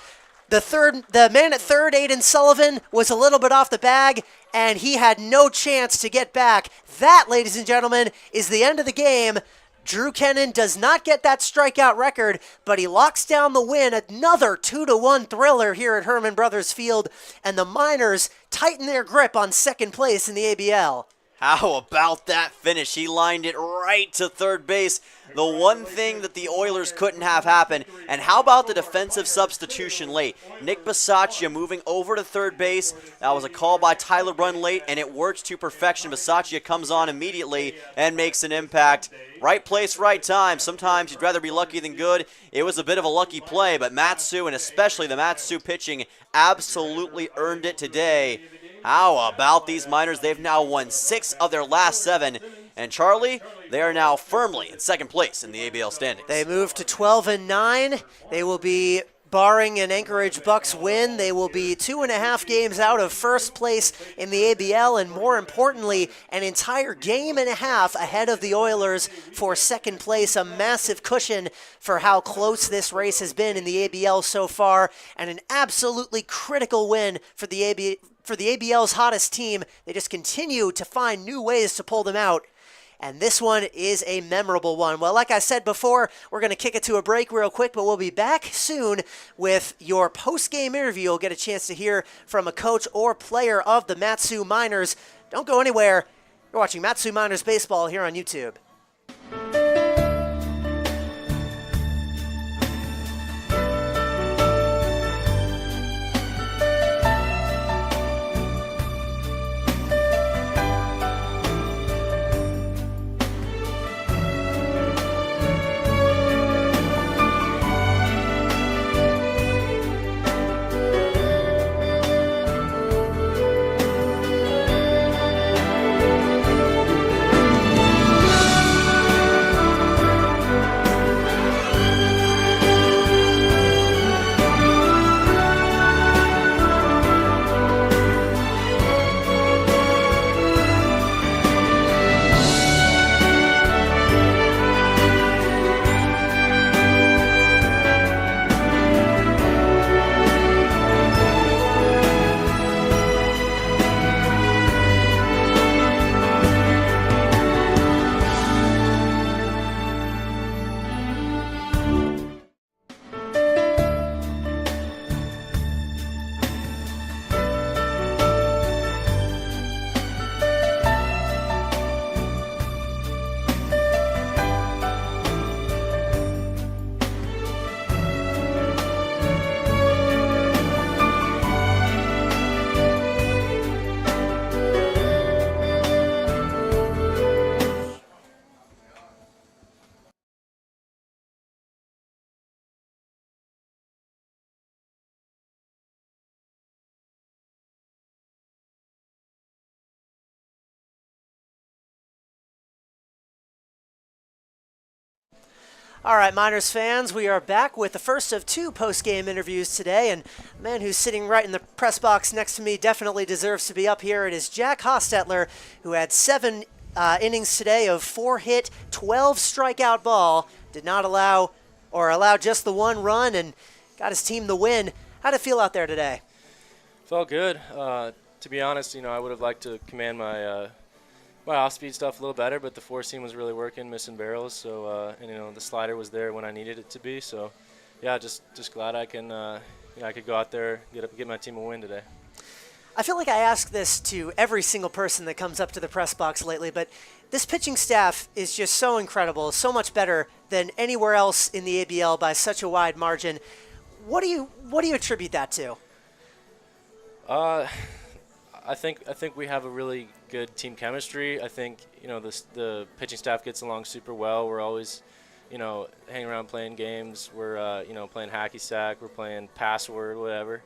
The man at third, Aiden Sullivan, was a little bit off the bag, and he had no chance to get back. That, ladies and gentlemen, is the end of the game. Drew Kennan does not get that strikeout record, but he locks down the win. Another 2-1 thriller here at Herman Brothers Field, and the Miners tighten their grip on second place in the ABL. How about that finish? He lined it right to third base. The one thing that the Oilers couldn't have happen. And how about the defensive substitution late? Nick Bisaccia moving over to third base. That was a call by Tyler Brunn late, and it works to perfection. Bisaccia comes on immediately and makes an impact. Right place, right time. Sometimes you'd rather be lucky than good. It was a bit of a lucky play, but Matsu, and especially the Matsu pitching, absolutely earned it today. How about these Miners? They've now won 6 of their last 7. And Charlie, they are now firmly in second place in the ABL standings. They move to 12-9. They will be, barring an Anchorage Bucks win, they will be 2.5 games out of first place in the ABL, and more importantly, an entire game and a half ahead of the Oilers for second place. A massive cushion for how close this race has been in the ABL so far, and an absolutely critical win for the ABL's hottest team. They just continue to find new ways to pull them out. And this one is a memorable one. Well, like I said before, we're going to kick it to a break real quick, but we'll be back soon with your post-game interview. You'll get a chance to hear from a coach or player of the Mat-Su Miners. Don't go anywhere. You're watching Mat-Su Miners Baseball here on YouTube. All right, Miners fans, we are back with the first of two post-game interviews today, and the man who's sitting right in the press box next to me definitely deserves to be up here. It is Jack Hostetler, who had 7 innings today of 4-hit, 12 strikeout ball, did not allow just the 1 run, and got his team the win. How'd it feel out there today? Felt good. To be honest, I would have liked to command my my off-speed stuff a little better, but the 4-seam was really working, missing barrels. So, and the slider was there when I needed it to be. So, yeah, just glad I can, I could go out there get my team a win today. I feel like I ask this to every single person that comes up to the press box lately, but this pitching staff is just so incredible, so much better than anywhere else in the ABL by such a wide margin. What do you attribute that to? I think we have a really good team chemistry. I think the pitching staff gets along super well. We're always hanging around playing games. We're playing hacky sack. We're playing password, whatever.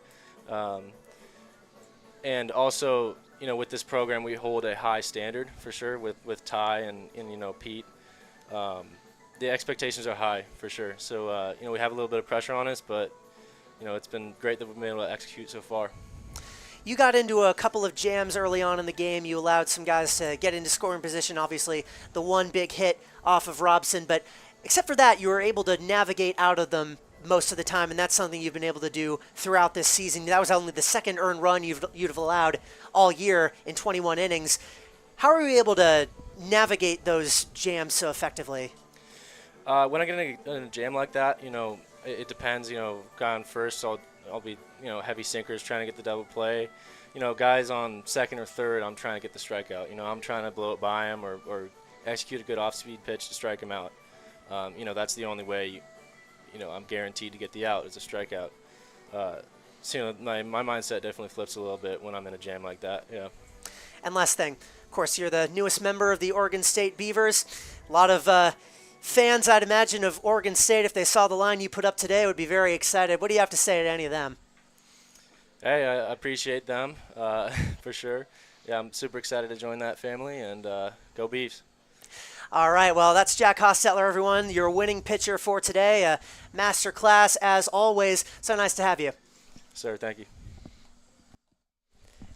And also with this program we hold a high standard for sure with Ty and Pete. The expectations are high for sure. So we have a little bit of pressure on us, but it's been great that we've been able to execute so far. You got into a couple of jams early on in the game. You allowed some guys to get into scoring position, obviously the one big hit off of Robson. But except for that, you were able to navigate out of them most of the time, and that's something you've been able to do throughout this season. That was only the second earned run you'd have allowed all year in 21 innings. How are you able to navigate those jams so effectively? When I get in a jam like that, it depends. Guy on first, I'll be heavy sinkers trying to get the double play. Guys on second or third, I'm trying to get the strikeout. I'm trying to blow it by him or execute a good off-speed pitch to strike him out. That's the only way I'm guaranteed to get the out is a strikeout. So my mindset definitely flips a little bit when I'm in a jam like that. Yeah. And last thing, of course, you're the newest member of the Oregon State Beavers. A lot of fans, I'd imagine, of Oregon State, if they saw the line you put up today, would be very excited. What do you have to say to any of them? Hey, I appreciate them for sure. Yeah, I'm super excited to join that family, and go Beavs. All right, well, that's Jack Hostetler, everyone, your winning pitcher for today. A master class, as always. So nice to have you. Sir, thank you.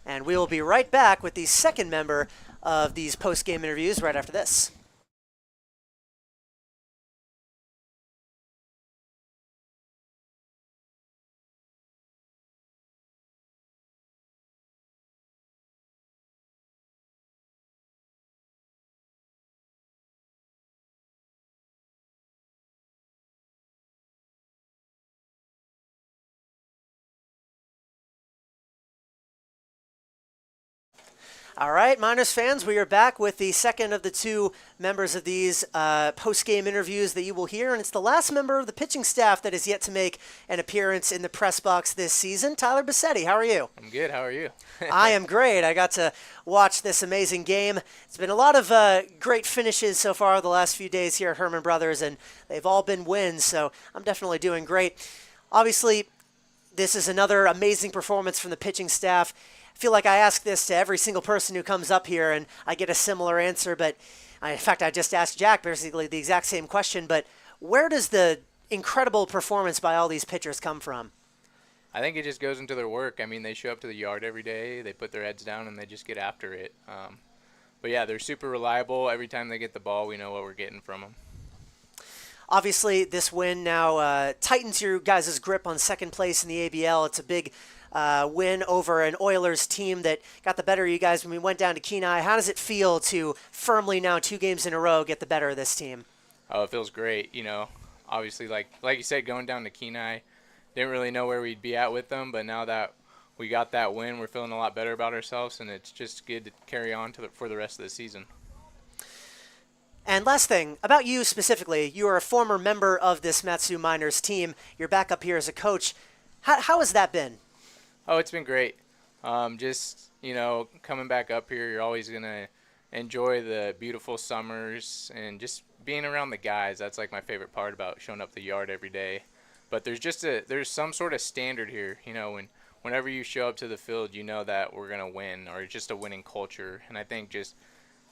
And we will be right back with the second member of these post-game interviews right after this. All right, Miners fans, we are back with the second of the two members of these post-game interviews that you will hear, and it's the last member of the pitching staff that is yet to make an appearance in the press box this season. Tyler Bassetti, how are you? I'm good. How are you? I am great. I got to watch this amazing game. It's been a lot of great finishes so far the last few days here at Herman Brothers, and they've all been wins, so I'm definitely doing great. Obviously, this is another amazing performance from the pitching staff. I feel like I ask this to every single person who comes up here, and I get a similar answer. But in fact, I just asked Jack basically the exact same question. But where does the incredible performance by all these pitchers come from? I think it just goes into their work. I mean, they show up to the yard every day, they put their heads down, and they just get after it. But yeah, they're super reliable. Every time they get the ball, we know what we're getting from them. Obviously, this win now tightens your guys' grip on second place in the ABL. It's a big win over an Oilers team that got the better of you guys when we went down to Kenai. How does it feel to firmly now 2 games in a row get the better of this team? Oh, it feels great. You know, obviously, like you said, going down to Kenai, didn't really know where we'd be at with them, but now that we got that win, we're feeling a lot better about ourselves, and it's just good to carry on for the rest of the season. And last thing, about you specifically, you are a former member of this Matsu Miners team. You're back up here as a coach. How has that been? Oh, it's been great. Just, you know, coming back up here, you're always going to enjoy the beautiful summers and just being around the guys. That's like my favorite part about showing up the yard every day. But there's some sort of standard here, you know, whenever you show up to the field, you know that we're going to win, or just a winning culture. And I think just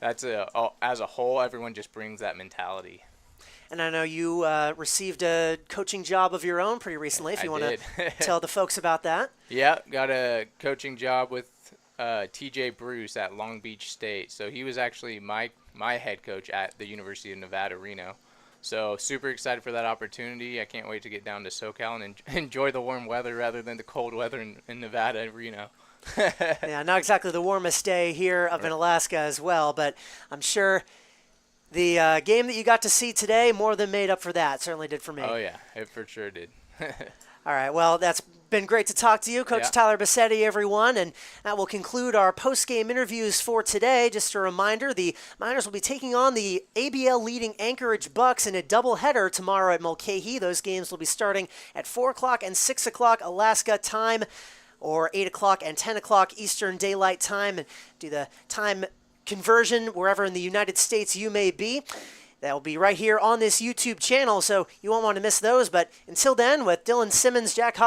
as a whole, everyone just brings that mentality. And I know you received a coaching job of your own pretty recently, if you want to tell the folks about that. Yeah, got a coaching job with TJ Bruce at Long Beach State. So he was actually my head coach at the University of Nevada, Reno. So super excited for that opportunity. I can't wait to get down to SoCal and enjoy the warm weather rather than the cold weather in Nevada and Reno. Yeah, not exactly the warmest day here up in Alaska as well, but I'm sure the game that you got to see today more than made up for that. Certainly did for me. Oh, yeah, it for sure did. All right, well, that's been great to talk to you, Coach Tyler Bassetti, everyone, and that will conclude our post-game interviews for today. Just a reminder, the Miners will be taking on the ABL leading Anchorage Bucks in a doubleheader tomorrow at Mulcahy. Those games will be starting at 4 o'clock and 6 o'clock Alaska time, or 8 o'clock and 10 o'clock Eastern Daylight Time, and do the time conversion wherever in the United States you may be. That will be right here on this YouTube channel, so you won't want to miss those. But until then, with Dylan Simmons, Jack